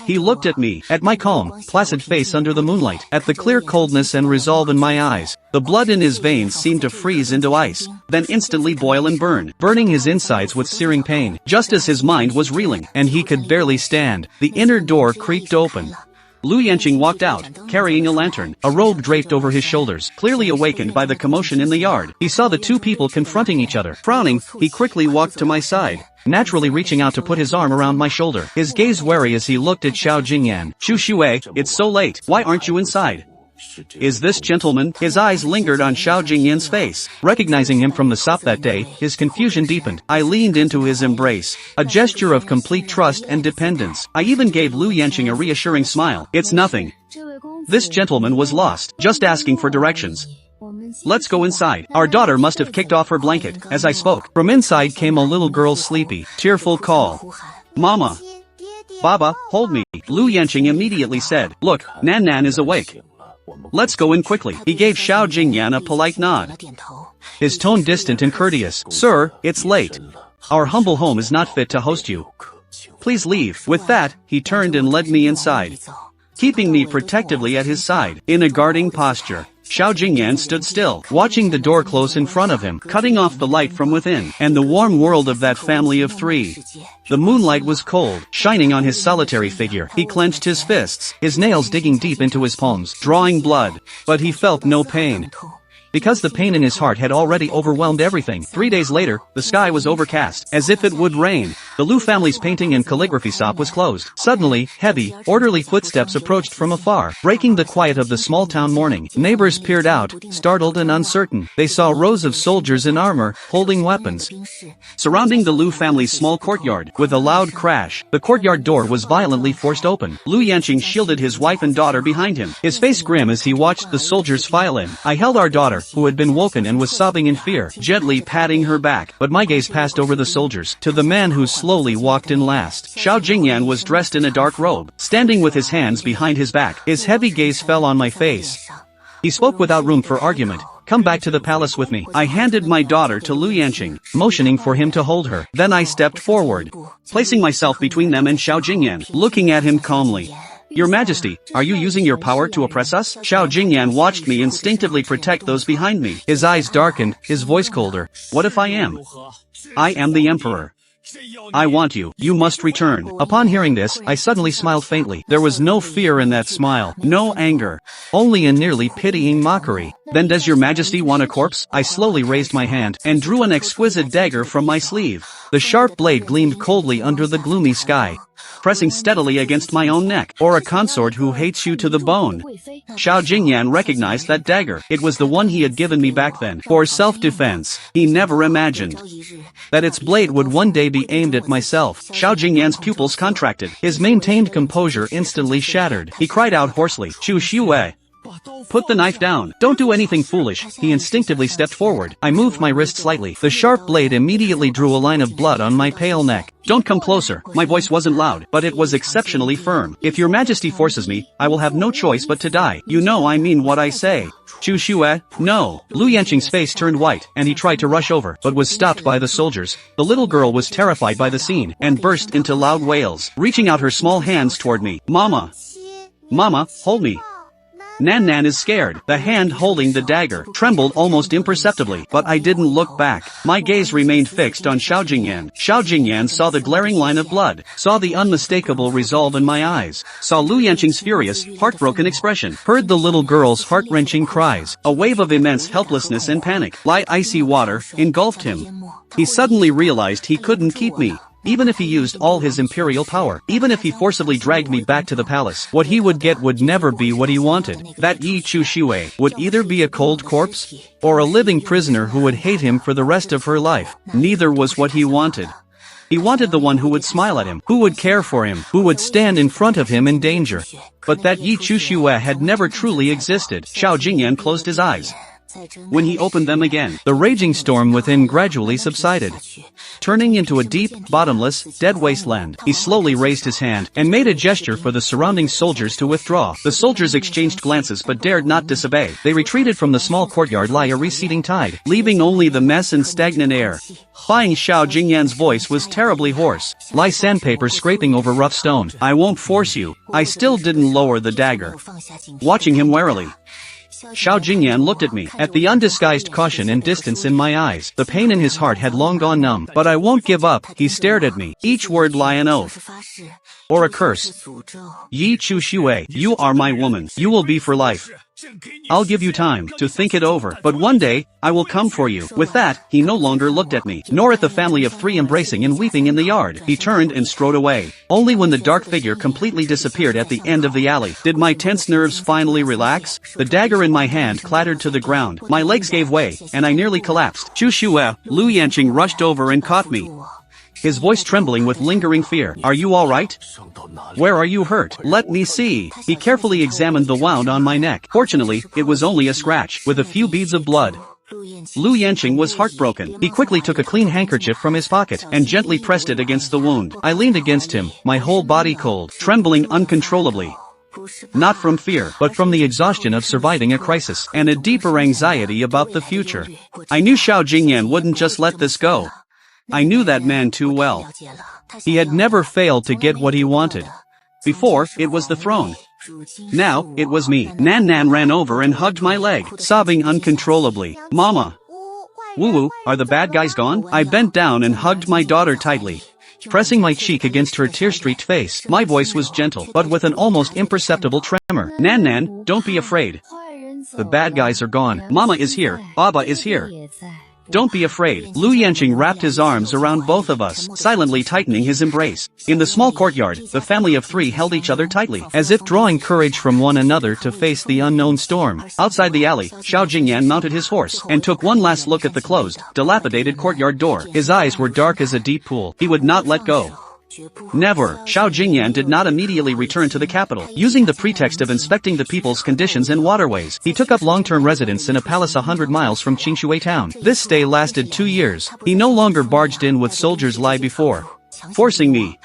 S1: He looked at me, at my calm, placid face under the moonlight, at the clear coldness and resolve in my eyes. The blood in his veins seemed to freeze into ice, then instantly boil and burn, burning his insides with searing pain. Just as his mind was reeling, and he could barely stand, the inner door creaked open. Lu Yanqing walked out, carrying a lantern, a robe draped over his shoulders. Clearly awakened by the commotion in the yard, he saw the 2 people confronting each other. Frowning, he quickly walked to my side, naturally reaching out to put his arm around my shoulder. His gaze wary as he looked at Xiao Jingyan. Zhu Xue, it's so late. Why aren't you inside? Is this gentleman? His eyes lingered on Xiao Jingyan's face. Recognizing him from the shop that day, his confusion deepened. I leaned into his embrace, a gesture of complete trust and dependence. I even gave Lu Yanqing a reassuring smile. It's nothing. This gentleman was lost, just asking for directions. Let's go inside. Our daughter must have kicked off her blanket, as I spoke. From inside came a little girl's sleepy, tearful call. Mama. Baba, hold me. Lu Yanqing immediately said, look, Nan is awake. Let's go in quickly. He gave Xiao Jingyan a polite nod, his tone distant and courteous. Sir, it's late. Our humble home is not fit to host you. Please leave. With that, he turned and led me inside, keeping me protectively at his side. In a guarding posture, Xiao Jingyan stood still, watching the door close in front of him, cutting off the light from within, and the warm world of that family of 3. The moonlight was cold, shining on his solitary figure. He clenched his fists, his nails digging deep into his palms, drawing blood, but he felt no pain, because the pain in his heart had already overwhelmed everything. 3 days later, the sky was overcast, as if it would rain. The Lu family's painting and calligraphy shop was closed. Suddenly, heavy, orderly footsteps approached from afar, breaking the quiet of the small-town morning. Neighbors peered out, startled and uncertain. They saw rows of soldiers in armor, holding weapons, surrounding the Lu family's small courtyard. With a loud crash, the courtyard door was violently forced open. Lu Yanqing shielded his wife and daughter behind him, his face grim as he watched the soldiers file in. I held our daughter, who had been woken and was sobbing in fear, gently patting her back, but my gaze passed over the soldiers, to the man who slowly walked in last. Xiao Jingyan was dressed in a dark robe, standing with his hands behind his back. His heavy gaze fell on my face. He spoke without room for argument. Come back to the palace with me. I handed my daughter to Lu Yanqing, motioning for him to hold her. Then I stepped forward, placing myself between them and Xiao Jingyan, looking at him calmly. Your Majesty, are you using your power to oppress us? Xiao Jingyan watched me instinctively protect those behind me. His eyes darkened, his voice colder. What if I am? I am the Emperor. I want you. You must return. Upon hearing this, I suddenly smiled faintly. There was no fear in that smile, no anger, only a nearly pitying mockery. Then does your Majesty want a corpse? I slowly raised my hand, and drew an exquisite dagger from my sleeve. The sharp blade gleamed coldly under the gloomy sky, pressing steadily against my own neck. Or a consort who hates you to the bone. Xiao Jingyan recognized that dagger. It was the one he had given me back then, for self-defense. He never imagined that its blade would one day be aimed at myself. Xiao Jingyan's pupils contracted. His maintained composure instantly shattered. He cried out hoarsely, Zhu Xue, Put the knife down. Don't do anything foolish. He instinctively stepped forward. I moved my wrist slightly. The sharp blade immediately drew a line of blood on my pale neck. Don't come closer. My voice wasn't loud, but it was exceptionally firm. If your majesty forces me, I will have no choice but to die. You know I mean what I say. Chu Xue, no. Lu Yanqing's face turned white, and he tried to rush over, but was stopped by the soldiers. The little girl was terrified by the scene, and burst into loud wails, reaching out her small hands toward me. Mama! Mama, hold me. Nan Nan is scared. The hand holding the dagger trembled almost imperceptibly, but I didn't look back. My gaze remained fixed on Xiao Jingyan. Xiao Jingyan saw the glaring line of blood, saw the unmistakable resolve in my eyes, saw Lu Yanqing's furious, heartbroken expression, heard the little girl's heart-wrenching cries. A wave of immense helplessness and panic, like icy water, engulfed him. He suddenly realized he couldn't keep me. Even if he used all his imperial power, even if he forcibly dragged me back to the palace, what he would get would never be what he wanted. That Yi Chu Xue would either be a cold corpse, or a living prisoner who would hate him for the rest of her life. Neither was what he wanted. He wanted the one who would smile at him, who would care for him, who would stand in front of him in danger. But that Yi Chu Xue had never truly existed. Xiao Jingyan closed his eyes. When he opened them again, the raging storm within gradually subsided, turning into a deep, bottomless, dead wasteland. He slowly raised his hand, and made a gesture for the surrounding soldiers to withdraw. The soldiers exchanged glances but dared not disobey. They retreated from the small courtyard like a receding tide, leaving only the mess and stagnant air. Flying Xiao Jingyan's voice was terribly hoarse, like sandpaper scraping over rough stone. I won't force you. I still didn't lower the dagger. Watching him warily, Xiao Jingyan looked at me, at the undisguised caution and distance in my eyes. The pain in his heart had long gone numb. But I won't give up. He stared at me, each word like an oath, or a curse. Yi Chu Xue, you are my woman. You will be for life. I'll give you time to think it over, but one day, I will come for you. With that, he no longer looked at me, nor at the family of three embracing and weeping in the yard. He turned and strode away. Only when the dark figure completely disappeared at the end of the alley did my tense nerves finally relax. The dagger in my hand clattered to the ground, my legs gave way, and I nearly collapsed. Chu Xue, Lu Yanqing rushed over and caught me, his voice trembling with lingering fear. Are you all right? Where are you hurt? Let me see. He carefully examined the wound on my neck. Fortunately, it was only a scratch, with a few beads of blood. Lu Yanqing was heartbroken. He quickly took a clean handkerchief from his pocket, and gently pressed it against the wound. I leaned against him, my whole body cold, trembling uncontrollably. Not from fear, but from the exhaustion of surviving a crisis, and a deeper anxiety about the future. I knew Xiao Jingyan wouldn't just let this go. I knew that man too well. He had never failed to get what he wanted. Before, it was the throne. Now, it was me. Nan Nan ran over and hugged my leg, sobbing uncontrollably. Mama! Woo-woo, are the bad guys gone? I bent down and hugged my daughter tightly, pressing my cheek against her tear-streaked face. My voice was gentle, but with an almost imperceptible tremor. Nan Nan, don't be afraid. The bad guys are gone. Mama is here. Baba is here. Don't be afraid. Lu Yanqing wrapped his arms around both of us, silently tightening his embrace. In the small courtyard, the family of three held each other tightly, as if drawing courage from one another to face the unknown storm. Outside the alley, Xiao Jingyan mounted his horse, and took one last look at the closed, dilapidated courtyard door. His eyes were dark as a deep pool. He would not let go. Never. Xiao Jingyan did not immediately return to the capital. Using the pretext of inspecting the people's conditions and waterways, he took up long-term residence in a palace 100 miles from Xianxia town. This stay lasted 2 years. He no longer barged in with soldiers like before, forcing me.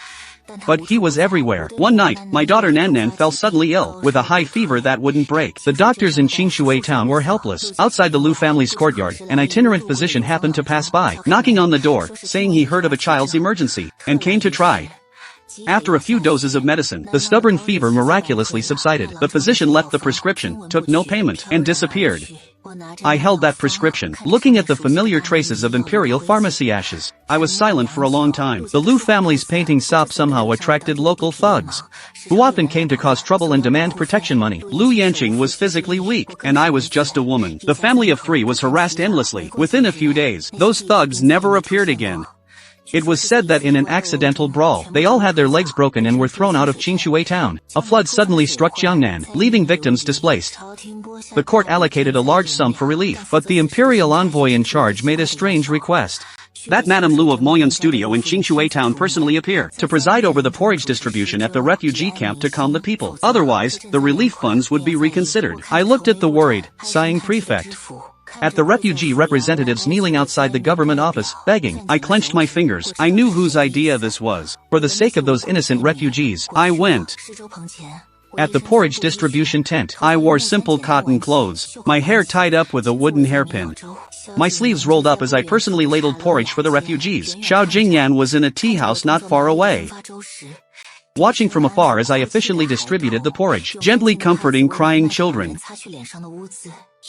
S1: But he was everywhere. One night, my daughter Nan Nan fell suddenly ill, with a high fever that wouldn't break. The doctors in Xianxia town were helpless. Outside the Lu family's courtyard, an itinerant physician happened to pass by, knocking on the door, saying he heard of a child's emergency, and came to try. After a few doses of medicine, the stubborn fever miraculously subsided. The physician left the prescription, took no payment, and disappeared. I held that prescription, looking at the familiar traces of imperial pharmacy ashes. I was silent for a long time. The Lu family's painting shop somehow attracted local thugs, who often came to cause trouble and demand protection money. Lu Yanqing was physically weak, and I was just a woman. The family of three was harassed endlessly. Within a few days, those thugs never appeared again. It was said that in an accidental brawl, they all had their legs broken and were thrown out of Xianxia town. A flood suddenly struck Jiangnan, leaving victims displaced. The court allocated a large sum for relief, but the imperial envoy in charge made a strange request. That Madame Lu of Moyun Studio in Xianxia town personally appear to preside over the porridge distribution at the refugee camp to calm the people. Otherwise, the relief funds would be reconsidered. I looked at the worried, sighing prefect. At the refugee representatives kneeling outside the government office, begging. I clenched my fingers. I knew whose idea this was. For the sake of those innocent refugees, I went. At the porridge distribution tent, I wore simple cotton clothes, my hair tied up with a wooden hairpin. My sleeves rolled up as I personally ladled porridge for the refugees. Jiangnan was in a tea house not far away, watching from afar as I efficiently distributed the porridge, gently comforting crying children,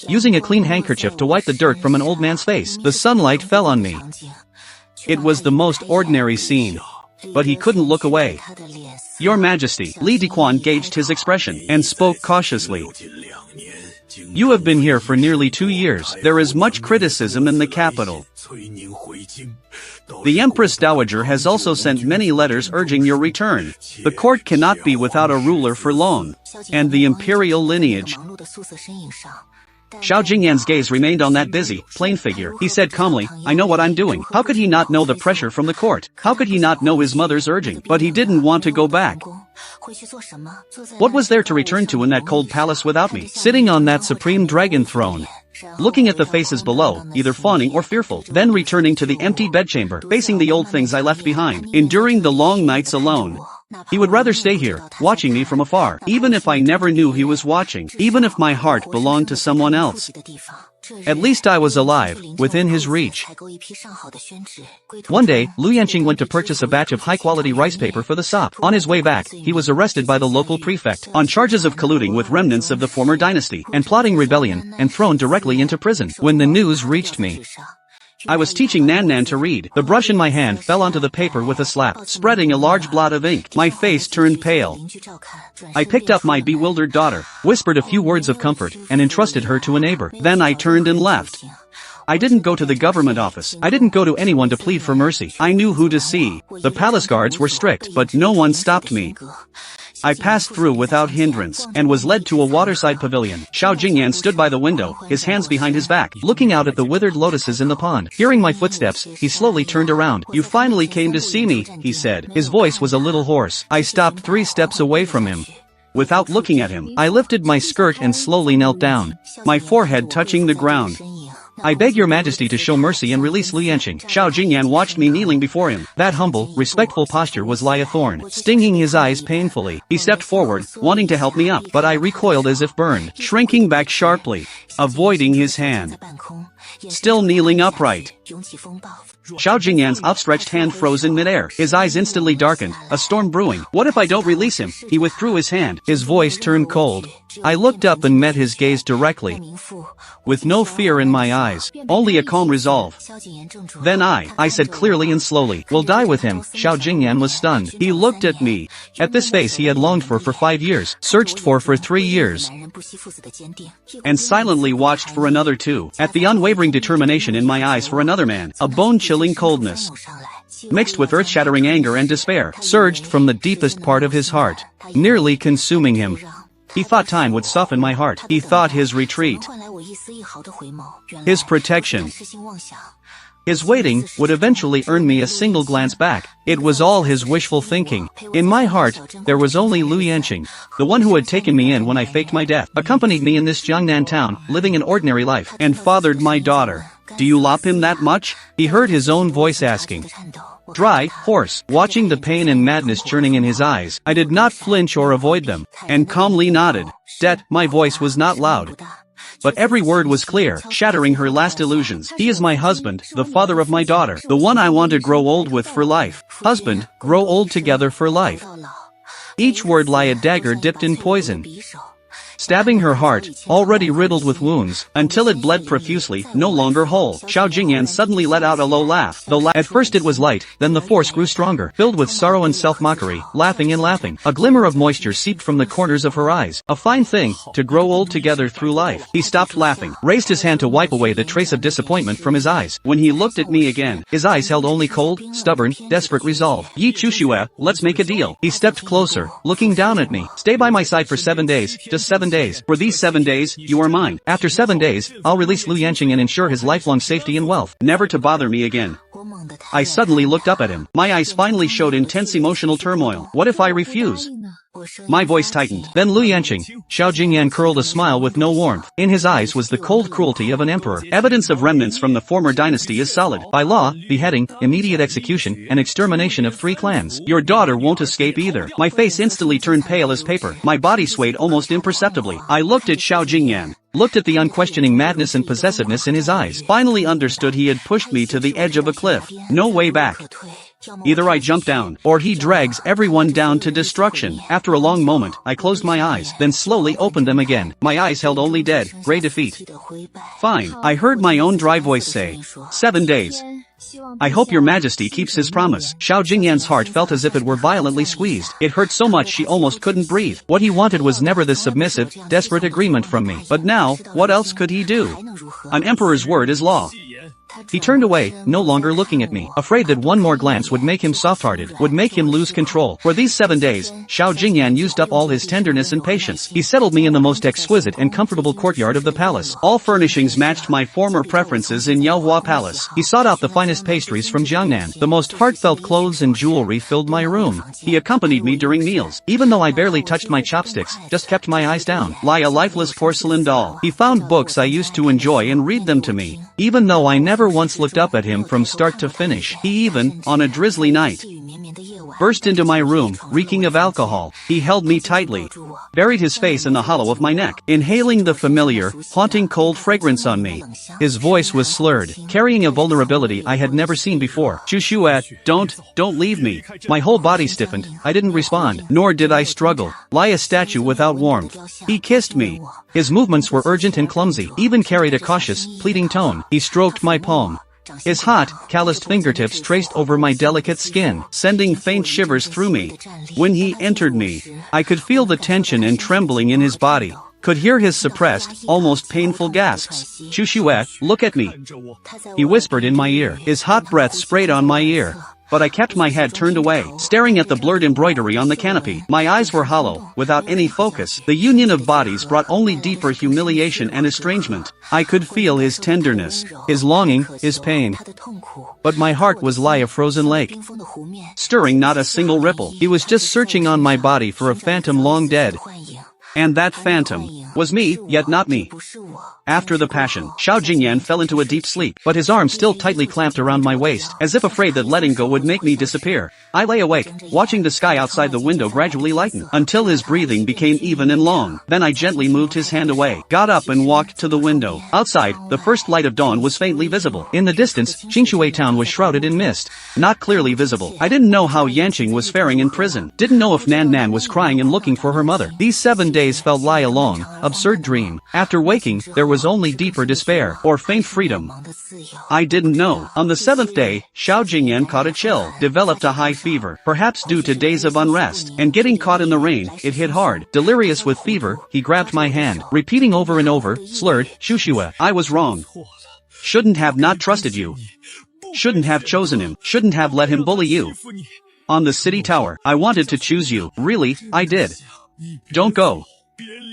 S1: using a clean handkerchief to wipe the dirt from an old man's face. The sunlight fell on me. It was the most ordinary scene, but he couldn't look away. Your Majesty, Li Diquan gauged his expression and spoke cautiously. You have been here for nearly 2 years. There is much criticism in the capital. The Empress Dowager has also sent many letters urging your return. The court cannot be without a ruler for long, and the imperial lineage. Xiao Jingyan's gaze remained on that busy, plain figure. He said calmly, I know what I'm doing. How could he not know the pressure from the court? How could he not know his mother's urging? But he didn't want to go back. What was there to return to in that cold palace without me? Sitting on that supreme dragon throne, looking at the faces below, either fawning or fearful, then returning to the empty bedchamber, facing the old things I left behind, enduring the long nights alone. He would rather stay here, watching me from afar, even if I never knew he was watching, even if my heart belonged to someone else. At least I was alive, within his reach. One day, Lu Yanqing went to purchase a batch of high-quality rice paper for the sop. On his way back, he was arrested by the local prefect, on charges of colluding with remnants of the former dynasty, and plotting rebellion, and thrown directly into prison. When the news reached me, I was teaching Nan to read. The brush in my hand fell onto the paper with a slap, spreading a large blot of ink. My face turned pale. I picked up my bewildered daughter, whispered a few words of comfort, and entrusted her to a neighbor. Then I turned and left. I didn't go to the government office. I didn't go to anyone to plead for mercy. I knew who to see. The palace guards were strict, but no one stopped me. I passed through without hindrance, and was led to a waterside pavilion. Xiao Jingyan stood by the window, his hands behind his back, looking out at the withered lotuses in the pond. Hearing my footsteps, he slowly turned around. You finally came to see me, he said. His voice was a little hoarse. I stopped 3 steps away from him. Without looking at him, I lifted my skirt and slowly knelt down, my forehead touching the ground. I beg your majesty to show mercy and release Lu Yanqing. Xiao Jingyan watched me kneeling before him. That humble, respectful posture was like a thorn, stinging his eyes painfully. He stepped forward, wanting to help me up, but I recoiled as if burned, shrinking back sharply, avoiding his hand. Still kneeling upright, Xiao Jingyan's outstretched hand froze in midair. His eyes instantly darkened, a storm brewing. What if I don't release him? He withdrew his hand. His voice turned cold. I looked up and met his gaze directly, with no fear in my eyes, only a calm resolve. Then I said clearly and slowly, will die with him. Xiao Jingyan was stunned. He looked at me. At this face he had longed for 5 years, searched for 3 years, and silently watched for another 2. At the unwavering determination in my eyes for another man, a bone-chilling coldness, mixed with earth-shattering anger and despair, surged from the deepest part of his heart, nearly consuming him. He thought time would soften my heart. He thought his retreat, his protection, his waiting would eventually earn me a single glance back. It was all his wishful thinking. In my heart, there was only Lu Yanqing, the one who had taken me in when I faked my death, accompanied me in this Jiangnan town, living an ordinary life, and fathered my daughter. Do you love him that much? He heard his own voice asking. Dry, hoarse, watching the pain and madness churning in his eyes, I did not flinch or avoid them, and calmly nodded. My voice was not loud, but every word was clear, shattering her last illusions. He is my husband, the father of my daughter, the one I want to grow old with for life. Husband, grow old together for life. Each word like a dagger dipped in poison, stabbing her heart, already riddled with wounds, until it bled profusely, no longer whole. Xiao Jingyan suddenly let out a low laugh. At first it was light, then the force grew stronger, filled with sorrow and self-mockery, laughing and laughing. A glimmer of moisture seeped from the corners of her eyes. A fine thing, to grow old together through life. He stopped laughing, raised his hand to wipe away the trace of disappointment from his eyes. When he looked at me again, his eyes held only cold, stubborn, desperate resolve. Yi Chuxue, let's make a deal. He stepped closer, looking down at me. Stay by my side for 7 days, just 7 days. For these 7 days, you are mine. After 7 days, I'll release Lu Yanqing and ensure his lifelong safety and wealth, never to bother me again. I suddenly looked up at him. My eyes finally showed intense emotional turmoil. What if I refuse? My voice tightened. Then Lu Yanqing, Xiao Jingyan curled a smile with no warmth. In his eyes was the cold cruelty of an emperor. Evidence of remnants from the former dynasty is solid. By law, beheading, immediate execution, and extermination of 3 clans. Your daughter won't escape either. My face instantly turned pale as paper. My body swayed almost imperceptibly. I looked at Xiao Jingyan. Looked at the unquestioning madness and possessiveness in his eyes. Finally understood he had pushed me to the edge of a cliff. No way back. Either I jump down, or he drags everyone down to destruction. After a long moment, I closed my eyes, then slowly opened them again. My eyes held only dead, gray defeat. Fine, I heard my own dry voice say. 7 days. I hope your majesty keeps his promise. Xiao Jingyan's heart felt as if it were violently squeezed. It hurt so much she almost couldn't breathe. What he wanted was never this submissive, desperate agreement from me. But now, what else could he do? An emperor's word is law. He turned away, no longer looking at me, afraid that one more glance would make him soft-hearted, would make him lose control. For these 7 days, Xiao Jingyan used up all his tenderness and patience. He settled me in the most exquisite and comfortable courtyard of the palace. All furnishings matched my former preferences in Yaohua Palace. He sought out the finest pastries from Jiangnan. The most heartfelt clothes and jewelry filled my room. He accompanied me during meals. Even though I barely touched my chopsticks, just kept my eyes down, like a lifeless porcelain doll. He found books I used to enjoy and read them to me. Even though I never once looked up at him from start to finish, he even, on a drizzly night, burst into my room, reeking of alcohol. He held me tightly, buried his face in the hollow of my neck, inhaling the familiar, haunting cold fragrance on me. His voice was slurred, carrying a vulnerability I had never seen before. Xuxue, don't leave me. My whole body stiffened. I didn't respond, nor did I struggle, like a statue without warmth. He kissed me. His movements were urgent and clumsy, even carried a cautious, pleading tone. He stroked my palm. His hot, calloused fingertips traced over my delicate skin, sending faint shivers through me. When he entered me, I could feel the tension and trembling in his body. Could hear his suppressed, almost painful gasps. Xuxue, look at me. He whispered in my ear. His hot breath sprayed on my ear. But I kept my head turned away, staring at the blurred embroidery on the canopy. My eyes were hollow, without any focus. The union of bodies brought only deeper humiliation and estrangement. I could feel his tenderness, his longing, his pain. But my heart was like a frozen lake, stirring not a single ripple. He was just searching on my body for a phantom long dead. And that phantom was me, yet not me. After the passion, Xiao Jingyan fell into a deep sleep, but his arms still tightly clamped around my waist, as if afraid that letting go would make me disappear. I lay awake, watching the sky outside the window gradually lighten, until his breathing became even and long. Then I gently moved his hand away, got up and walked to the window. Outside, the first light of dawn was faintly visible. In the distance, Xingshui town was shrouded in mist, not clearly visible. I didn't know how Yanqing was faring in prison, didn't know if Nan was crying and looking for her mother. These 7 days felt like a long, absurd dream. After waking, there was only deeper despair, or faint freedom. I didn't know. On the 7th day, Xiao Jingyan caught a chill, developed a high fever, perhaps due to days of unrest, and getting caught in the rain, it hit hard. Delirious with fever, he grabbed my hand, repeating over and over, slurred, Xuxue, I was wrong. Shouldn't have not trusted you. Shouldn't have chosen him. Shouldn't have let him bully you. On the city tower, I wanted to choose you. Really, I did. Don't go.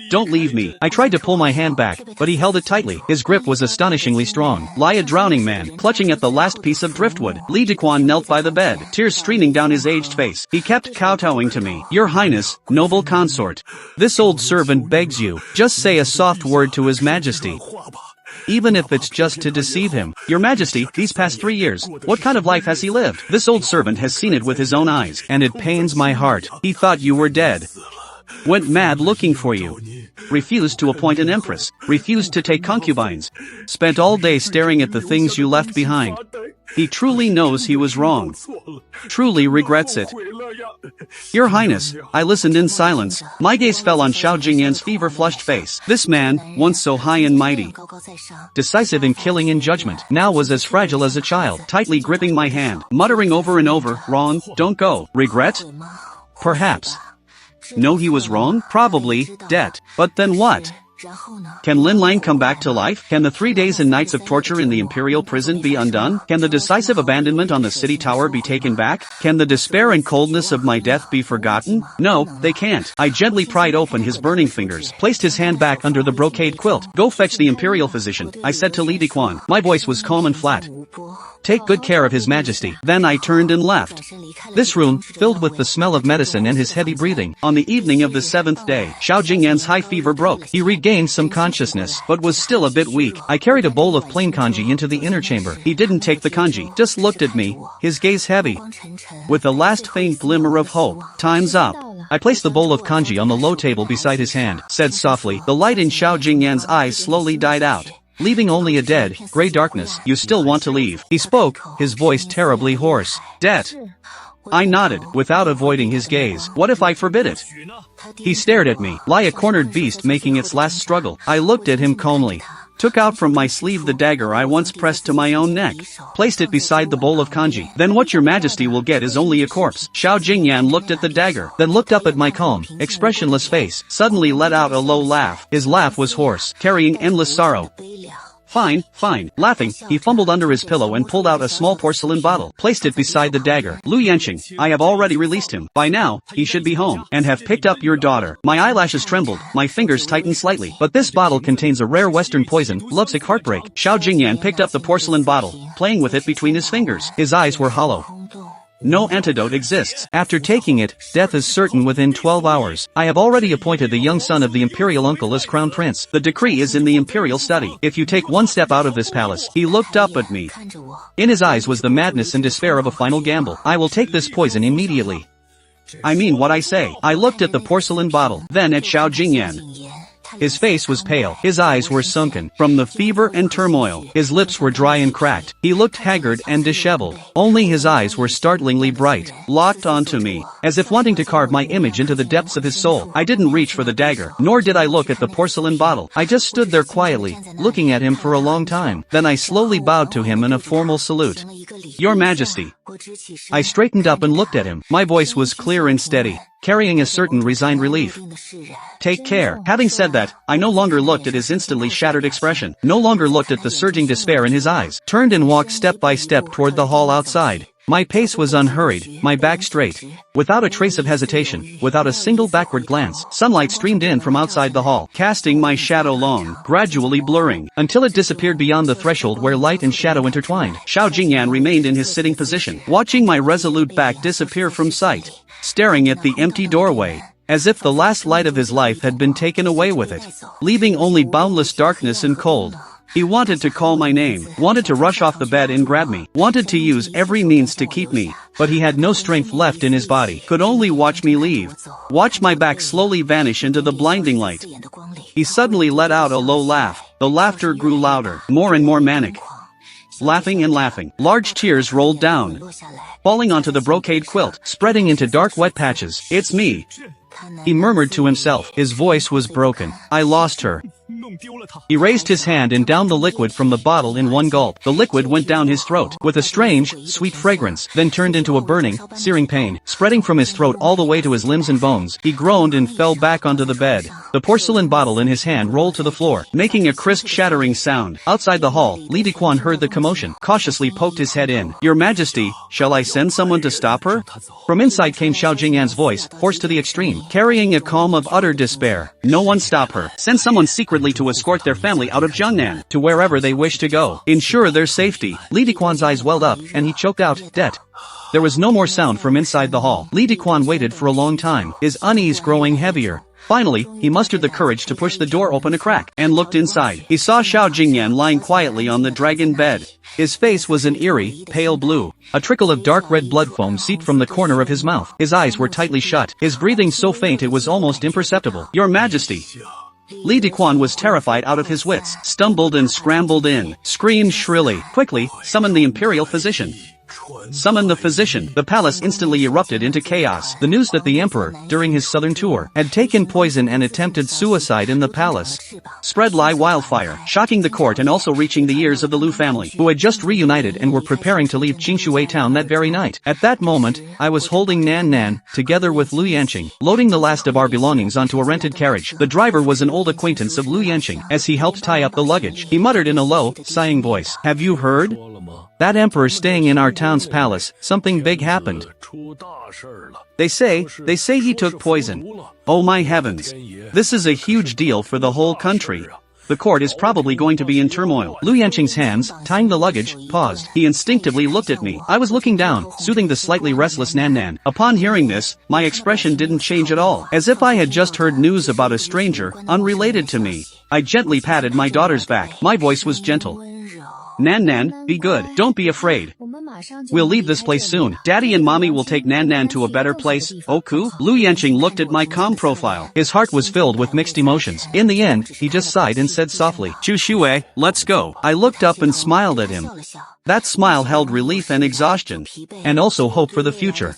S1: Don't leave me. I tried to pull my hand back, but he held it tightly. His grip was astonishingly strong. Like a drowning man, clutching at the last piece of driftwood. Li Dequan knelt by the bed, tears streaming down his aged face. He kept kowtowing to me. Your Highness, noble consort. This old servant begs you, just say a soft word to His Majesty. Even if it's just to deceive him. Your Majesty, these past 3 years, what kind of life has he lived? This old servant has seen it with his own eyes, and it pains my heart. He thought you were dead. Went mad looking for you. Refused to appoint an empress. Refused to take concubines. Spent all day staring at the things you left behind. He truly knows he was wrong. Truly regrets it. Your Highness, I listened in silence. My gaze fell on Xiao Jingyan's fever-flushed face. This man, once so high and mighty, decisive in killing and judgment, now was as fragile as a child, tightly gripping my hand, muttering over and over, wrong, don't go. Regret? Perhaps. No, he was wrong? Probably, debt. But then what? Can Lin Lang come back to life? Can the 3 days and nights of torture in the imperial prison be undone? Can the decisive abandonment on the city tower be taken back? Can the despair and coldness of my death be forgotten? No, they can't. I gently pried open his burning fingers, placed his hand back under the brocade quilt. Go fetch the imperial physician, I said to Li Diquan. My voice was calm and flat. Take good care of His Majesty. Then I turned and left. This room, filled with the smell of medicine and his heavy breathing. On the evening of the 7th day, Xiao Jingyan's high fever broke. He regained some consciousness, but was still a bit weak. I carried a bowl of plain kanji into the inner chamber. He didn't take the kanji, just looked at me, his gaze heavy. With the last faint glimmer of hope, time's up. I placed the bowl of kanji on the low table beside his hand, said softly. The light in Xiao Jingyan's eyes slowly died out, leaving only a dead, gray darkness. You still want to leave? He spoke, his voice terribly hoarse. Debt. I nodded, without avoiding his gaze. What if I forbid it? He stared at me, like a cornered beast making its last struggle. I looked at him calmly, took out from my sleeve the dagger I once pressed to my own neck, placed it beside the bowl of kanji. Then what your majesty will get is only a corpse. Xiao Jingyan looked at the dagger, then looked up at my calm, expressionless face, suddenly let out a low laugh. His laugh was hoarse, carrying endless sorrow. Fine, fine. Laughing, he fumbled under his pillow and pulled out a small porcelain bottle, placed it beside the dagger. Lu Yanqing, I have already released him. By now, he should be home, and have picked up your daughter. My eyelashes trembled, my fingers tightened slightly. But this bottle contains a rare Western poison, lovesick heartbreak. Xiao Jingyan picked up the porcelain bottle, playing with it between his fingers. His eyes were hollow. No antidote exists. After taking it, death is certain within 12 hours. I have already appointed the young son of the imperial uncle as crown prince. The decree is in the imperial study. If you take one step out of this palace, he looked up at me. In his eyes was the madness and despair of a final gamble. I will take this poison immediately. I mean what I say. I looked at the porcelain bottle, then at Xiao Jingyan. His face was pale, his eyes were sunken, from the fever and turmoil. His lips were dry and cracked. He looked haggard and disheveled. Only his eyes were startlingly bright, locked onto me, as if wanting to carve my image into the depths of his soul. I didn't reach for the dagger, nor did I look at the porcelain bottle. I just stood there quietly, looking at him for a long time. Then I slowly bowed to him in a formal salute. Your Majesty. I straightened up and looked at him. My voice was clear and steady, carrying a certain resigned relief. Take care. Having said that, I no longer looked at his instantly shattered expression, no longer looked at the surging despair in his eyes, turned and walked step by step toward the hall outside. My pace was unhurried, my back straight. Without a trace of hesitation, without a single backward glance, sunlight streamed in from outside the hall, casting my shadow long, gradually blurring, until it disappeared beyond the threshold where light and shadow intertwined. Xiao Jingyan remained in his sitting position, watching my resolute back disappear from sight, staring at the empty doorway, as if the last light of his life had been taken away with it, leaving only boundless darkness and cold. He wanted to call my name, wanted to rush off the bed and grab me, wanted to use every means to keep me, but he had no strength left in his body, could only watch me leave, watch my back slowly vanish into the blinding light. He suddenly let out a low laugh. The laughter grew louder, more and more manic. Laughing and laughing, large tears rolled down, falling onto the brocade quilt, spreading into dark wet patches. It's me, he murmured to himself. His voice was broken. I lost her. He raised his hand and downed the liquid from the bottle in one gulp. The liquid went down his throat with a strange, sweet fragrance, then turned into a burning, searing pain, spreading from his throat all the way to his limbs and bones. He groaned and fell back onto the bed. The porcelain bottle in his hand rolled to the floor, making a crisp shattering sound. Outside the hall, Li Diquan heard the commotion, cautiously poked his head in. Your Majesty, shall I send someone to stop her? From inside came Xiao Jingyan's voice, hoarse to the extreme, carrying a calm of utter despair. No one stop her. Send someone secretly to escort their family out of Jiangnan, to wherever they wish to go. Ensure their safety. Li Diquan's eyes welled up, and he choked out, debt. There was no more sound from inside the hall. Li Diquan waited for a long time, his unease growing heavier. Finally, he mustered the courage to push the door open a crack, and looked inside. He saw Xiao Jingyan lying quietly on the dragon bed. His face was an eerie, pale blue. A trickle of dark red blood foam seeped from the corner of his mouth. His eyes were tightly shut, his breathing so faint it was almost imperceptible. Your Majesty. Li Diquan was terrified out of his wits, stumbled and scrambled in, screamed shrilly. Quickly, summon the imperial physician. Summon the physician. The palace instantly erupted into chaos. The news that the emperor, during his southern tour, had taken poison and attempted suicide in the palace spread like wildfire, shocking the court and also reaching the ears of the Lu family, who had just reunited and were preparing to leave Xianxia town that very night. At that moment, I was holding Nan Nan, together with Lu Yanqing, loading the last of our belongings onto a rented carriage. The driver was an old acquaintance of Lu Yanqing. As he helped tie up the luggage, he muttered in a low, sighing voice, "Have you heard? That emperor staying in our town's palace, something big happened. They say he took poison. Oh my heavens. This is a huge deal for the whole country. The court is probably going to be in turmoil." Lu Yanqing's hands, tying the luggage, paused. He instinctively looked at me. I was looking down, soothing the slightly restless Nan Nan. Upon hearing this, my expression didn't change at all. As if I had just heard news about a stranger, unrelated to me. I gently patted my daughter's back. My voice was gentle. "Nan Nan, be good. Don't be afraid. We'll leave this place soon. Daddy and Mommy will take Nan Nan to a better place." "Oku?" Lu Yanqing looked at my calm profile. His heart was filled with mixed emotions. In the end, he just sighed and said softly, "Chu Xue, let's go." I looked up and smiled at him. That smile held relief and exhaustion, and also hope for the future.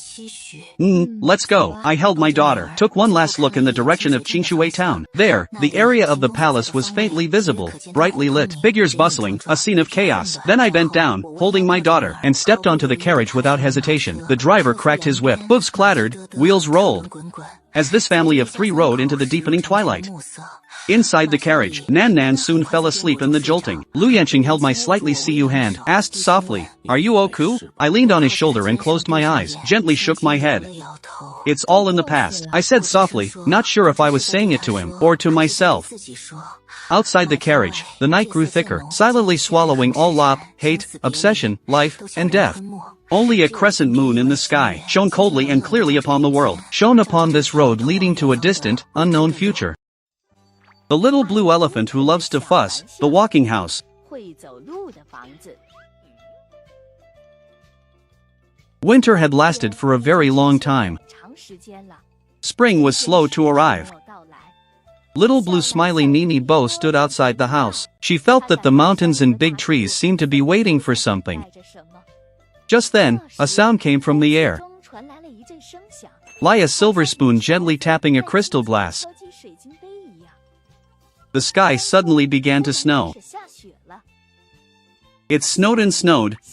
S1: Let's go. I held my daughter, took one last look in the direction of Xianxia town. There, the area of the palace was faintly visible, brightly lit, figures bustling, a scene of chaos. Then I bent down, holding my daughter, and stepped onto the carriage without hesitation. The driver cracked his whip. Hooves clattered, wheels rolled, as this family of three rode into the deepening twilight. Inside the carriage, Nan Nan soon fell asleep in the jolting. Lu Yanqing held my slightly see-you hand, asked softly, "Are you Oku?" I leaned on his shoulder and closed my eyes, gently shook my head. "It's all in the past," I said softly, not sure if I was saying it to him, or to myself. Outside the carriage, the night grew thicker, silently swallowing all love, hate, obsession, life, and death. Only a crescent moon in the sky shone coldly and clearly upon the world, shone upon this road leading to a distant, unknown future. The little blue elephant who loves to fuss, the walking house. Winter had lasted for a very long time. Spring was slow to arrive. Little blue smiley Nini Bo stood outside the house. She felt that the mountains and big trees seemed to be waiting for something. Just then, a sound came from the air. Like a silver spoon gently tapping a crystal glass. The sky suddenly began to snow. It snowed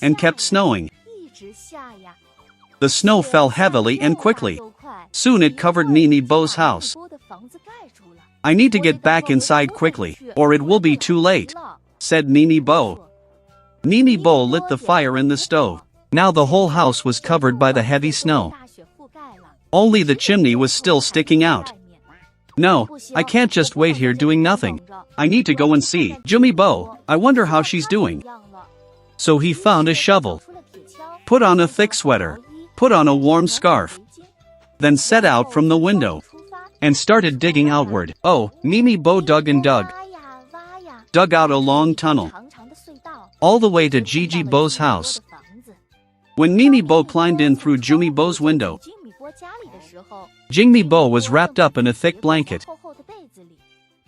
S1: and kept snowing. The snow fell heavily and quickly. Soon it covered Nini Bo's house. "I need to get back inside quickly, or it will be too late," said Nini Bo. Nini Bo lit the fire in the stove. Now the whole house was covered by the heavy snow. Only the chimney was still sticking out. "No, I can't just wait here doing nothing. I need to go and see Jumi Bo. I wonder how she's doing." So he found a shovel, put on a thick sweater, put on a warm scarf, then set out from the window, and started digging outward. Nini Bo dug and dug out a long tunnel, all the way to Gigi Bo's house. When Nini Bo climbed in through Jumi Bo's window, Jingmi Bo was wrapped up in a thick blanket.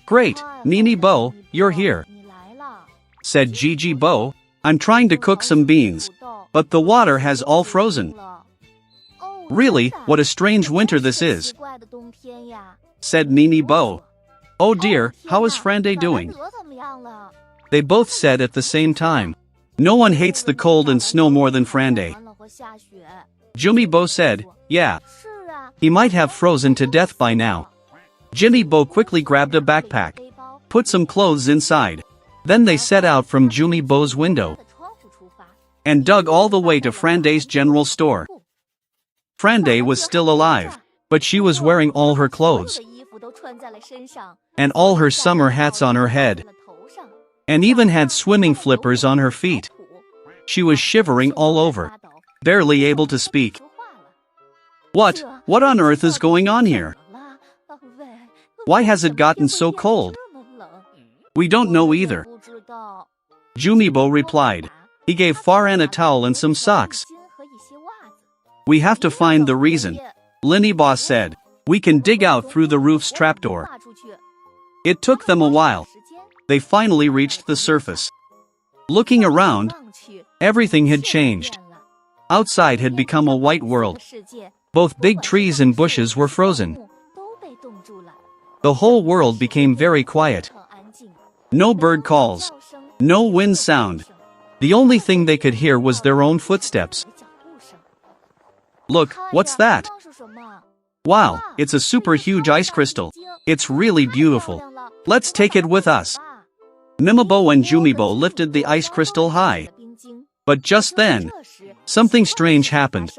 S1: "Great, Nini Bo, you're here," said Gigi Bo. "I'm trying to cook some beans, but the water has all frozen." "Really, what a strange winter this is," said Nini Bo. "Oh dear, how is Frande doing?" They both said at the same time. "No one hates the cold and snow more than Frande." Jumi Bo said, "Yeah. He might have frozen to death by now." Jimmy Bo quickly grabbed a backpack, put some clothes inside. Then they set out from Jumi Bo's window and dug all the way to Frande's general store. Frande was still alive, but she was wearing all her clothes and all her summer hats on her head, and even had swimming flippers on her feet. She was shivering all over, barely able to speak. What on earth is going on here? Why has it gotten so cold?" "We don't know either," Jumibo replied. He gave Faran a towel and some socks. "We have to find the reason," Linny-Boss said. "We can dig out through the roof's trapdoor." It took them a while. They finally reached the surface. Looking around, everything had changed. Outside had become a white world. Both big trees and bushes were frozen. The whole world became very quiet. No bird calls. No wind sound. The only thing they could hear was their own footsteps. Look, what's that? Wow, it's a super huge ice crystal. It's really beautiful. Let's take it with us. Mimibo and Jumibo lifted the ice crystal high. But just then, something strange happened.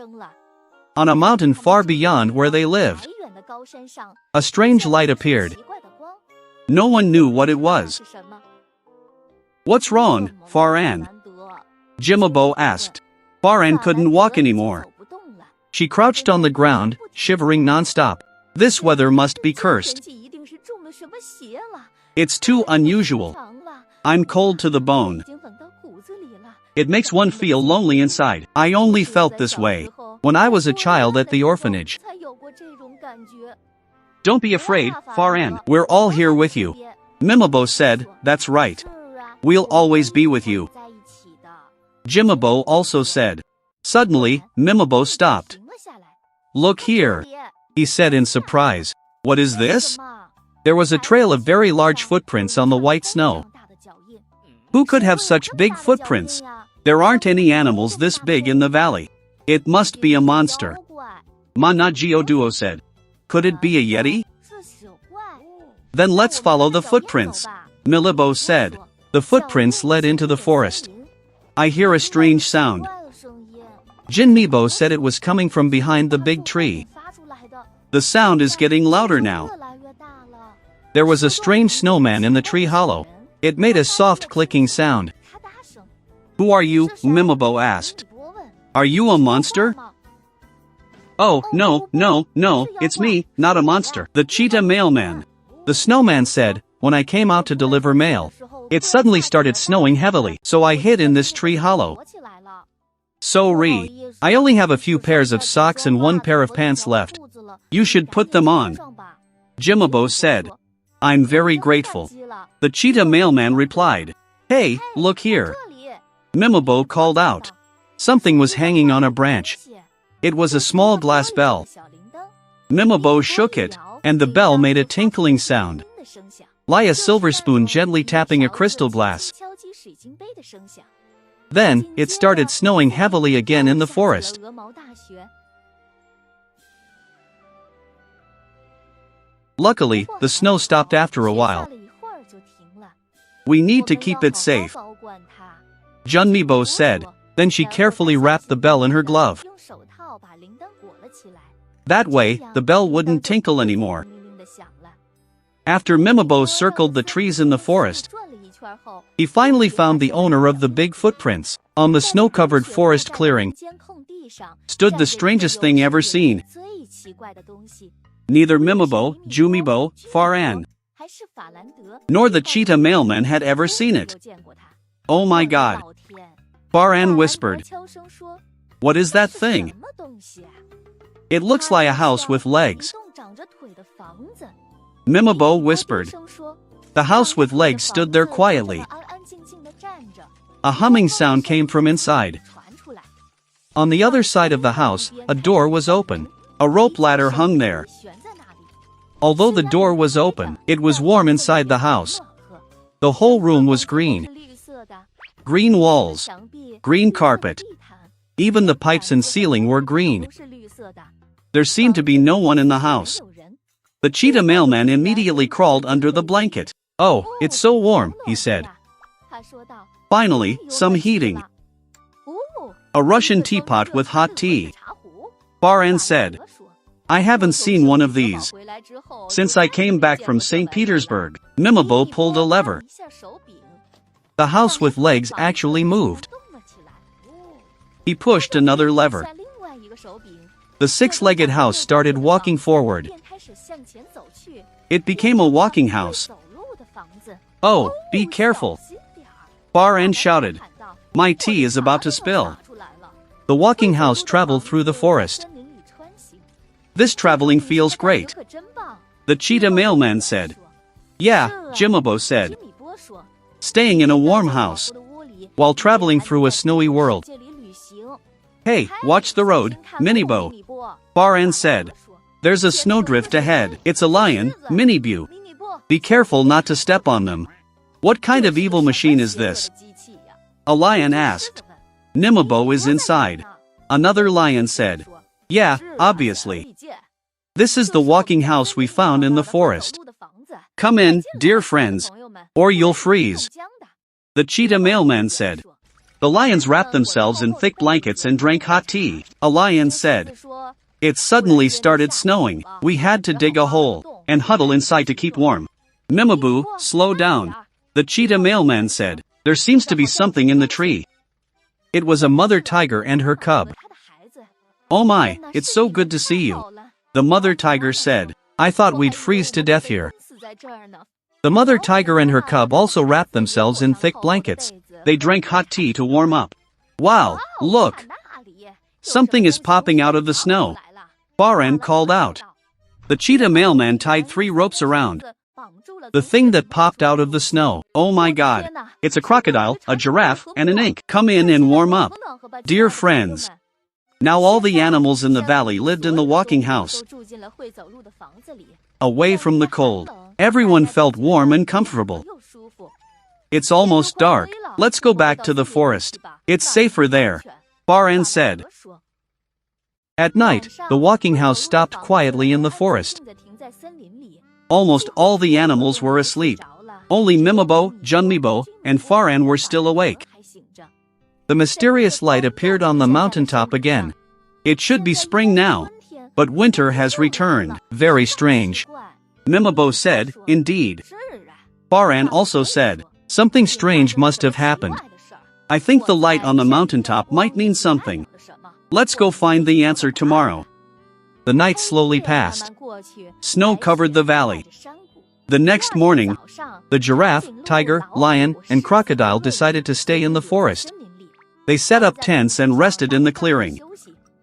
S1: On a mountain far beyond where they lived, a strange light appeared. No one knew what it was. What's wrong, Faran? Jimibo asked. Faran couldn't walk anymore. She crouched on the ground, shivering non-stop. This weather must be cursed. It's too unusual. I'm cold to the bone. It makes one feel lonely inside. I only felt this way when I was a child at the orphanage. Don't be afraid, Faran. We're all here with you. Mimibo said, that's right. We'll always be with you. Jimibo also said. Suddenly, Mimibo stopped. Look here, he said in surprise. What is this? There was a trail of very large footprints on the white snow. Who could have such big footprints? There aren't any animals this big in the valley. It must be a monster. Managio Duo said. Could it be a yeti? Then let's follow the footprints, Milibo said. The footprints led into the forest. I hear a strange sound. Jinmibo said it was coming from behind the big tree. The sound is getting louder now. There was a strange snowman in the tree hollow. It made a soft clicking sound. Who are you? Mimibo asked. Are you a monster? Oh, no, it's me, not a monster. The cheetah mailman. The snowman said, when I came out to deliver mail, it suddenly started snowing heavily, so I hid in this tree hollow. Sorry. I only have a few pairs of socks and one pair of pants left. You should put them on. Jimibo said. I'm very grateful. The cheetah mailman replied. Hey, look here. Mimibo called out. Something was hanging on a branch. It was a small glass bell. Mimibo shook it, and the bell made a tinkling sound. Like a silver spoon gently tapping a crystal glass. Then, it started snowing heavily again in the forest. Luckily, the snow stopped after a while. We need to keep it safe, Junmibo said. Then she carefully wrapped the bell in her glove. That way, the bell wouldn't tinkle anymore. After Mimibo circled the trees in the forest, he finally found the owner of the big footprints. On the snow-covered forest clearing stood the strangest thing ever seen. Neither Mimibo, Jumibo, Faran, nor the cheetah mailman had ever seen it. Oh my God! Faran whispered. What is that thing? It looks like a house with legs. Mimibo whispered. The house with legs stood there quietly. A humming sound came from inside. On the other side of the house, a door was open. A rope ladder hung there. Although the door was open, it was warm inside the house. The whole room was green. Green walls. Green carpet. Even the pipes and ceiling were green. There seemed to be no one in the house. The cheetah mailman immediately crawled under the blanket. Oh, it's so warm, he said. Finally, some heating. A Russian teapot with hot tea. Faran said. I haven't seen one of these since I came back from St. Petersburg. Mimibo pulled a lever. The house with legs actually moved. He pushed another lever. The six-legged house started walking forward. It became a walking house. Oh, be careful! Faran shouted. My tea is about to spill. The walking house traveled through the forest. This traveling feels great, the cheetah mailman said. Yeah, Jimibo said. Staying in a warm house while traveling through a snowy world. Hey, watch the road, Minibo. Baran said. There's a snowdrift ahead. It's a lion, Minibu. Be careful not to step on them. What kind of evil machine is this? A lion asked. Nimabo is inside. Another lion said. Yeah, obviously. This is the walking house we found in the forest. Come in, dear friends, or you'll freeze. The cheetah mailman said. The lions wrapped themselves in thick blankets and drank hot tea. A lion said. It suddenly started snowing. We had to dig a hole and huddle inside to keep warm. Mimaboo, slow down. The cheetah mailman said. There seems to be something in the tree. It was a mother tiger and her cub. Oh my, it's so good to see you. The mother tiger said. I thought we'd freeze to death here. The mother tiger and her cub also wrapped themselves in thick blankets. They drank hot tea to warm up. Wow, look! Something is popping out of the snow. Baran called out. The cheetah mailman tied 3 ropes around the thing that popped out of the snow. Oh my god. It's a crocodile, a giraffe, and an ink. Come in and warm up. Dear friends. Now all the animals in the valley lived in the walking house. Away from the cold. Everyone felt warm and comfortable. It's almost dark. Let's go back to the forest. It's safer there. Baran said. At night, the walking house stopped quietly in the forest. Almost all the animals were asleep. Only Mimabo, Junmibo, and Faran were still awake. The mysterious light appeared on the mountaintop again. It should be spring now, but winter has returned. Very strange. Mimabo said, indeed. Faran also said, something strange must have happened. I think the light on the mountaintop might mean something. Let's go find the answer tomorrow. The night slowly passed. Snow covered the valley. The next morning, the giraffe, tiger, lion, and crocodile decided to stay in the forest. They set up tents and rested in the clearing.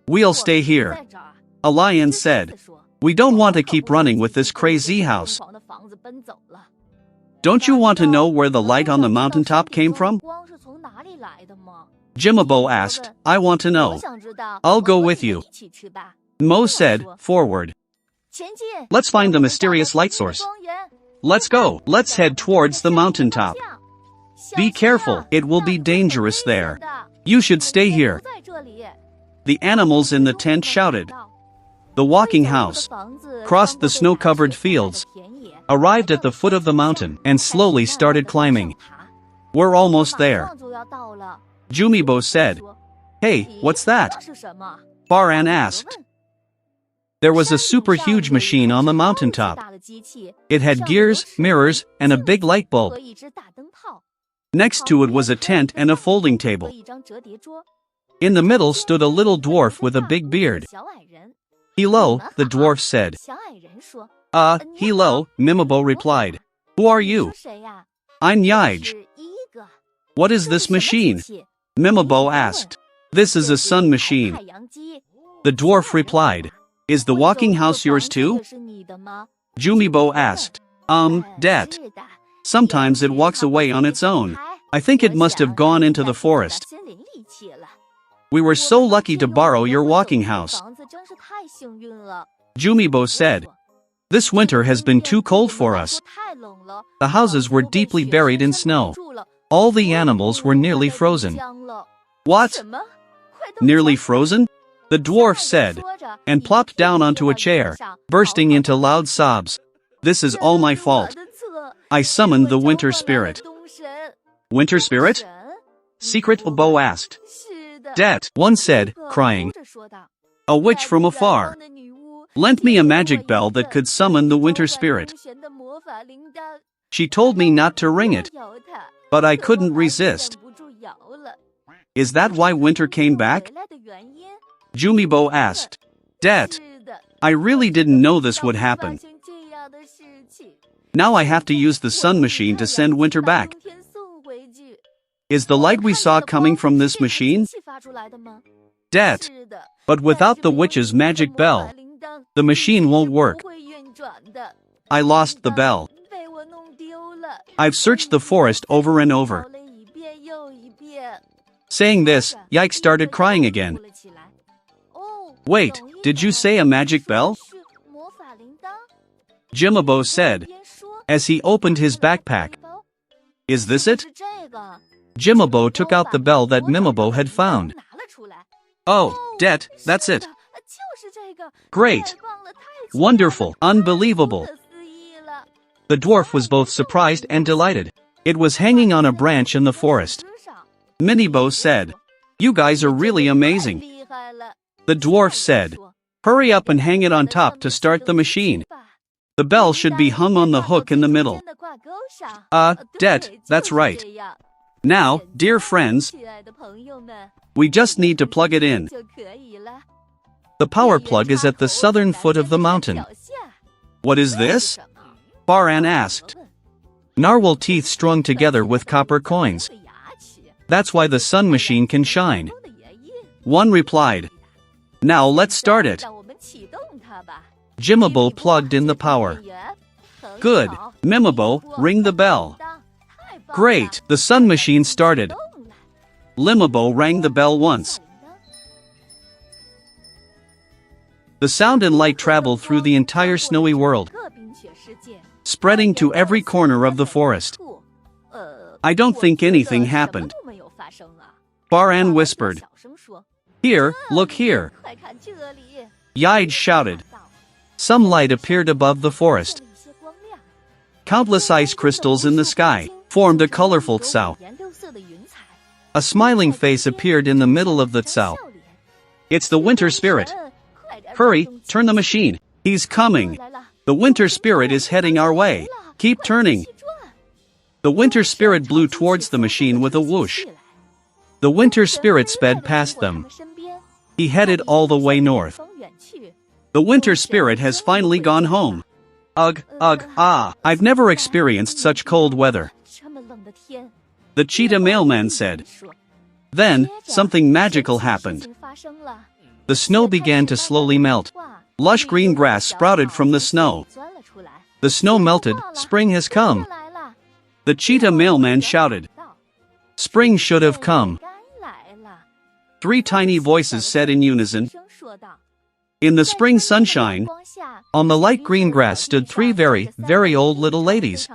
S1: We'll stay here. A lion said. We don't want to keep running with this crazy house. Don't you want to know where the light on the mountaintop came from? Jimabo asked. I want to know. I'll go with you. Mo said, forward. Let's find the mysterious light source. Let's go. Let's head towards the mountaintop. Be careful, it will be dangerous there. You should stay here. The animals in the tent shouted. The walking house crossed the snow-covered fields, arrived at the foot of the mountain, and slowly started climbing. We're almost there. Jumibo said. Hey, what's that? Baran asked. There was a super huge machine on the mountaintop. It had gears, mirrors, and a big light bulb. Next to it was a tent and a folding table. In the middle stood a little dwarf with a big beard. Hello, the dwarf said. Hello, Mimabo replied. Who are you? I'm Yaij. What is this machine? Mimabo asked. This is a sun machine. The dwarf replied. Is the walking house yours too? Jumibo asked. Det. Sometimes it walks away on its own. I think it must have gone into the forest. We were so lucky to borrow your walking house. Jumibo said. This winter has been too cold for us. The houses were deeply buried in snow. All the animals were nearly frozen. What? Nearly frozen? The dwarf said, and plopped down onto a chair, bursting into loud sobs. This is all my fault. I summoned the winter spirit. Winter spirit? Secret Bo asked. Det, one said, crying. A witch from afar lent me a magic bell that could summon the winter spirit. She told me not to ring it, but I couldn't resist. Is that why winter came back? Jumibo asked. Det, I really didn't know this would happen. Now I have to use the sun machine to send winter back. Is the light we saw coming from this machine? Det, but without the witch's magic bell, the machine won't work. I lost the bell. I've searched the forest over and over. Saying this, Yike started crying again. Wait, did you say a magic bell? Jimabo said, as he opened his backpack. Is this it? Jimabo took out the bell that Mimabo had found. Oh, Det, that's it. Great. Wonderful, unbelievable. The dwarf was both surprised and delighted. It was hanging on a branch in the forest. Minibo said, "You guys are really amazing." The dwarf said, "Hurry up and hang it on top to start the machine. The bell should be hung on the hook in the middle." Det, that's right. Now, dear friends, we just need to plug it in. The power plug is at the southern foot of the mountain. What is this? Baran asked. Narwhal teeth strung together with copper coins. That's why the sun machine can shine. One replied. Now let's start it. Jimabo plugged in the power. Good. Mimabo, ring the bell. Great, the sun machine started. Limabo rang the bell once. The sound and light traveled through the entire snowy world, spreading to every corner of the forest. I don't think anything happened. Baran whispered. Here, look here. Yide shouted. Some light appeared above the forest. Countless ice crystals in the sky formed a colorful tsao. A smiling face appeared in the middle of the tsao. It's the winter spirit. Hurry, turn the machine. He's coming. The winter spirit is heading our way. Keep turning. The winter spirit blew towards the machine with a whoosh. The winter spirit sped past them. He headed all the way north. The winter spirit has finally gone home. Ugh, I've never experienced such cold weather. The cheetah mailman said. Then, something magical happened. The snow began to slowly melt. Lush green grass sprouted from the snow. The snow melted, spring has come. The cheetah mailman shouted. Spring should have come. 3 tiny voices said in unison. In the spring sunshine, on the light green grass stood 3 very, very old little ladies.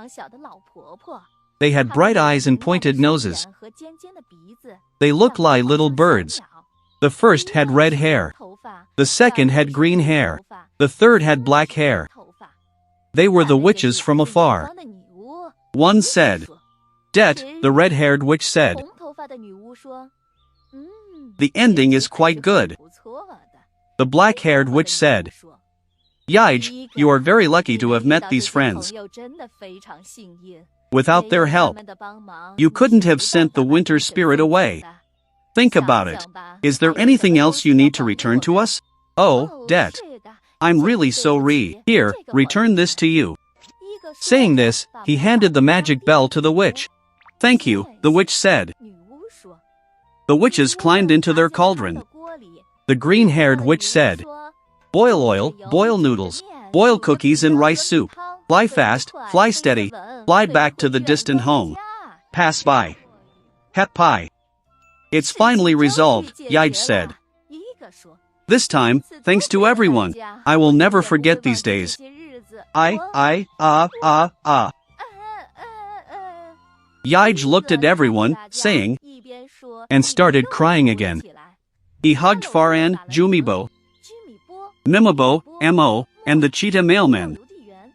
S1: They had bright eyes and pointed noses. They looked like little birds. The first had red hair. The second had green hair. The third had black hair. They were the witches from afar. One said. Det, the red-haired witch said. The ending is quite good. The black-haired witch said. Yige, you are very lucky to have met these friends. Without their help, you couldn't have sent the winter spirit away. Think about it. Is there anything else you need to return to us? Oh, Det. I'm really sorry. Here, return this to you. Saying this, he handed the magic bell to the witch. Thank you, the witch said. The witches climbed into their cauldron. The green-haired witch said, boil oil, boil noodles, boil cookies and rice soup. Fly fast, fly steady, fly back to the distant home. Pass by. Het pie. It's finally resolved, Yige said. This time, thanks to everyone, I will never forget these days. Yige looked at everyone, saying, and started crying again. He hugged Faran, Jumibo, Mimabo, Mo, and the cheetah mailman.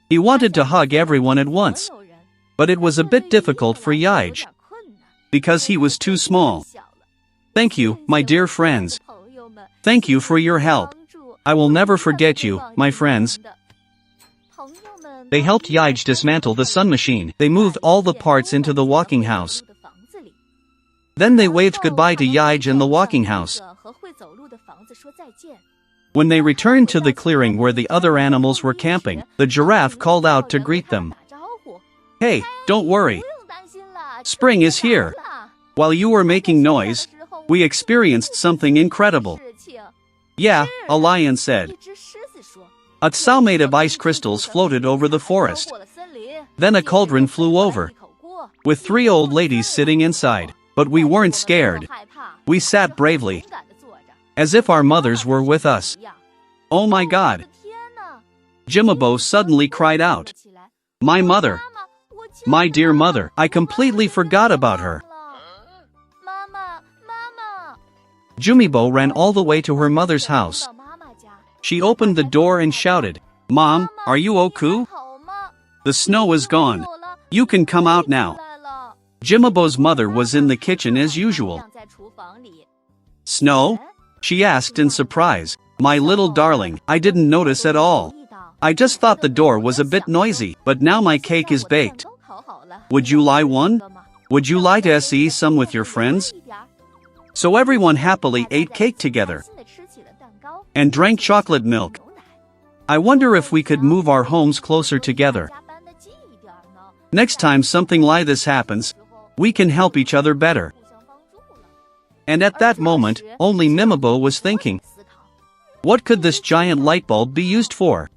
S1: He wanted to hug everyone at once. But it was a bit difficult for Yige, because he was too small. Thank you, my dear friends. Thank you for your help. I will never forget you, my friends. They helped Yige dismantle the sun machine. They moved all the parts into the walking house. Then they waved goodbye to Yige and the walking house. When they returned to the clearing where the other animals were camping, the giraffe called out to greet them. Hey, don't worry. Spring is here. While you were making noise, we experienced something incredible. Yeah, a lion said. A tsao made of ice crystals floated over the forest. Then a cauldron flew over, with 3 old ladies sitting inside. But we weren't scared. We sat bravely. As if our mothers were with us. Oh my God! Jimabo suddenly cried out. My mother! My dear mother, I completely forgot about her. Jumibo ran all the way to her mother's house. She opened the door and shouted, Mom, are you okay? The snow is gone. You can come out now. Jimabo's mother was in the kitchen as usual. Snow? She asked in surprise. My little darling, I didn't notice at all. I just thought the door was a bit noisy, but now my cake is baked. Would you like one? Would you like to eat some with your friends? So everyone happily ate cake together and drank chocolate milk. I wonder if we could move our homes closer together. Next time something like this happens, we can help each other better. And at that moment, only Mimabo was thinking, what could this giant light bulb be used for?